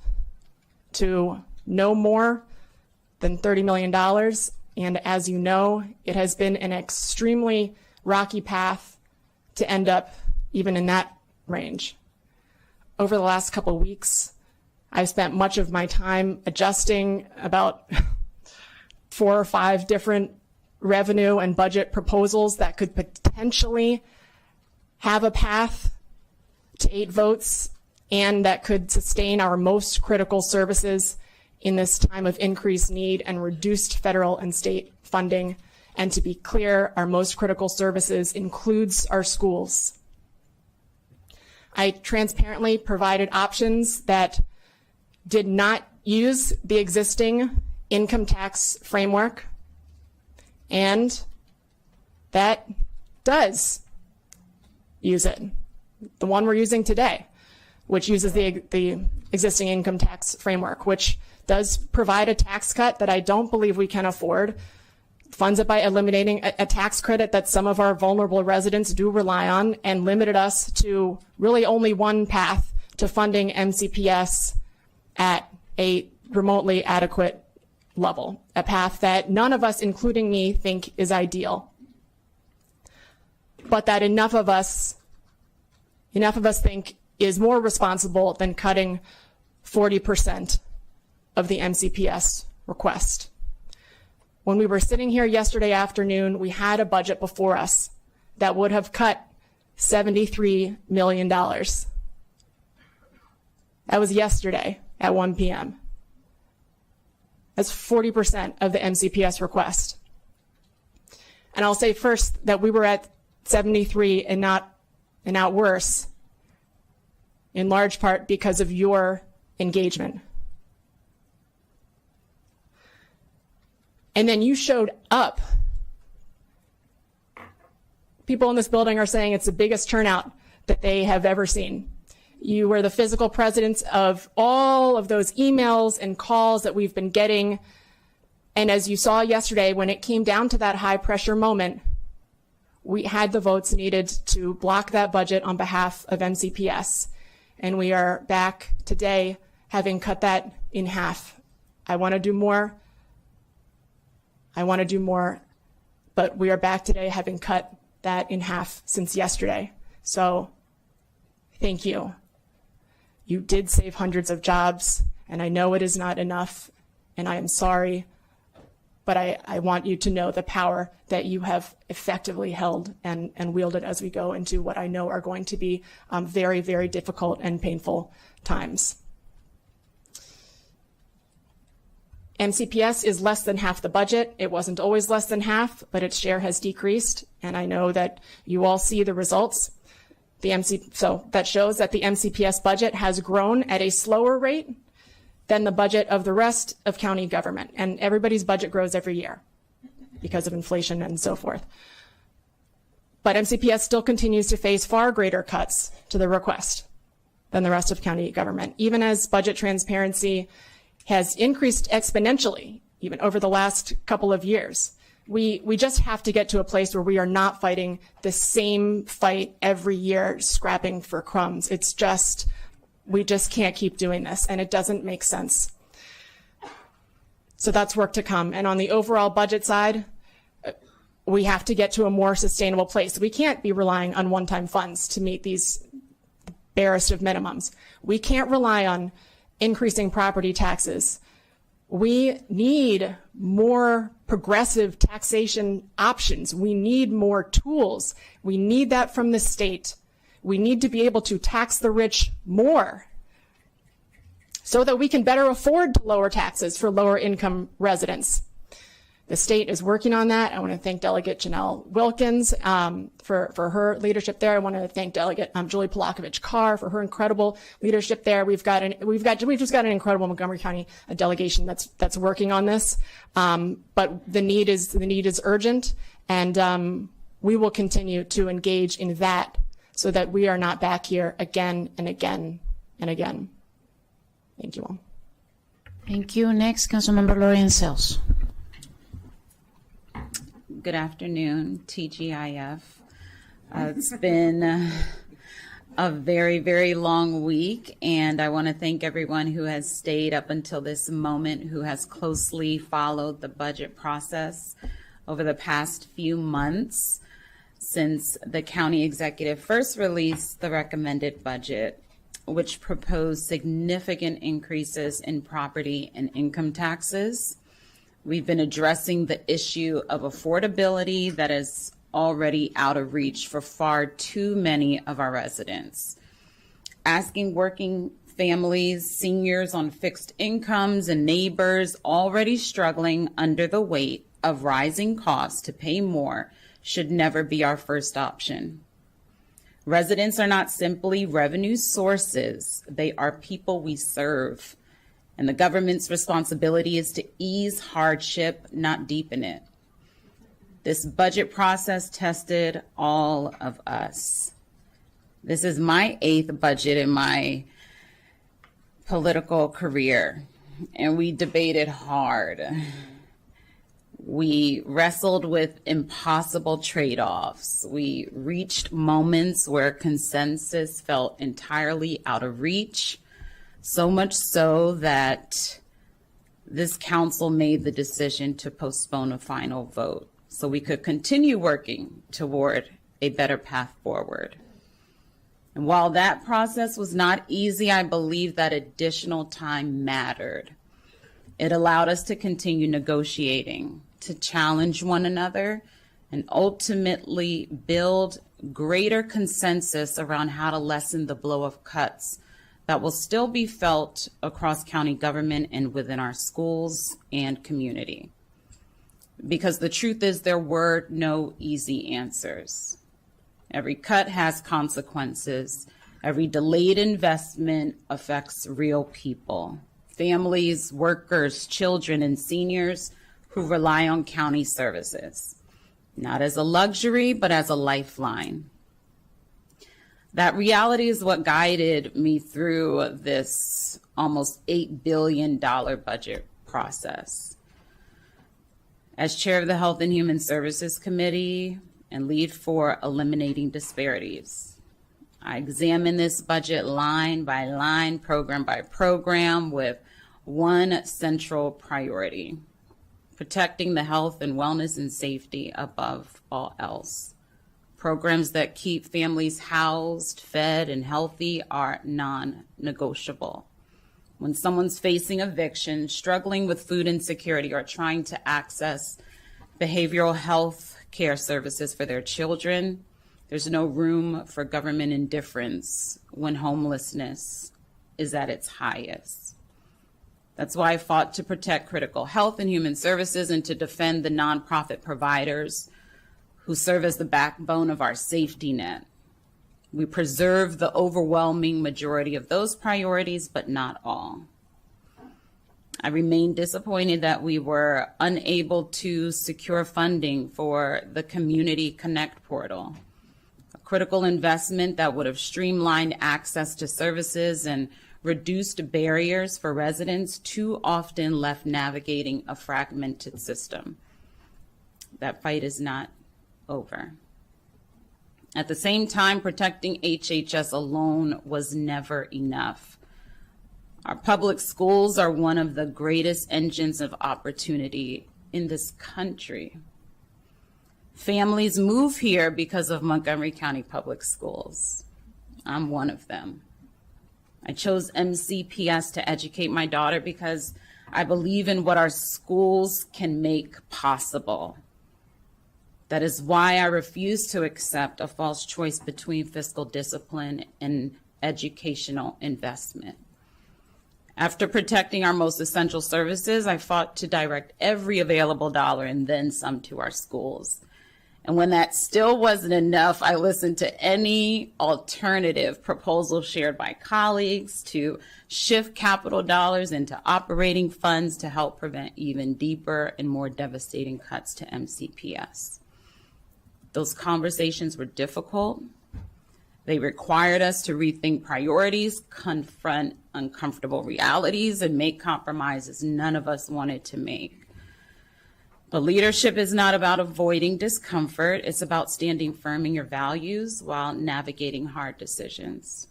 Speaker 10: to no more than $30 million. And as you know, it has been an extremely rocky path to end up even in that range. Over the last couple of weeks, I've spent much of my time adjusting about 4 or 5 different revenue and budget proposals that could potentially have a path to 8 votes and that could sustain our most critical services in this time of increased need and reduced federal and state funding. And to be clear, our most critical services includes our schools. I transparently provided options that did not use the existing income tax framework, and that does use it. the one we're using today, which uses the existing income tax framework, which does provide a tax cut that I don't believe we can afford, funds it by eliminating a tax credit that some of our vulnerable residents do rely on, and limited us to really only one path to funding MCPS at a remotely adequate level, a path that none of us, including me, think is ideal, but that enough of us think is more responsible than cutting 40% of the MCPS request. When we were sitting here yesterday afternoon, we had a budget before us that would have cut $73 million. That was yesterday at 1 p.m. That's 40% of the MCPS request. And I'll say first that we were at 73 and not worse, in large part because of your engagement. And then you showed up. People in this building are saying it's the biggest turnout that they have ever seen. You were the physical presence of all of those emails and calls that we've been getting. And as you saw yesterday, when it came down to that high pressure moment, we had the votes needed to block that budget on behalf of MCPS. And we are back today having cut that in half. I want to do more, but we are back today having cut that in half since yesterday. So thank you. You did save hundreds of jobs, and I know it is not enough, and I am sorry, but I want you to know the power that you have effectively held and wielded as we go into what I know are going to be very, very difficult and painful times. MCPS is less than half the budget. It wasn't always less than half, but its share has decreased, and I know that you all see the results. So that shows that the MCPS budget has grown at a slower rate than the budget of the rest of county government. And everybody's budget grows every year because of inflation and so forth. But MCPS still continues to face far greater cuts to the request than the rest of county government, even as budget transparency has increased exponentially even over the last couple of years. We just have to get to a place where we are not fighting the same fight every year, scrapping for crumbs. We just can't keep doing this, and it doesn't make sense. So that's work to come. And on the overall budget side, we have to get to a more sustainable place. We can't be relying on one-time funds to meet these barest of minimums. We can't rely on increasing property taxes. We need more progressive taxation options. We need more tools. We need that from the state. We need to be able to tax the rich more so that we can better afford to lower taxes for lower income residents. The state is working on that. I want to thank Delegate Janelle Wilkins for her leadership there. I want to thank Delegate Julie Polakovich-Carr for her incredible leadership there. We've just got an incredible Montgomery County delegation that's working on this. But the need is urgent, and we will continue to engage in that so that we are not back here again and again and again. Thank you all.
Speaker 1: Thank you. Next, Councilmember Lorian Sells.
Speaker 11: Good afternoon, TGIF. It's been a very, very long week, and I want to thank everyone who has stayed up until this moment, who has closely followed the budget process over the past few months since the county executive first released the recommended budget, which proposed significant increases in property and income taxes. We've been addressing the issue of affordability that is already out of reach for far too many of our residents. Asking working families, seniors on fixed incomes, and neighbors already struggling under the weight of rising costs to pay more should never be our first option. Residents are not simply revenue sources, they are people we serve. And the government's responsibility is to ease hardship, not deepen it. This budget process tested all of us. This is my 8th budget in my political career, and we debated hard. We wrestled with impossible trade-offs. We reached moments where consensus felt entirely out of reach, so much so that this council made the decision to postpone a final vote so we could continue working toward a better path forward. And while that process was not easy, I believe that additional time mattered. It allowed us to continue negotiating, to challenge one another, and ultimately build greater consensus around how to lessen the blow of cuts that will still be felt across county government and within our schools and community. Because the truth is, there were no easy answers. Every cut has consequences. Every delayed investment affects real people, families, workers, children, and seniors who rely on county services, not as a luxury, but as a lifeline. That reality is what guided me through this almost $8 billion budget process. As chair of the Health and Human Services Committee and lead for eliminating disparities, I examine this budget line by line, program by program, with one central priority: protecting the health and wellness and safety above all else. Programs that keep families housed, fed, and healthy are non-negotiable. When someone's facing eviction, struggling with food insecurity, or trying to access behavioral health care services for their children, there's no room for government indifference when homelessness is at its highest. That's why I fought to protect critical health and human services and to defend the nonprofit providers who serve as the backbone of our safety net. We preserve the overwhelming majority of those priorities, but not all. I remain disappointed that we were unable to secure funding for the Community Connect portal, a critical investment that would have streamlined access to services and reduced barriers for residents too often left navigating a fragmented system. That fight is not over. At the same time, protecting HHS alone was never enough. Our public schools are one of the greatest engines of opportunity in this country. Families move here because of Montgomery County Public Schools. I'm one of them. I chose MCPS to educate my daughter because I believe in what our schools can make possible. That is why I refuse to accept a false choice between fiscal discipline and educational investment. After protecting our most essential services, I fought to direct every available dollar and then some to our schools. And when that still wasn't enough, I listened to any alternative proposal shared by colleagues to shift capital dollars into operating funds to help prevent even deeper and more devastating cuts to MCPS. Those conversations were difficult. They required us to rethink priorities, confront uncomfortable realities, and make compromises none of us wanted to make. But leadership is not about avoiding discomfort. It's about standing firm in your values while navigating hard decisions.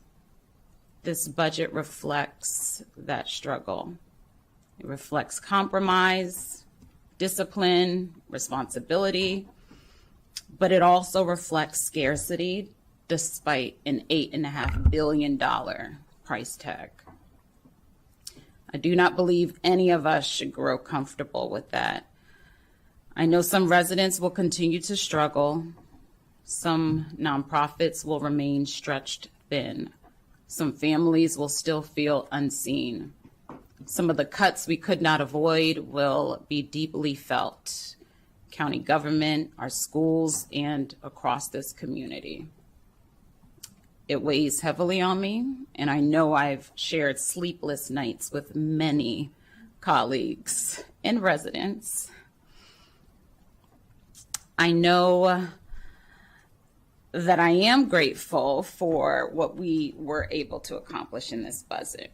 Speaker 11: This budget reflects that struggle. It reflects compromise, discipline, responsibility, but it also reflects scarcity despite an $8.5 billion price tag. I do not believe any of us should grow comfortable with that. I know some residents will continue to struggle. Some nonprofits will remain stretched thin. Some families will still feel unseen. Some of the cuts we could not avoid will be deeply felt. County government, our schools, and across this community. It weighs heavily on me, and I know I've shared sleepless nights with many colleagues and residents. I know that I am grateful for what we were able to accomplish in this budget.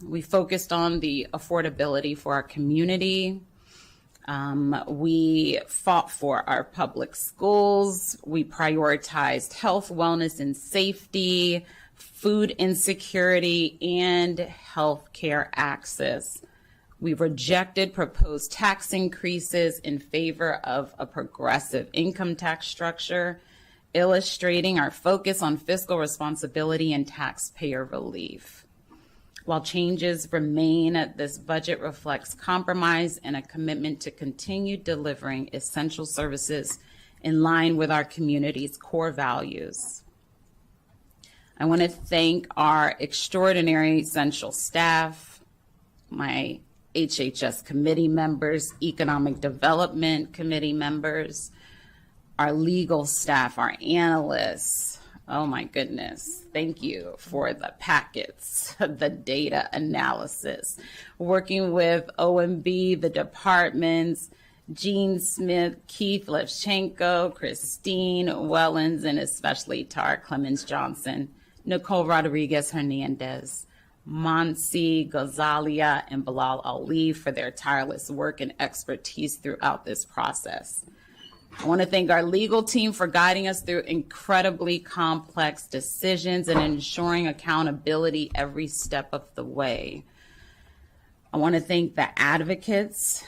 Speaker 11: We focused on the affordability for our community. We fought for our public schools. We prioritized health, wellness, and safety, food insecurity, and health care access. We rejected proposed tax increases in favor of a progressive income tax structure, illustrating our focus on fiscal responsibility and taxpayer relief. While changes remain, this budget reflects compromise and a commitment to continue delivering essential services in line with our community's core values. I want to thank our extraordinary essential staff, my HHS committee members, economic development committee members, our legal staff, our analysts. Oh my goodness. Thank you for the packets, the data analysis, working with OMB, the departments, Gene Smith, Keith Levchenko, Christine Wellens, and especially Tara Clemens Johnson, Nicole Rodriguez Hernandez, Monsi Gozalia, and Bilal Ali for their tireless work and expertise throughout this process. I want to thank our legal team for guiding us through incredibly complex decisions and ensuring accountability every step of the way. I want to thank the advocates,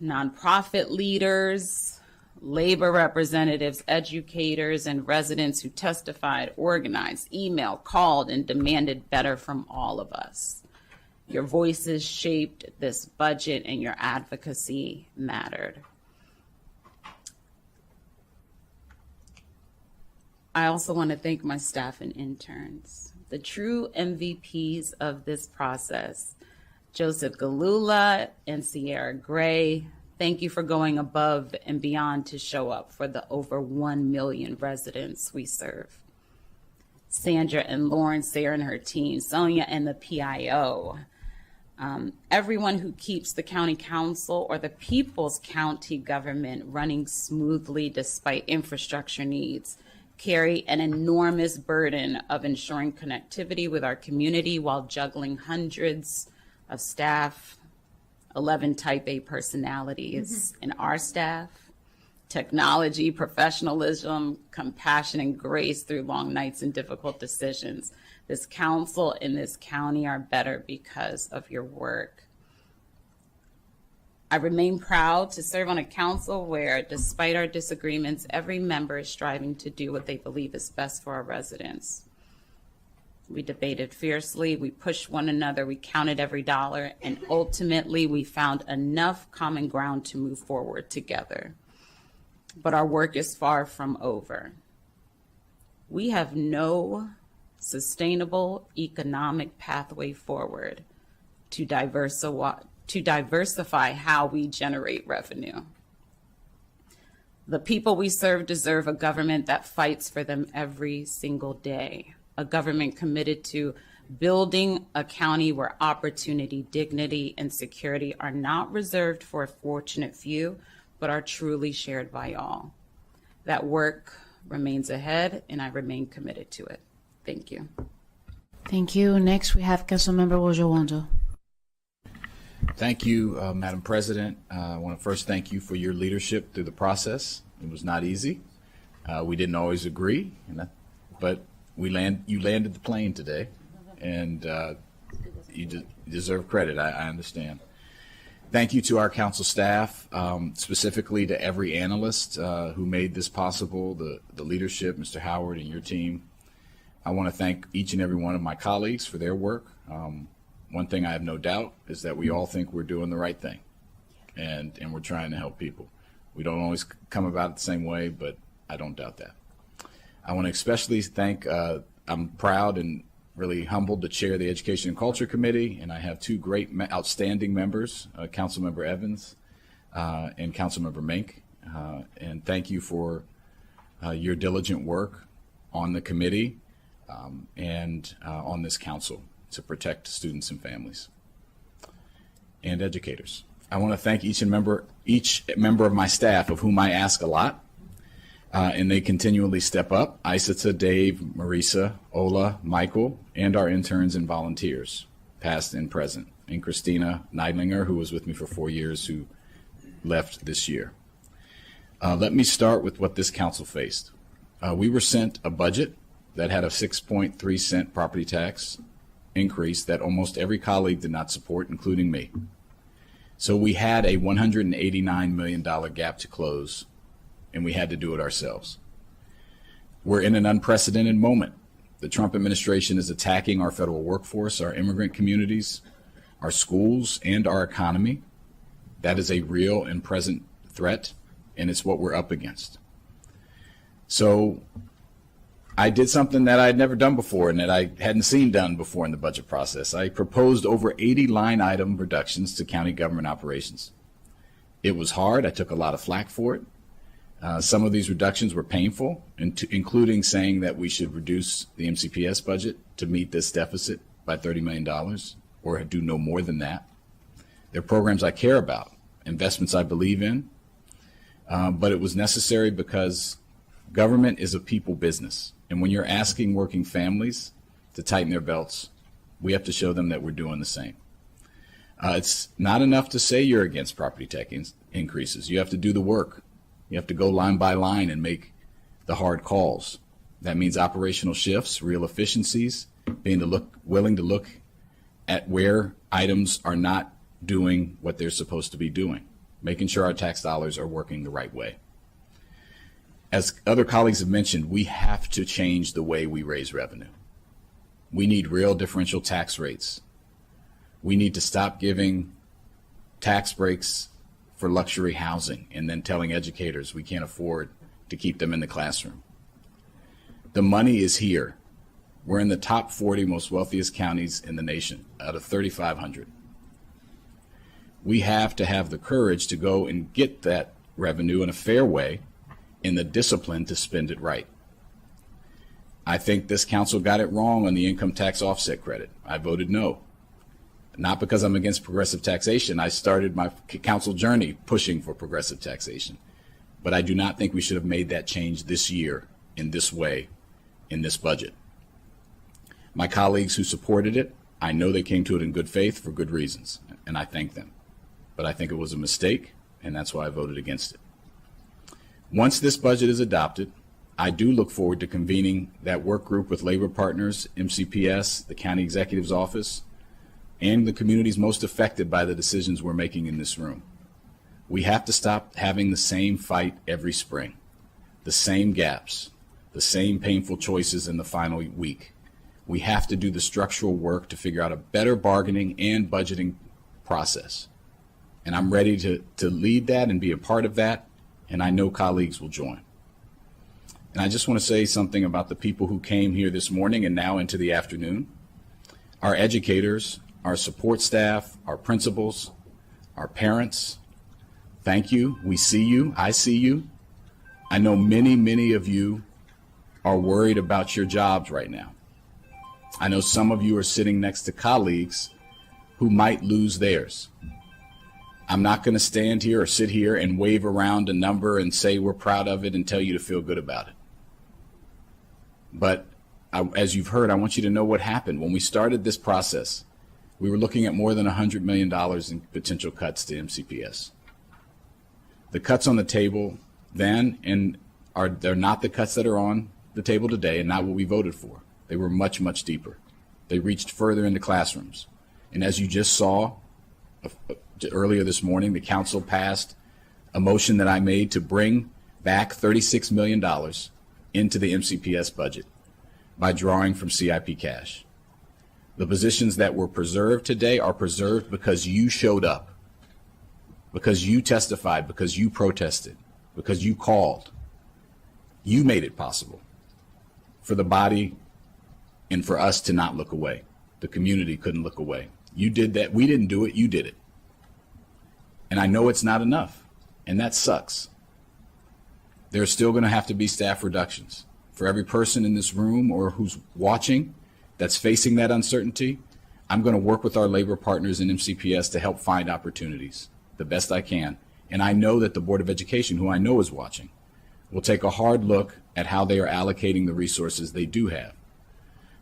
Speaker 11: nonprofit leaders, labor representatives, educators, and residents who testified, organized, emailed, called, and demanded better from all of us. Your voices shaped this budget and your advocacy mattered. I also want to thank my staff and interns, the true MVPs of this process. Joseph Galula and Sierra Gray, thank you for going above and beyond to show up for the over 1 million residents we serve. Sandra and Lauren, Sarah and her team, Sonia and the PIO, everyone who keeps the county council or the people's county government running smoothly despite infrastructure needs, carry an enormous burden of ensuring connectivity with our community while juggling hundreds of staff, 11 type A personalities in our staff, technology, professionalism, compassion, and grace through long nights and difficult decisions. This council and this county are better because of your work. I remain proud to serve on a council where, despite our disagreements, every member is striving to do what they believe is best for our residents. We debated fiercely, we pushed one another, we counted every dollar, and ultimately we found enough common ground to move forward together. But our work is far from over. We have no sustainable economic pathway forward to diversify how we generate revenue. The people we serve deserve a government that fights for them every single day, a government committed to building a county where opportunity, dignity, and security are not reserved for a fortunate few, but are truly shared by all. That work remains ahead, and I remain committed to it. Thank you.
Speaker 1: Thank you. Next, we have Councilmember Wojo-Wando.
Speaker 2: Thank you, Madam President. I want to first thank you for your leadership through the process. It was not easy. We didn't always agree, but you landed the plane today, and you deserve credit. I understand. Thank you to our council staff, specifically to every analyst who made this possible, the leadership, Mr. Howard and your team. I want to thank each and every one of my colleagues for their work. One thing I have no doubt is that we all think we're doing the right thing, and we're trying to help people. We don't always come about it the same way, but I don't doubt that. I want to especially thank, I'm proud and really humbled to chair the Education and Culture Committee, and I have two great, outstanding members, Councilmember Evans and Councilmember Mink, and thank you for your diligent work on the committee and on this council to protect students and families and educators. I want to thank each member of my staff, of whom I ask a lot, And they continually step up. Isata, Dave, Marisa, Ola, Michael, and our interns and volunteers, past and present, and Christina Neidlinger, who was with me for 4 years, who left this year. Let me start with what this council faced. We were sent a budget that had a 6.3 cent property tax increase that almost every colleague did not support, including me. So we had a $189 million gap to close, and we had to do it ourselves. We're in an unprecedented moment. The Trump administration is attacking our federal workforce, our immigrant communities, our schools, and our economy. That is a real and present threat, and it's what we're up against. So I did something that I had never done before and that I hadn't seen done before in the budget process. I proposed over 80 line item reductions to county government operations. It was hard. I took a lot of flack for it. Some of these reductions were painful, including saying that we should reduce the MCPS budget to meet this deficit by $30 million or do no more than that. They're programs I care about, investments I believe in, but it was necessary because government is a people business. And when you're asking working families to tighten their belts, we have to show them that we're doing the same. It's not enough to say you're against property tax increases. You have to do the work. You have to go line by line and make the hard calls. That means operational shifts, real efficiencies, willing to look at where items are not doing what they're supposed to be doing, making sure our tax dollars are working the right way. As other colleagues have mentioned, we have to change the way we raise revenue. We need real differential tax rates. We need to stop giving tax breaks for luxury housing and then telling educators we can't afford to keep them in the classroom. The money is here. We're in the top 40 most wealthiest counties in the nation out of 3,500. We have to have the courage to go and get that revenue in a fair way and the discipline to spend it right. I think this council got it wrong on the income tax offset credit. I voted no. Not because I'm against progressive taxation. I started my council journey pushing for progressive taxation. But I do not think we should have made that change this year in this way, in this budget. My colleagues who supported it, I know they came to it in good faith for good reasons, and I thank them. But I think it was a mistake, and that's why I voted against it. Once this budget is adopted, I do look forward to convening that work group with labor partners, MCPS, the county executive's office, and the communities most affected by the decisions we're making in this room. We have to stop having the same fight every spring, the same gaps, the same painful choices in the final week. We have to do the structural work to figure out a better bargaining and budgeting process. And I'm ready to lead that and be a part of that, and I know colleagues will join. And I just want to say something about the people who came here this morning and now into the afternoon. Our educators, our support staff, our principals, our parents, thank you. We see you. I see you. I know many, many of you are worried about your jobs right now. I know some of you are sitting next to colleagues who might lose theirs. I'm not going to stand here or sit here and wave around a number and say we're proud of it and tell you to feel good about it. But as you've heard, I want you to know what happened. When we started this process, we were looking at more than $100 million in potential cuts to MCPS. The cuts on the table then they're not the cuts that are on the table today and not what we voted for. They were much, much deeper. They reached further into classrooms. And as you just saw earlier this morning, the council passed a motion that I made to bring back $36 million into the MCPS budget by drawing from CIP cash. The positions that were preserved today are preserved because you showed up, because you testified, because you protested, because you called. You made it possible for the body and for us to not look away. The community couldn't look away. You did that. We didn't do it. You did it. And I know it's not enough, and that sucks. There's still going to have to be staff reductions. For every person in this room or who's watching that's facing that uncertainty, I'm going to work with our labor partners in MCPS to help find opportunities the best I can. And I know that the Board of Education, who I know is watching, will take a hard look at how they are allocating the resources they do have.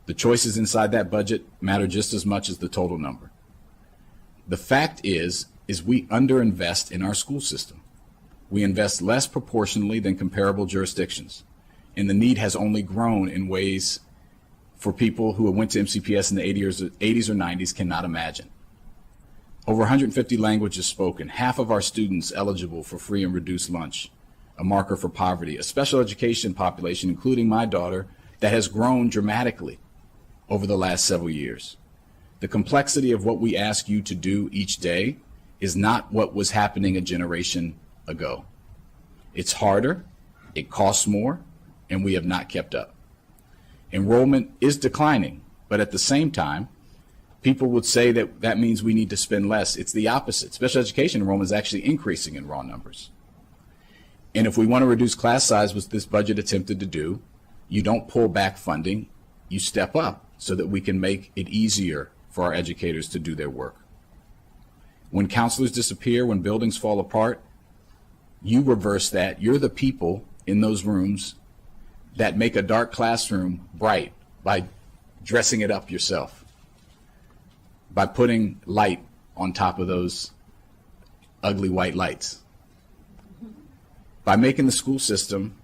Speaker 2: The choices inside that budget matter just as much as the total number. The fact is we underinvest in our school system. We invest less proportionally than comparable jurisdictions, and the need has only grown in ways for people who went to MCPS in the 80s or 90s cannot imagine. Over 150 languages spoken, half of our students eligible for free and reduced lunch, a marker for poverty, a special education population, including my daughter, that has grown dramatically over the last several years. The complexity of what we ask you to do each day is not what was happening a generation ago. It's harder, it costs more, and we have not kept up. Enrollment is declining, but at the same time, people would say that that means we need to spend less. It's the opposite. Special education enrollment is actually increasing in raw numbers. And if we want to reduce class size, which this budget attempted to do, you don't pull back funding, you step up so that we can make it easier for our educators to do their work. When counselors disappear, when buildings fall apart, you reverse that. You're the people in those rooms that make a dark classroom bright by dressing it up yourself, by putting light on top of those ugly white lights, by making the school system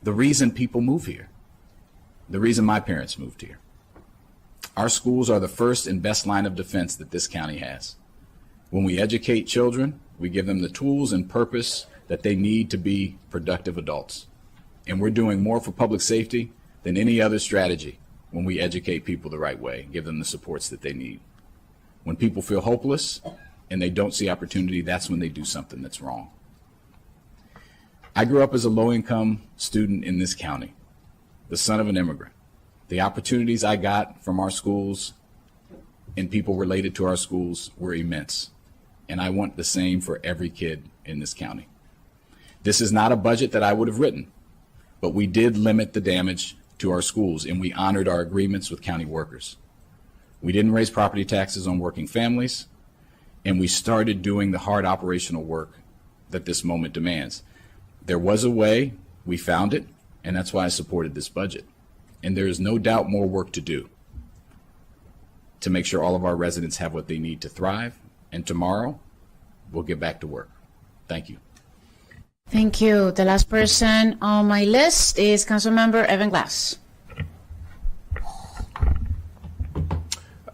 Speaker 2: the reason people move here, the reason my parents moved here. Our schools are the first and best line of defense that this county has. When we educate children, we give them the tools and purpose that they need to be productive adults. And we're doing more for public safety than any other strategy when we educate people the right way, give them the supports that they need. When people feel hopeless and they don't see opportunity, that's when they do something that's wrong. I grew up as a low-income student in this county, the son of an immigrant. The opportunities I got from our schools and people related to our schools were immense, and I want the same for every kid in this county. This is not a budget that I would have written, but we did limit the damage to our schools, and we honored our agreements with county workers. We didn't raise property taxes on working families, and we started doing the hard operational work that this moment demands. There was a way, we found it, and that's why I supported this budget. And there is no doubt more work to do to make sure all of our residents have what they need to thrive, and tomorrow we'll get back to work. Thank you.
Speaker 1: Thank you. The last person on my list is Councilmember Evan Glass.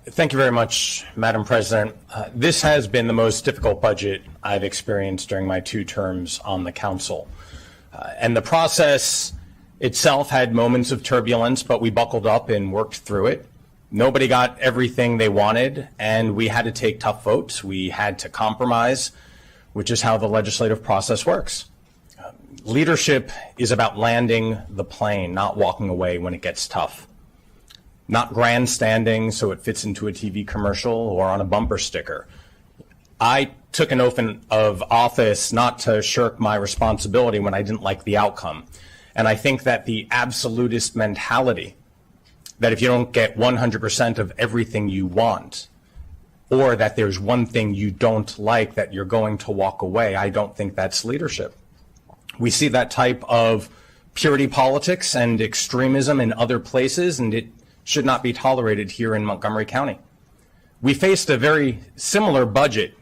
Speaker 13: Thank you very much, Madam President. This has been the most difficult budget I've experienced during my 2 terms on the council. And the process itself had moments of turbulence, but we buckled up and worked through it. Nobody got everything they wanted, and we had to take tough votes. We had to compromise, which is how the legislative process works. Leadership is about landing the plane, not walking away when it gets tough. Not grandstanding so it fits into a TV commercial or on a bumper sticker. I took an oath of office not to shirk my responsibility when I didn't like the outcome. And I think that the absolutist mentality that if you don't get 100% of everything you want, or that there's one thing you don't like that you're going to walk away, I don't think that's leadership. We see that type of purity politics and extremism in other places, and it should not be tolerated here in Montgomery County. We faced a very similar budget,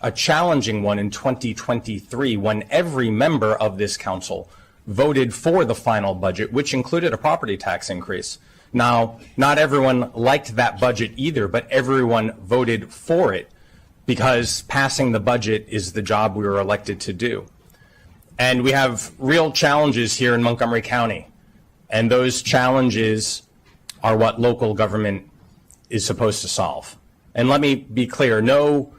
Speaker 13: a challenging one in 2023, when every member of this council voted for the final budget, which included a property tax increase. Now, not everyone liked that budget either, but everyone voted for it because passing the budget is the job we were elected to do. And we have real challenges here in Montgomery County, and those challenges are what local government is supposed to solve. And let me be clear, no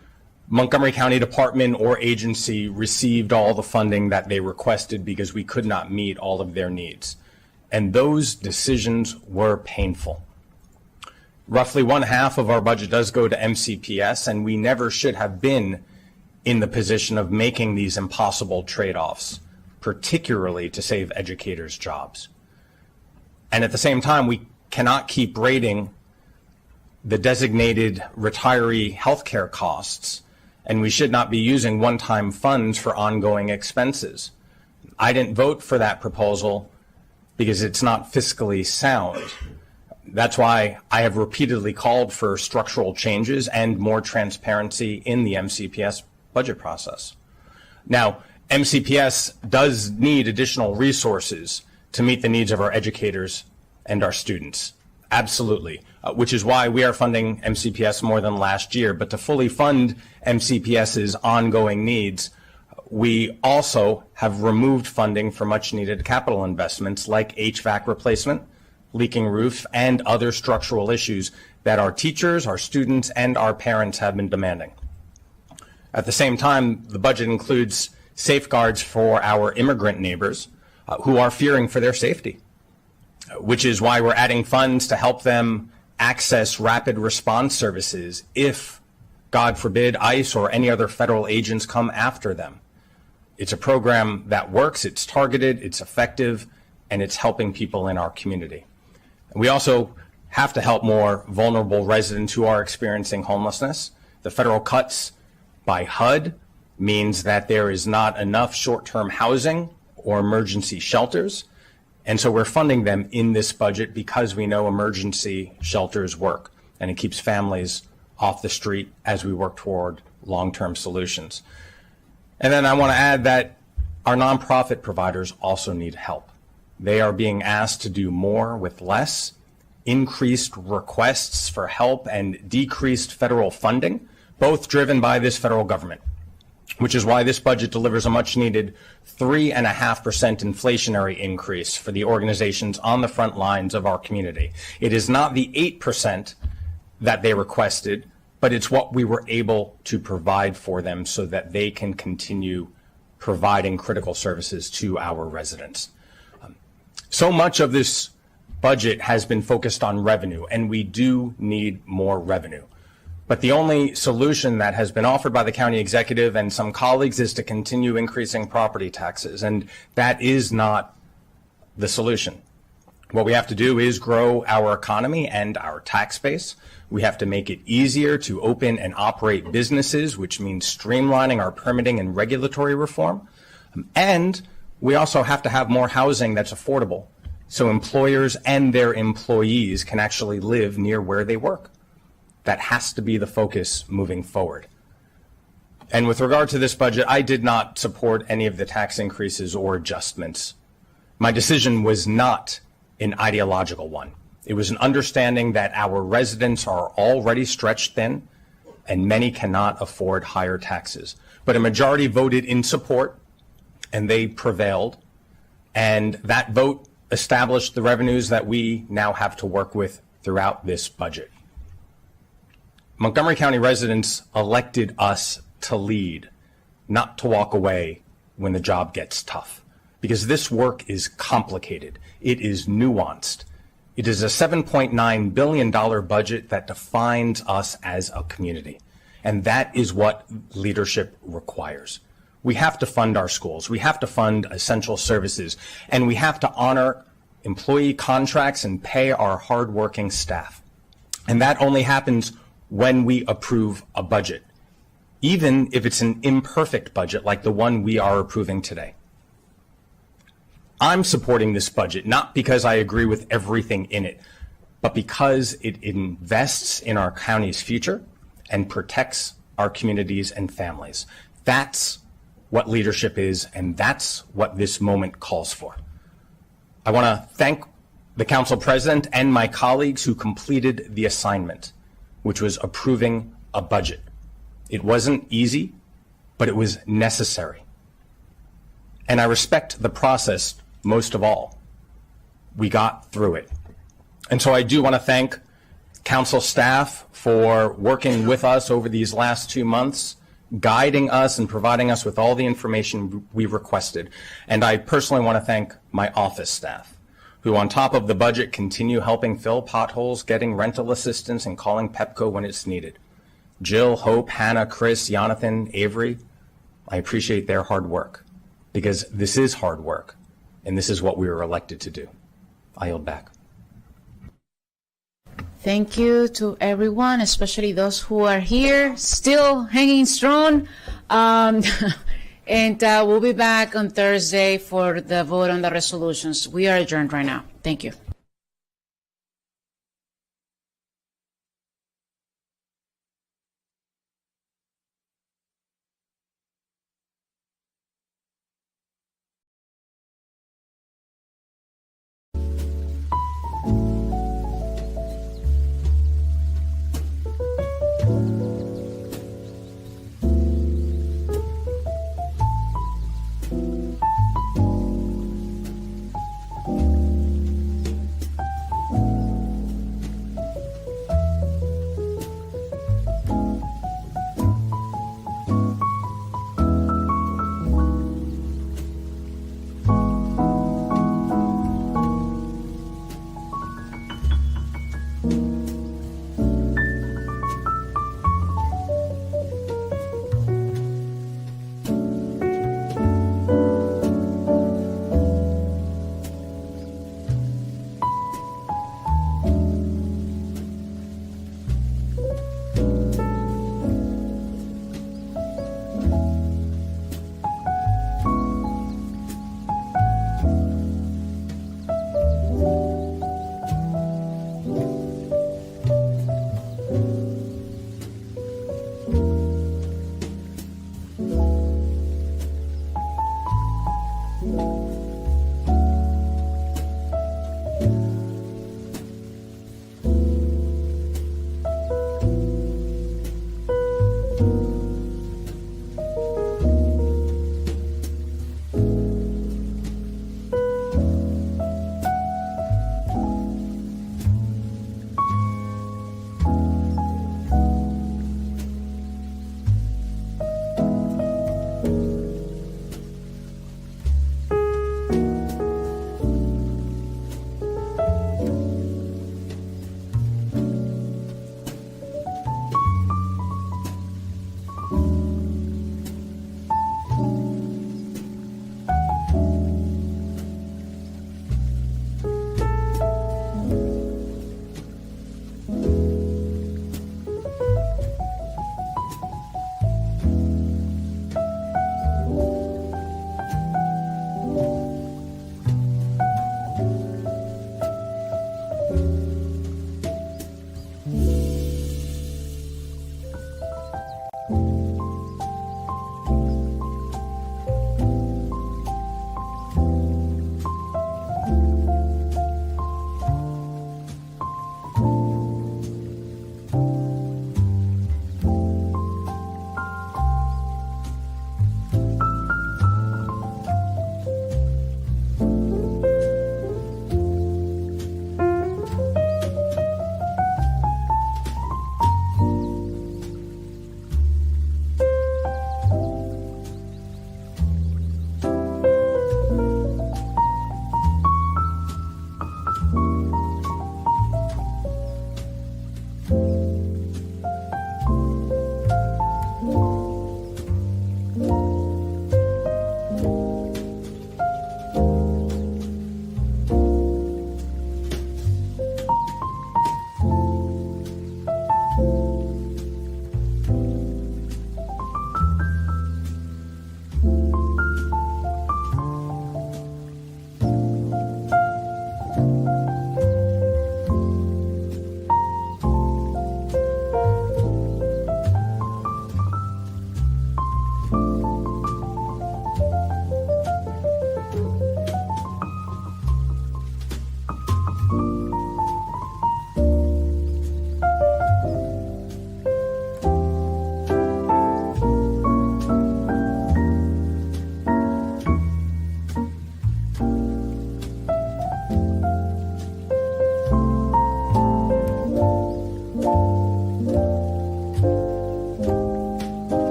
Speaker 13: Montgomery County department or agency received all the funding that they requested because we could not meet all of their needs. And those decisions were painful. Roughly 1/2 of our budget does go to MCPS, and we never should have been in the position of making these impossible trade-offs, particularly to save educators' jobs. And at the same time, we cannot keep rating the designated retiree healthcare costs, and we should not be using one-time funds for ongoing expenses. I didn't vote for that proposal because it's not fiscally sound. That's why I have repeatedly called for structural changes and more transparency in the MCPS budget process. Now, MCPS does need additional resources to meet the needs of our educators and our students. Absolutely. Which is why we are funding MCPS more than last year. But to fully fund MCPS's ongoing needs, we also have removed funding for much needed capital investments like HVAC replacement, leaking roof, and other structural issues that our teachers, our students, and our parents have been demanding. At the same time, the budget includes safeguards for our immigrant neighbors who are fearing for their safety, which is why we're adding funds to help them access rapid response services if, God forbid, ICE or any other federal agents come after them. It's a program that works, it's targeted, it's effective, and it's helping people in our community. We also have to help more vulnerable residents who are experiencing homelessness. The federal cuts by HUD means that there is not enough short-term housing or emergency shelters, and so we're funding them in this budget because we know emergency shelters work, and it keeps families off the street as we work toward long-term solutions. And then I want to add that our nonprofit providers also need help. They are being asked to do more with less, increased requests for help, and decreased federal funding, both driven by this federal government, which is why this budget delivers a much-needed 3.5% inflationary increase for the organizations on the front lines of our community. It is not the 8% that they requested, but it's what we were able to provide for them so that they can continue providing critical services to our residents. So much of this budget has been focused on revenue, and we do need more revenue. But the only solution that has been offered by the county executive and some colleagues is to continue increasing property taxes, and that is not the solution. What we have to do is grow our economy and our tax base. We have to make it easier to open and operate businesses, which means streamlining our permitting and regulatory reform. And we also have to have more housing that's affordable so employers and their employees can actually live near where they work. That has to be the focus moving forward. And with regard to this budget, I did not support any of the tax increases or adjustments. My decision was not an ideological one. It was an understanding that our residents are already stretched thin and many cannot afford higher taxes. But a majority voted in support and they prevailed. And that vote established the revenues that we now have to work with throughout this budget. Montgomery County residents elected us to lead, not to walk away when the job gets tough. Because this work is complicated. It is nuanced. It is a $7.9 billion budget that defines us as a community. And that is what leadership requires. We have to fund our schools. We have to fund essential services. And we have to honor employee contracts and pay our hardworking staff. And that only happens when we approve a budget, even if it's an imperfect budget like the one we are approving today. I'm supporting this budget not because I agree with everything in it, but because it invests in our county's future and protects our communities and families. That's what leadership is, and that's what this moment calls for. I want to thank the council president and my colleagues who completed the assignment, which was approving a budget. It wasn't easy, but it was necessary. And I respect the process most of all. We got through it. And so I do want to thank council staff for working with us over these last 2 months, guiding us and providing us with all the information we requested. And I personally want to thank my office staff, who on top of the budget continue helping fill potholes, getting rental assistance, and calling Pepco when it's needed. Jill, Hope, Hannah, Chris, Jonathan, Avery, I appreciate their hard work, because this is hard work, and this is what we were elected to do. I yield back.
Speaker 1: Thank you to everyone, especially those who are here, still hanging strong. And we'll be back on Thursday for the vote on the resolutions. We are adjourned right now. Thank you.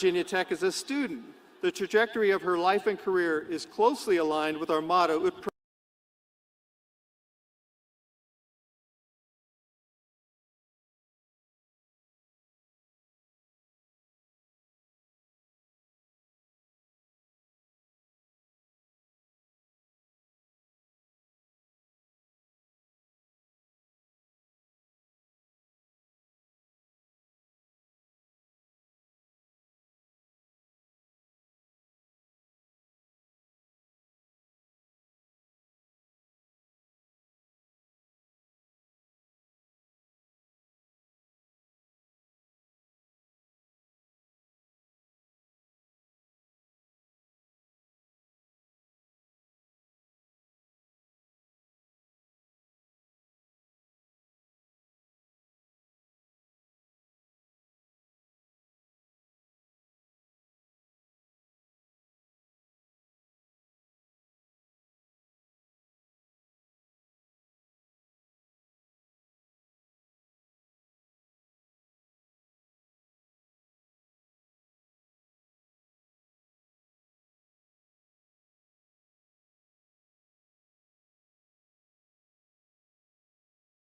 Speaker 16: Virginia Tech as a student. The trajectory of her life and career is closely aligned with our motto,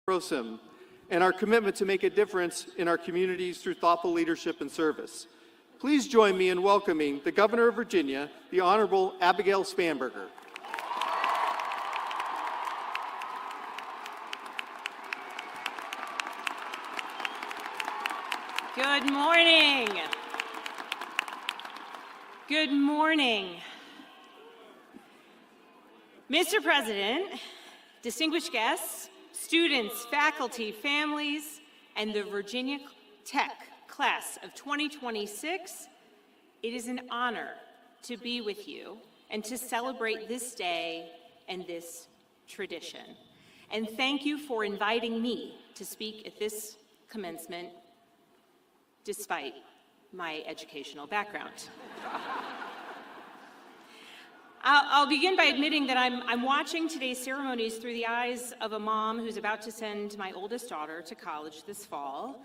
Speaker 16: Prosim, and our commitment to make a difference in our communities through thoughtful leadership and service. Please join me in welcoming the Governor of Virginia, the Honorable Abigail Spanberger.
Speaker 17: Good morning. Good morning. Mr. President, distinguished guests, students, faculty, families, and the Virginia Tech class of 2026, it is an honor to be with you and to celebrate this day and this tradition. And thank you for inviting me to speak at this commencement despite my educational background. I'll begin by admitting that I'm watching today's ceremonies through the eyes of a mom who's about to send my oldest daughter to college this fall.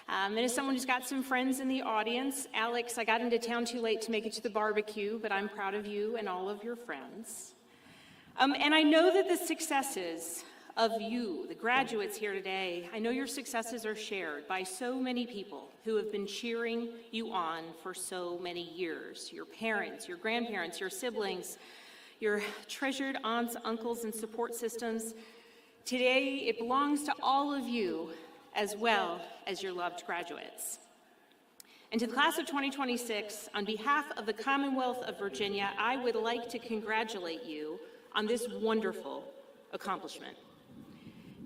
Speaker 17: And as someone who's got some friends in the audience, Alex, I got into town too late to make it to the barbecue, but I'm proud of you and all of your friends. And I know that the successes of you, the graduates here today, I know your successes are shared by so many people who have been cheering you on for so many years. Your parents, your grandparents, your siblings, your treasured aunts, uncles, and support systems. Today, it belongs to all of you as well as your loved graduates. And to the class of 2026, on behalf of the Commonwealth of Virginia, I would like to congratulate you on this wonderful accomplishment.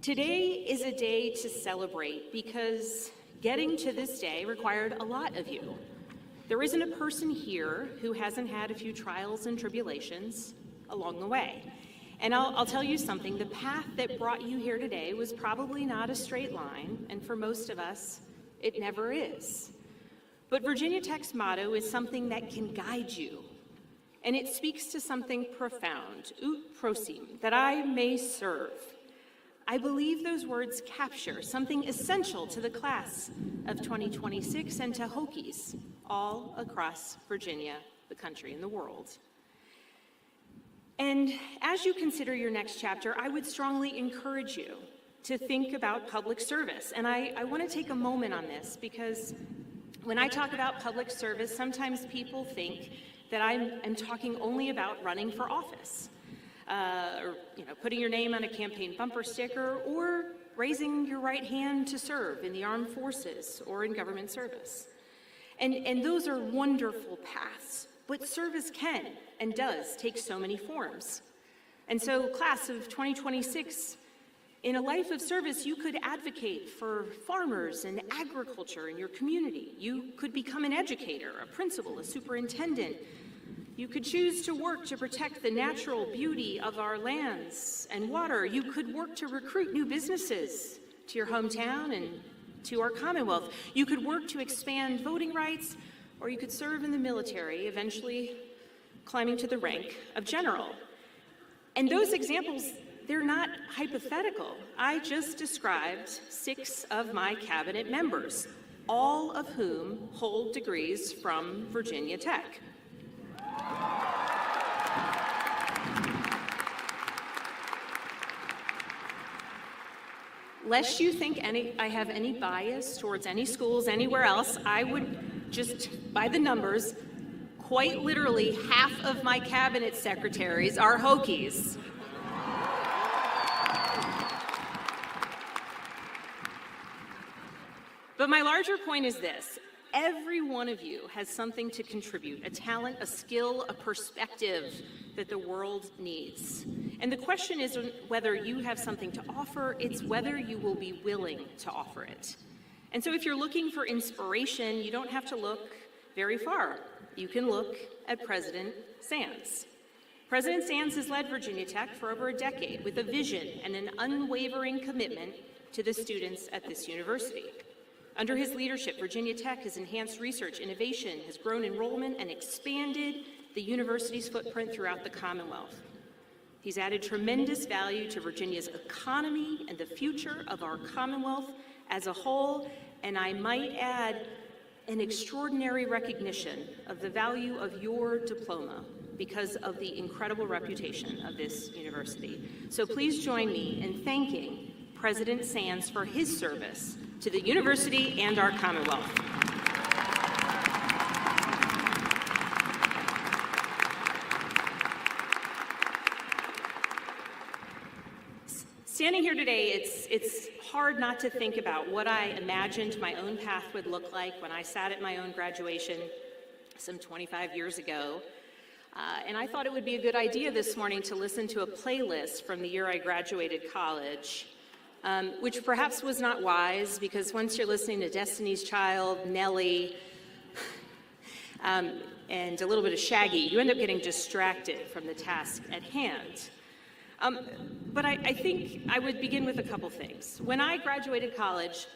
Speaker 17: Today is a day to celebrate because getting to this day required a lot of you. There isn't a person here who hasn't had a few trials and tribulations along the way. And I'll tell you something, the path that brought you here today was probably not a straight line, and for most of us, it never is. But Virginia Tech's motto is something that can guide you, and it speaks to something profound, ut prosim, that I may serve. I believe those words capture something essential to the class of 2026 and to Hokies all across Virginia, the country, and the world. And as you consider your next chapter, I would strongly encourage you to think about public service. And I want to take a moment on this because when I talk about public service, sometimes people think that I'm talking only about running for office. Or putting your name on a campaign bumper sticker, or raising your right hand to serve in the armed forces or in government service. And those are wonderful paths, but service can and does take so many forms. And so, class of 2026, in a life of service, you could advocate for farmers and agriculture in your community. You could become an educator, a principal, a superintendent. You could choose to work to protect the natural beauty of our lands and water. You could work to recruit new businesses to your hometown and to our Commonwealth. You could work to expand voting rights, or you could serve in the military, eventually climbing to the rank of general. And those examples, they're not hypothetical. I just described 6 of my cabinet members, all of whom hold degrees from Virginia Tech. Lest you think I have any bias towards any schools anywhere else, I would just, by the numbers, quite literally half of my cabinet secretaries are Hokies. But my larger point is this. Every one of you has something to contribute, a talent, a skill, a perspective that the world needs. And the question isn't whether you have something to offer, it's whether you will be willing to offer it. And so if you're looking for inspiration, you don't have to look very far. You can look at President Sands. President Sands has led Virginia Tech for over a decade with a vision and an unwavering commitment to the students at this university. Under his leadership, Virginia Tech has enhanced research, innovation, has grown enrollment, and expanded the university's footprint throughout the Commonwealth. He's added tremendous value to Virginia's economy and the future of our Commonwealth as a whole, and I might add an extraordinary recognition of the value of your diploma because of the incredible reputation of this university. So please join me in thanking President Sands for his service to the university and our Commonwealth. Standing here today, it's hard not to think about what I imagined my own path would look like when I sat at my own graduation some 25 years ago. And I thought it would be a good idea this morning to listen to a playlist from the year I graduated college. Which perhaps was not wise, because once you're listening to Destiny's Child, Nelly, and a little bit of Shaggy, you end up getting distracted from the task at hand. But I think I would begin with a couple things. When I graduated college,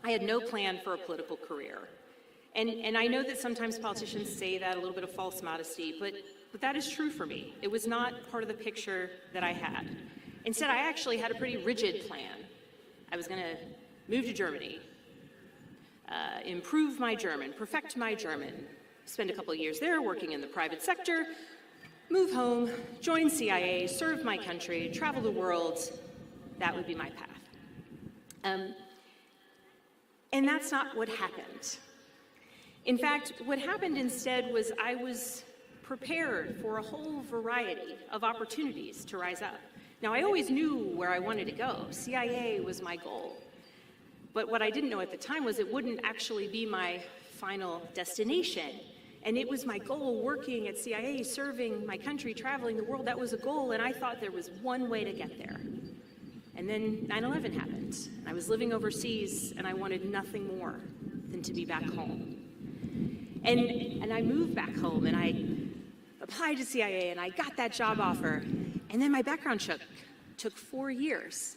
Speaker 17: I had no plan for a political career. And I know that sometimes politicians say that, a little bit of false modesty, but that is true for me. It was not part of the picture that I had. Instead, I actually had a pretty rigid plan. I was going to move to Germany, improve my German, perfect my German, spend a couple of years there working in the private sector, move home, join CIA, serve my country, travel the world. That would be my path. And that's not what happened. In fact, what happened instead was I was prepared for a whole variety of opportunities to rise up. Now, I always knew where I wanted to go. CIA was my goal. But what I didn't know at the time was it wouldn't actually be my final destination. And it was my goal, working at CIA, serving my country, traveling the world. That was a goal, and I thought there was one way to get there. And then 9/11 happened. I was living overseas, and I wanted nothing more than to be back home. And I moved back home, and I applied to CIA, and I got that job offer. And then my background check took 4 years.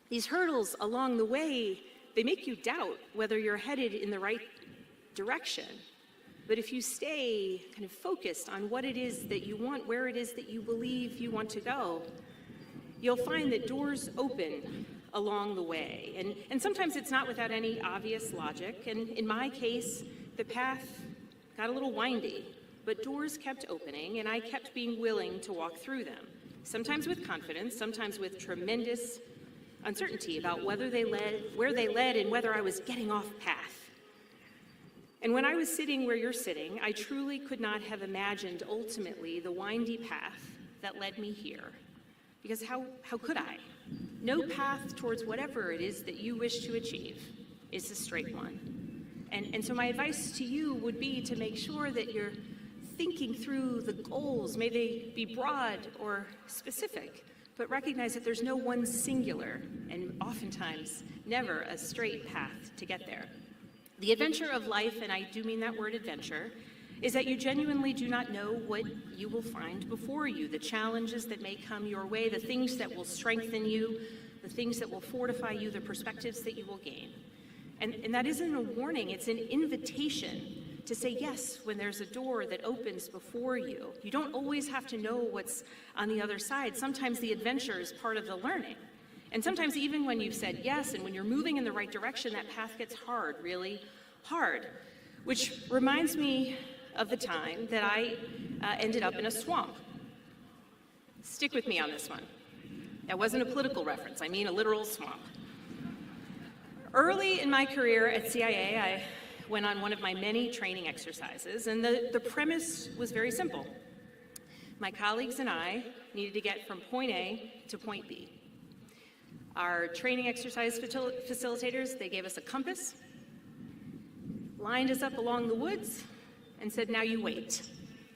Speaker 17: These hurdles along the way, they make you doubt whether you're headed in the right direction. But if you stay kind of focused on what it is that you want, where it is that you believe you want to go, you'll find that doors open along the way. And sometimes it's not without any obvious logic. And in my case, the path got a little windy, but doors kept opening, and I kept being willing to walk through them. Sometimes with confidence, sometimes with tremendous uncertainty about where they led, and whether I was getting off path. And when I was sitting where you're sitting, I truly could not have imagined ultimately the windy path that led me here. Because how could I? No path towards whatever it is that you wish to achieve is a straight one. And so my advice to you would be to make sure that you're thinking through the goals. May they be broad or specific, but recognize that there's no one singular, and oftentimes never a straight path to get there. The adventure of life, and I do mean that word adventure, is that you genuinely do not know what you will find before you, the challenges that may come your way, the things that will strengthen you, the things that will fortify you, the perspectives that you will gain. And that isn't a warning, it's an invitation to say yes when there's a door that opens before you. You don't always have to know what's on the other side. Sometimes the adventure is part of the learning. And sometimes even when you've said yes and when you're moving in the right direction, that path gets hard, really hard. Which reminds me of the time that I ended up in a swamp. Stick with me on this one. That wasn't a political reference, I mean a literal swamp. Early in my career at CIA, I went on one of my many training exercises, and the premise was very simple. My colleagues and I needed to get from point A to point B. Our training exercise facilitators, they gave us a compass, lined us up along the woods, and said, now you wait.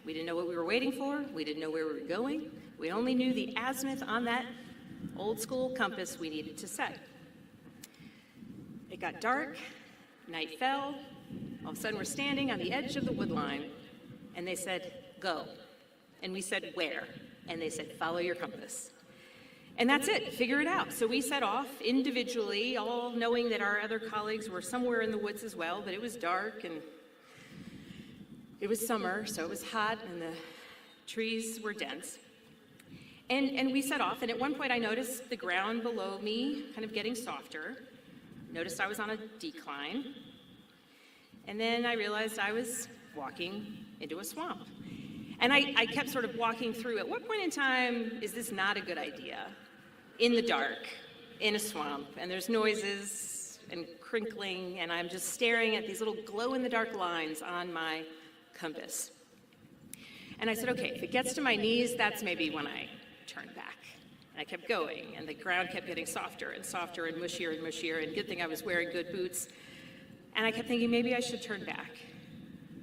Speaker 17: We didn't know what we were waiting for. We didn't know where we were going. We only knew the azimuth on that old school compass we needed to set. It got dark, night fell, all of a sudden we're standing on the edge of the wood line, and they said, go. And we said, where? And they said, follow your compass. And that's it, figure it out. So we set off individually, all knowing that our other colleagues were somewhere in the woods as well, but it was dark and it was summer, so it was hot and the trees were dense. And we set off, and at one point I noticed the ground below me kind of getting softer. Noticed I was on a decline. And then I realized I was walking into a swamp. And I kept sort of walking through. At what point in time is this not a good idea? In the dark, in a swamp, and there's noises and crinkling, and I'm just staring at these little glow-in-the-dark lines on my compass. And I said, okay, if it gets to my knees, that's maybe when I turn back. And I kept going, and the ground kept getting softer and softer and mushier and mushier, and good thing I was wearing good boots. And I kept thinking maybe I should turn back.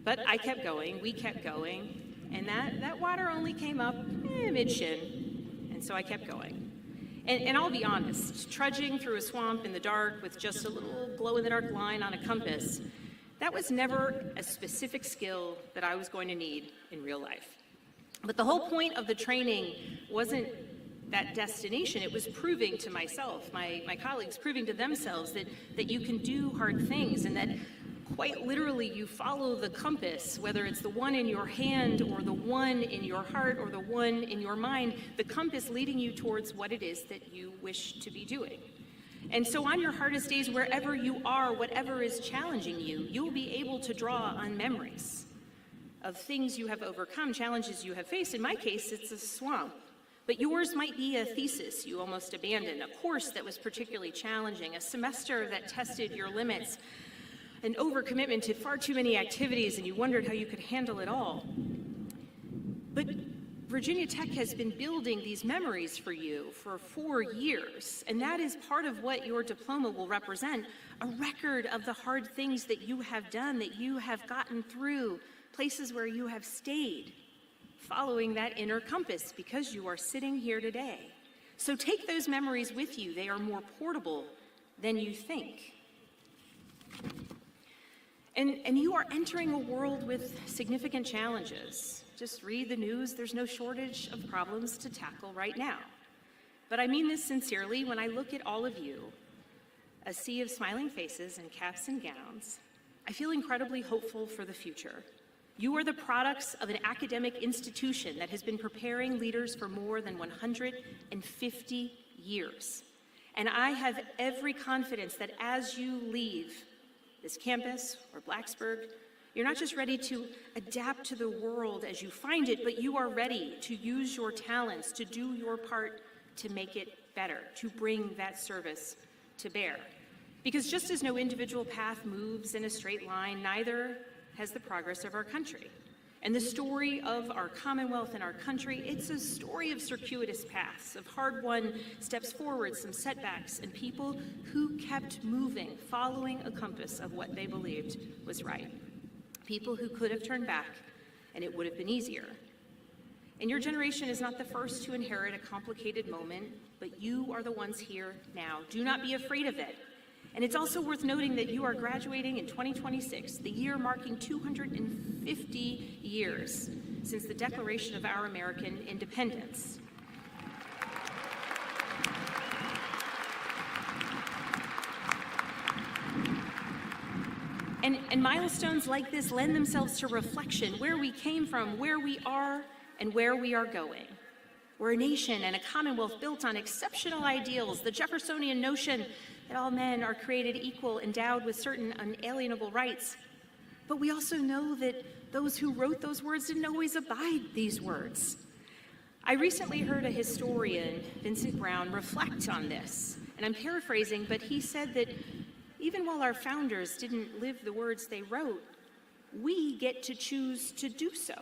Speaker 17: But I kept going, we kept going, and that water only came up mid-shin, and so I kept going. And I'll be honest, trudging through a swamp in the dark with just a little glow-in-the-dark line on a compass, that was never a specific skill that I was going to need in real life. But the whole point of the training wasn't that destination, it was proving to myself, my colleagues, proving to themselves that you can do hard things, and that quite literally you follow the compass, whether it's the one in your hand or the one in your heart or the one in your mind, the compass leading you towards what it is that you wish to be doing. And so on your hardest days, wherever you are, whatever is challenging you, you'll be able to draw on memories of things you have overcome, challenges you have faced. In my case, it's a swamp. But yours might be a thesis you almost abandoned, a course that was particularly challenging, a semester that tested your limits, an overcommitment to far too many activities, and you wondered how you could handle it all. But Virginia Tech has been building these memories for you for 4 years, and that is part of what your diploma will represent, a record of the hard things that you have done, that you have gotten through, places where you have stayed, following that inner compass, because you are sitting here today. So take those memories with you. They are more portable than you think. And you are entering a world with significant challenges. Just read the news, there's no shortage of problems to tackle right now. But I mean this sincerely when I look at all of you, a sea of smiling faces and caps and gowns, I feel incredibly hopeful for the future. You are the products of an academic institution that has been preparing leaders for more than 150 years. And I have every confidence that as you leave this campus or Blacksburg, you're not just ready to adapt to the world as you find it, but you are ready to use your talents, to do your part to make it better, to bring that service to bear. Because just as no individual path moves in a straight line, neither has the progress of our country. And the story of our Commonwealth and our country, it's a story of circuitous paths, of hard-won steps forward, some setbacks, and people who kept moving, following a compass of what they believed was right. People who could have turned back, and it would have been easier. And your generation is not the first to inherit a complicated moment, but you are the ones here now. Do not be afraid of it. And it's also worth noting that you are graduating in 2026, the year marking 250 years since the declaration of our American independence. And milestones like this lend themselves to reflection, where we came from, where we are, and where we are going. We're a nation and a commonwealth built on exceptional ideals, the Jeffersonian notion that all men are created equal, endowed with certain unalienable rights. But we also know that those who wrote those words didn't always abide these words. I recently heard a historian, Vincent Brown, reflect on this, and I'm paraphrasing, but he said that even while our founders didn't live the words they wrote, we get to choose to do so.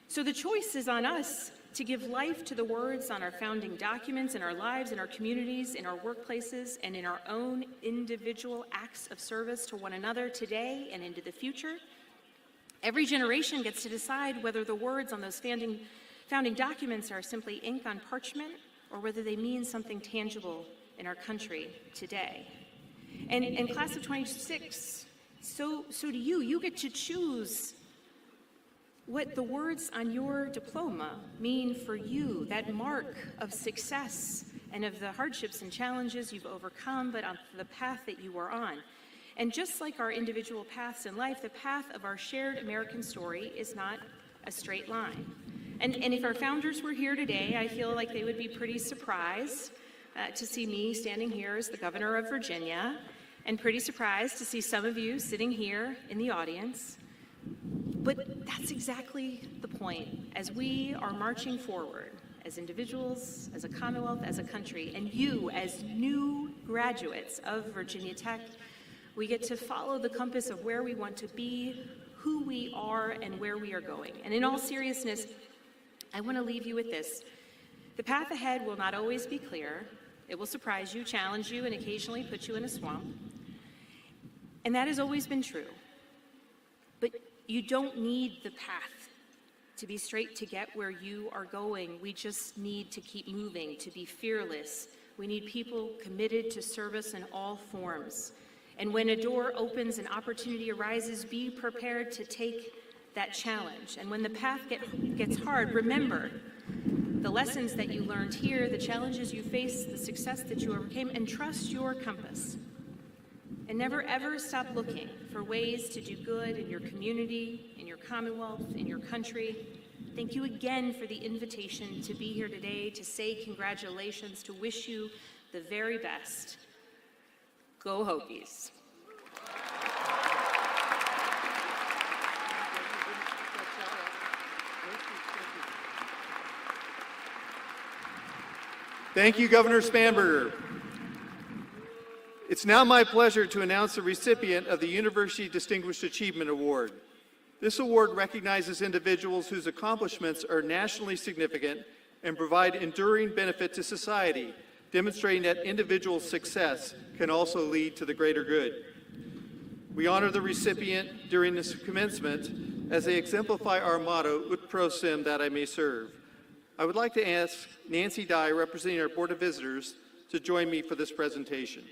Speaker 17: So the choice is on us to give life to the words on our founding documents, in our lives, in our communities, in our workplaces, and in our own individual acts of service to one another today and into the future. Every generation gets to decide whether the words on those founding documents are simply ink on parchment or whether they mean something tangible in our country today. And in class of 26, so do you. You get to choose what the words on your diploma mean for you, that mark of success and of the hardships and challenges you've overcome, but on the path that you are on. And just like our individual paths in life, the path of our shared American story is not a straight line. And if our founders were here today, I feel like they would be pretty surprised to see me standing here as the governor of Virginia, and pretty surprised to see some of you sitting here in the audience. But that's exactly the point. As we are marching forward, as individuals, as a commonwealth, as a country, and you as new graduates of Virginia Tech, we get to follow the compass of where we want to be, who we are, and where we are going. And in all seriousness, I want to leave you with this. The path ahead will not always be clear. It will surprise you, challenge you, and occasionally put you in a swamp. And that has always been true. But you don't need the path to be straight to get where you are going. We just need to keep moving, to be fearless. We need people committed to service in all forms. And when a door opens, an opportunity arises, be prepared to take that challenge. And when the path gets hard, remember, the lessons that you learned here, the challenges you faced, the success that you overcame, and trust your compass. And never ever stop looking for ways to do good in your community, in your Commonwealth, in your country. Thank you again for the invitation to be here today, to say congratulations, to wish you the very best. Go Hokies.
Speaker 16: Thank you, Governor Spanberger. It's now my pleasure to announce the recipient of the University Distinguished Achievement Award. This award recognizes individuals whose accomplishments are nationally significant and provide enduring benefit to society, demonstrating that individual success can also lead to the greater good. We honor the recipient during this commencement as they exemplify our motto, Ut prosim, that I may serve. I would like to ask Nancy Dye, representing our Board of Visitors, to join me for this presentation.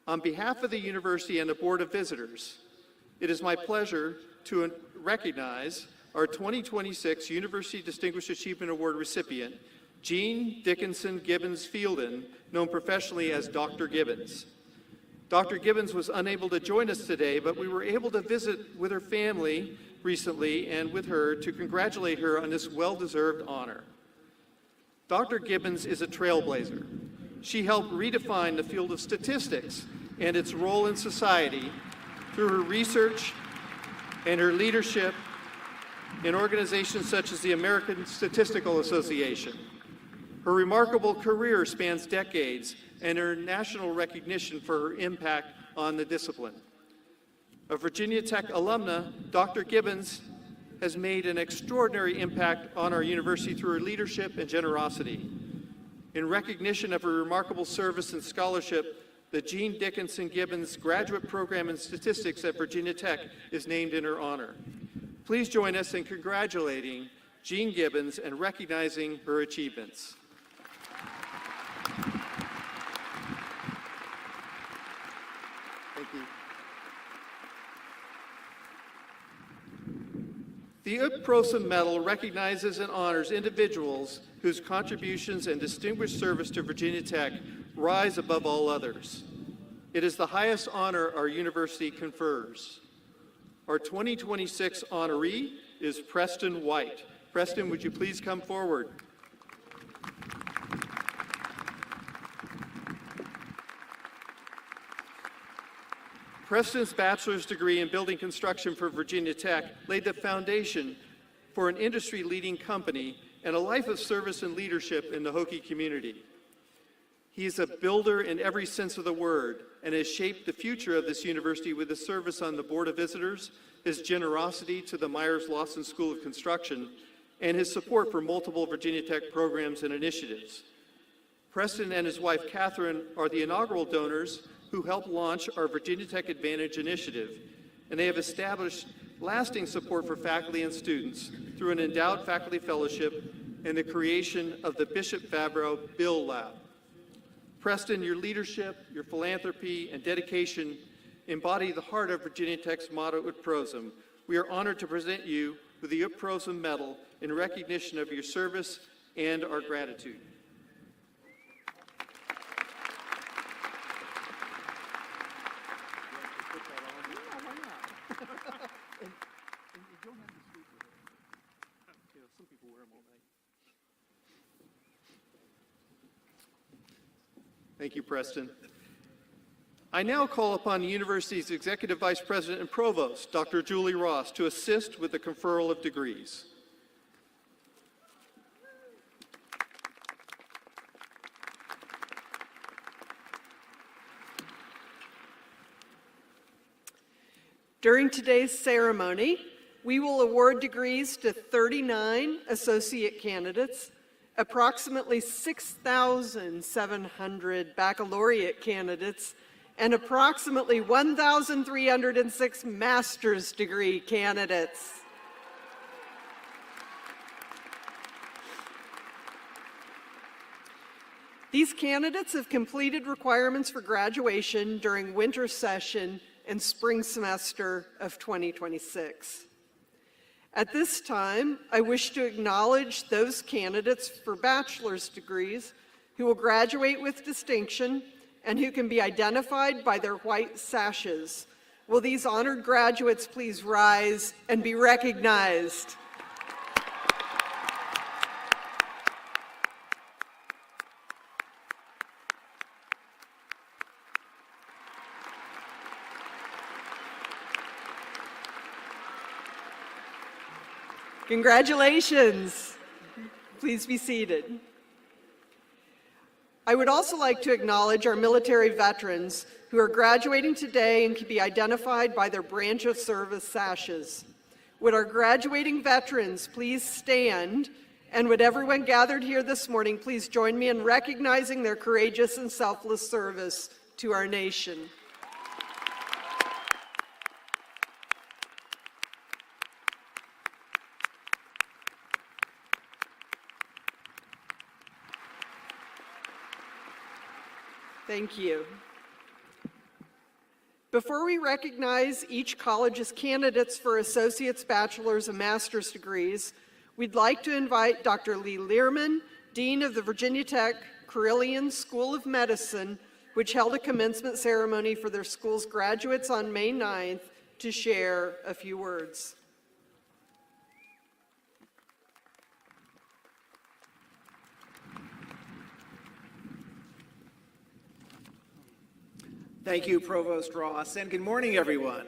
Speaker 16: On behalf of the university and the Board of Visitors, it is my pleasure to recognize our 2026 University Distinguished Achievement Award recipient, Jean Dickinson Gibbons Fielden, known professionally as Dr. Gibbons. Dr. Gibbons was unable to join us today, but we were able to visit with her family recently and with her to congratulate her on this well-deserved honor. Dr. Gibbons is a trailblazer. She helped redefine the field of statistics and its role in society through her research and her leadership in organizations such as the American Statistical Association. Her remarkable career spans decades and her national recognition for her impact on the discipline. A Virginia Tech alumna, Dr. Gibbons has made an extraordinary impact on our university through her leadership and generosity. In recognition of her remarkable service and scholarship, the Jean Dickinson Gibbons Graduate Program in Statistics at Virginia Tech is named in her honor. Please join us in congratulating Jean Gibbons and recognizing her achievements. Thank you. The Ut Prosim Medal recognizes and honors individuals whose contributions and distinguished service to Virginia Tech rise above all others. It is the highest honor our university confers. Our 2026 honoree is Preston White. Preston, would you please come forward? Preston's bachelor's degree in building construction from Virginia Tech laid the foundation for an industry-leading company and a life of service and leadership in the Hokie community. He is a builder in every sense of the word and has shaped the future of this university with his service on the Board of Visitors, his generosity to the Myers-Lawson School of Construction, and his support for multiple Virginia Tech programs and initiatives. Preston and his wife, Catherine, are the inaugural donors who helped launch our Virginia Tech Advantage initiative, and they have established lasting support for faculty and students through an endowed faculty fellowship and the creation of the Bishop Fabro Bill Lab. Preston, your leadership, your philanthropy, and dedication embody the heart of Virginia Tech's motto, Ut Prosim. We are honored to present you with the Ut Prosim Medal in recognition of your service and our gratitude. Thank you, Preston. I now call upon the university's Executive Vice President and Provost, Dr. Julie Ross, to assist with the conferral of degrees.
Speaker 18: During today's ceremony, we will award degrees to 39 associate candidates, approximately 6,700 baccalaureate candidates, and approximately 1,306 master's degree candidates. These candidates have completed requirements for graduation during winter session and spring semester of 2026. At this time, I wish to acknowledge those candidates for bachelor's degrees who will graduate with distinction and who can be identified by their white sashes. Will these honored graduates please rise and be recognized? Congratulations. Please be seated. I would also like to acknowledge our military veterans who are graduating today and can be identified by their branch of service sashes. Would our graduating veterans please stand, and would everyone gathered here this morning please join me in recognizing their courageous and selfless service to our nation. Thank you. Before we recognize each college's candidates for associate's, bachelor's, and master's degrees, we'd like to invite Dr. Lee Learman, Dean of the Virginia Tech Carilion School of Medicine, which held a commencement ceremony for their school's graduates on May 9th, to share a few words.
Speaker 19: Thank you, Provost Ross, and good morning, everyone.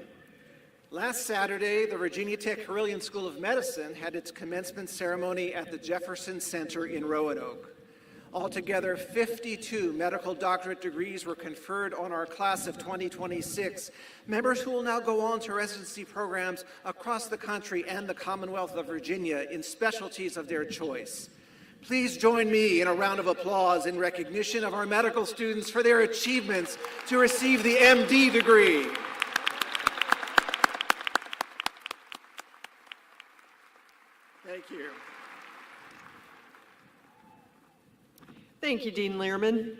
Speaker 19: Last Saturday, the Virginia Tech Carilion School of Medicine had its commencement ceremony at the Jefferson Center in Roanoke. Altogether, 52 medical doctorate degrees were conferred on our class of 2026, members who will now go on to residency programs across the country and the Commonwealth of Virginia in specialties of their choice. Please join me in a round of applause in recognition of our medical students for their achievements to receive the MD degree. Thank you.
Speaker 18: Thank you, Dean Learman.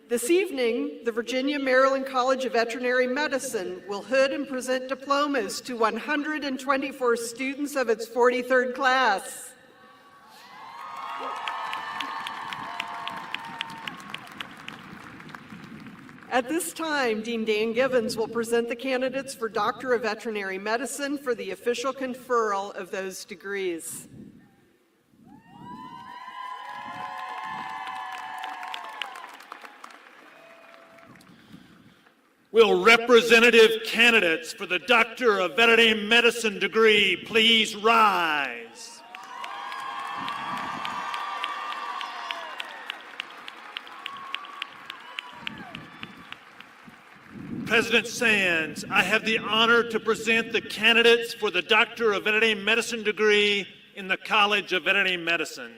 Speaker 18: This evening, the Virginia-Maryland College of Veterinary Medicine will hood and present diplomas to 124 students of its 43rd class. At this time, Dean Dan Givens will present the candidates for Doctor of Veterinary Medicine for the official conferral of those degrees.
Speaker 20: Will representative candidates for the Doctor of Veterinary Medicine degree please rise? President Sands, I have the honor to present the candidates for the Doctor of Veterinary Medicine degree in the College of Veterinary Medicine.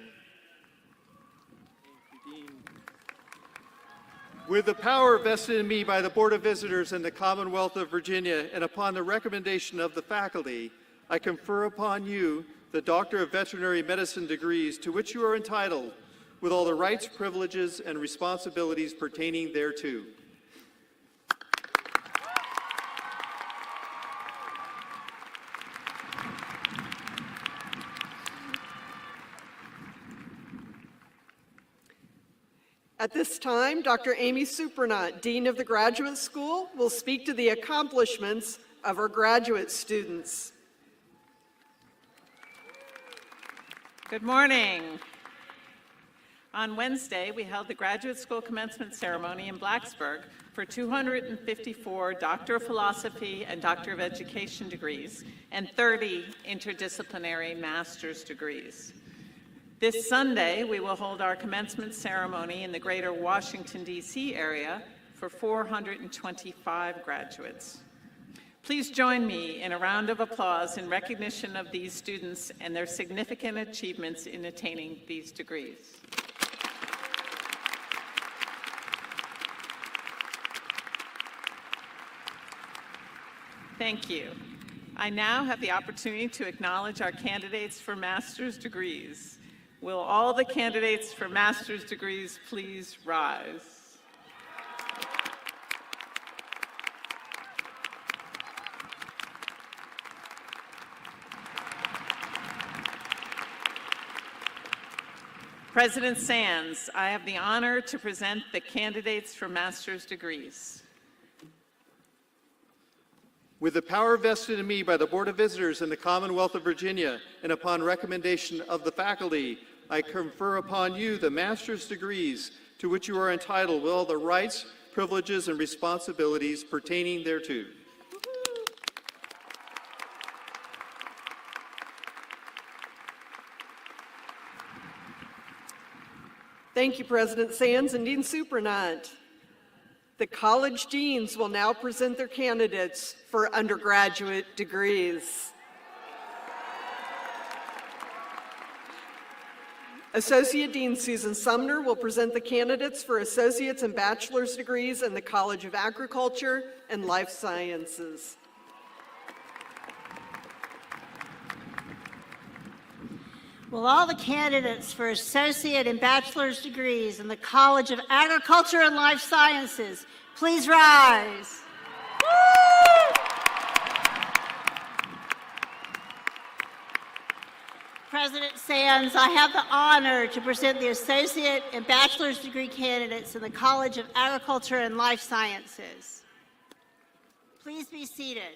Speaker 16: With the power vested in me by the Board of Visitors in the Commonwealth of Virginia and upon the recommendation of the faculty, I confer upon you the Doctor of Veterinary Medicine degrees to which you are entitled, with all the rights, privileges, and responsibilities pertaining thereto.
Speaker 18: At this time, Dr. Amy Supernant, Dean of the Graduate School, will speak to the accomplishments of our graduate students.
Speaker 21: Good morning. On Wednesday, we held the Graduate School Commencement Ceremony in Blacksburg for 254 Doctor of Philosophy and Doctor of Education degrees and 30 interdisciplinary master's degrees. This Sunday, we will hold our commencement ceremony in the greater Washington, D.C. area for 425 graduates. Please join me in a round of applause in recognition of these students and their significant achievements in attaining these degrees. Thank you. I now have the opportunity to acknowledge our candidates for master's degrees. Will all the candidates for master's degrees please rise? President Sands, I have the honor to present the candidates for master's degrees.
Speaker 16: With the power vested in me by the Board of Visitors in the Commonwealth of Virginia, and upon recommendation of the faculty, I confer upon you the master's degrees to which you are entitled with all the rights, privileges, and responsibilities pertaining thereto.
Speaker 18: Thank you, President Sands and Dean Supranant. The college deans will now present their candidates for undergraduate degrees. Associate Dean Susan Sumner will present the candidates for associate's and bachelor's degrees in the College of Agriculture and Life Sciences.
Speaker 5: Will all the candidates for associate and bachelor's degrees in the College of Agriculture and Life Sciences please rise? President Sands, I have the honor to present the associate and bachelor's degree candidates in the College of Agriculture and Life Sciences. Please be seated.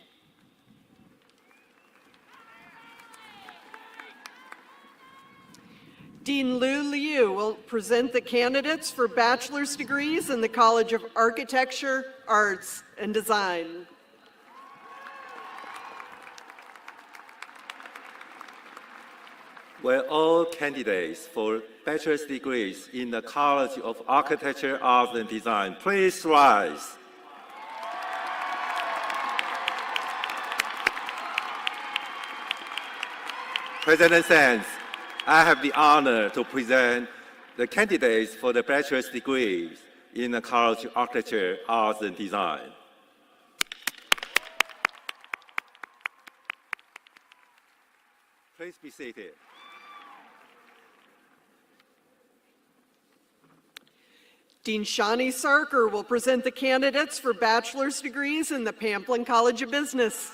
Speaker 18: Dean Lu Liu will present the candidates for bachelor's degrees in the College of Architecture, Arts, and Design.
Speaker 22: Will all candidates for bachelor's degrees in the College of Architecture, Arts, and Design please rise? President Sands, I have the honor to present the candidates for the bachelor's degrees in the College of Architecture, Arts, and Design. Please be seated.
Speaker 18: Dean Shawnee Sarker will present the candidates for bachelor's degrees in the Pamplin College of Business.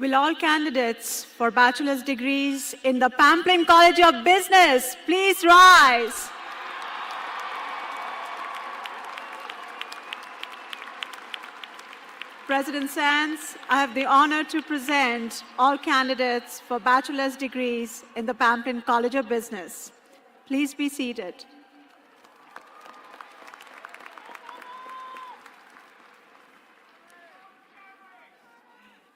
Speaker 23: Will all candidates for bachelor's degrees in the Pamplin College of Business please rise? President Sands, I have the honor to present all candidates for bachelor's degrees in the Pamplin College of Business. Please be seated.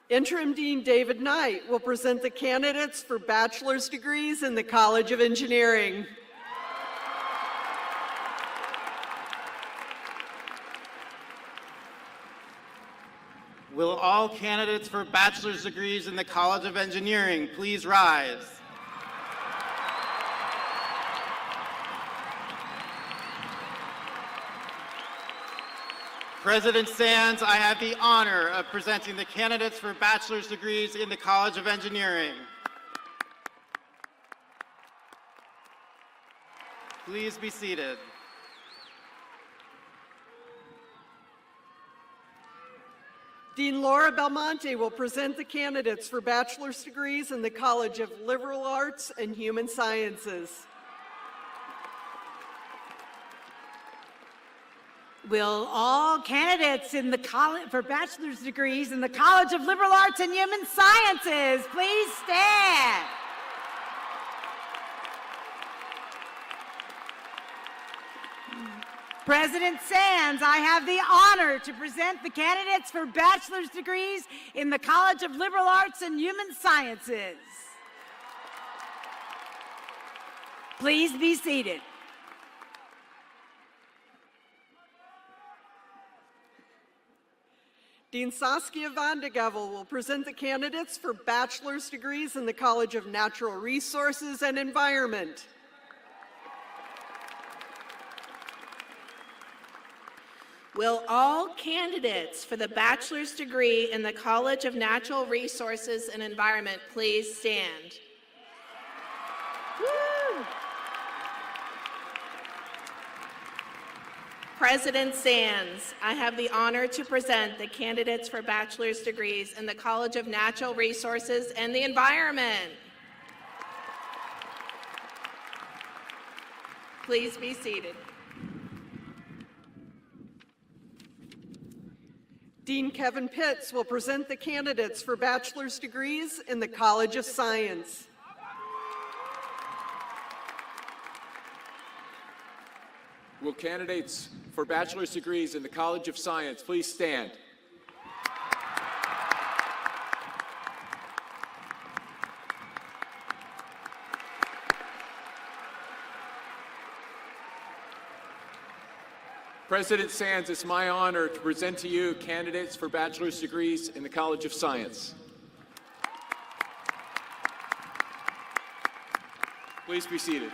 Speaker 18: Interim Dean David Knight will present the candidates for bachelor's degrees in the College of Engineering.
Speaker 24: Will all candidates for bachelor's degrees in the College of Engineering please rise? President Sands, I have the honor of presenting the candidates for bachelor's degrees in the College of Engineering. Please be seated.
Speaker 18: Dean Laura Belmonte will present the candidates for bachelor's degrees in the College of Liberal Arts and Human Sciences.
Speaker 5: Will all candidates in the college for bachelor's degrees in the College of Liberal Arts and Human Sciences please stand? President Sands, I have the honor to present the candidates for bachelor's degrees in the College of Liberal Arts and Human Sciences. Please be seated.
Speaker 18: Dean Saskia Vandegevel will present the candidates for bachelor's degrees in the College of Natural Resources and Environment.
Speaker 25: Will all candidates for the bachelor's degree in the College of Natural Resources and Environment please stand? Woo! President Sands, I have the honor to present the candidates for bachelor's degrees in the College of Natural Resources and the Environment. Please be seated.
Speaker 18: Dean Kevin Pitts will present the candidates for bachelor's degrees in the College of Science.
Speaker 3: Will candidates for bachelor's degrees in the College of Science please stand? President Sands, it's my honor to present to you candidates for bachelor's degrees in the College of Science. Please be seated.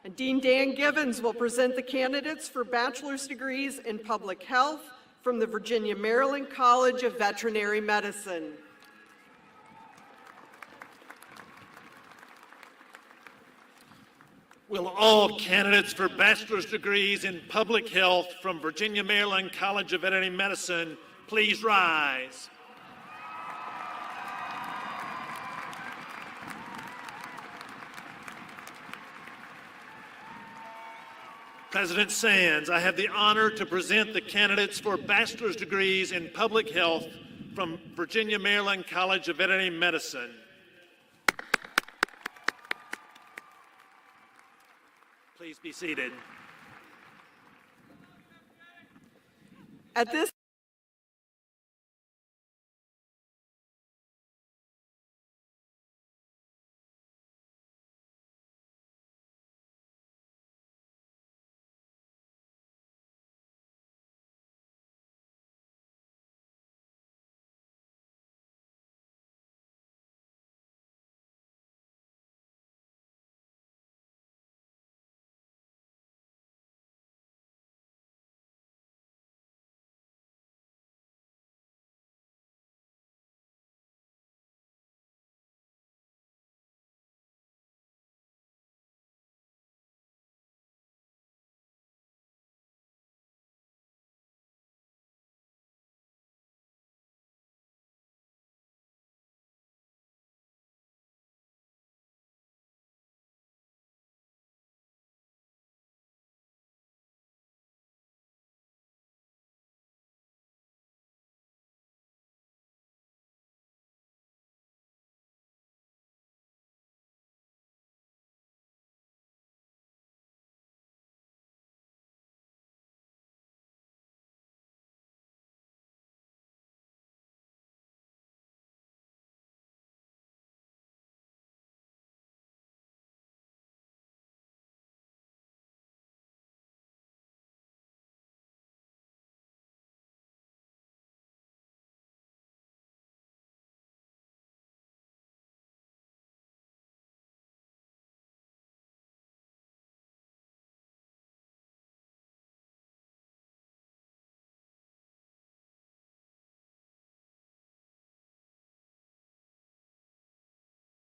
Speaker 18: And Dean Dan Givens will present the candidates for bachelor's degrees in public health from the Virginia-Maryland College of Veterinary Medicine.
Speaker 20: Will all candidates for bachelor's degrees in public health from Virginia-Maryland College of Veterinary Medicine please rise? President Sands, I have the honor to present the candidates for bachelor's degrees in public health from Virginia-Maryland College of Veterinary Medicine. Please be seated.
Speaker 18: At this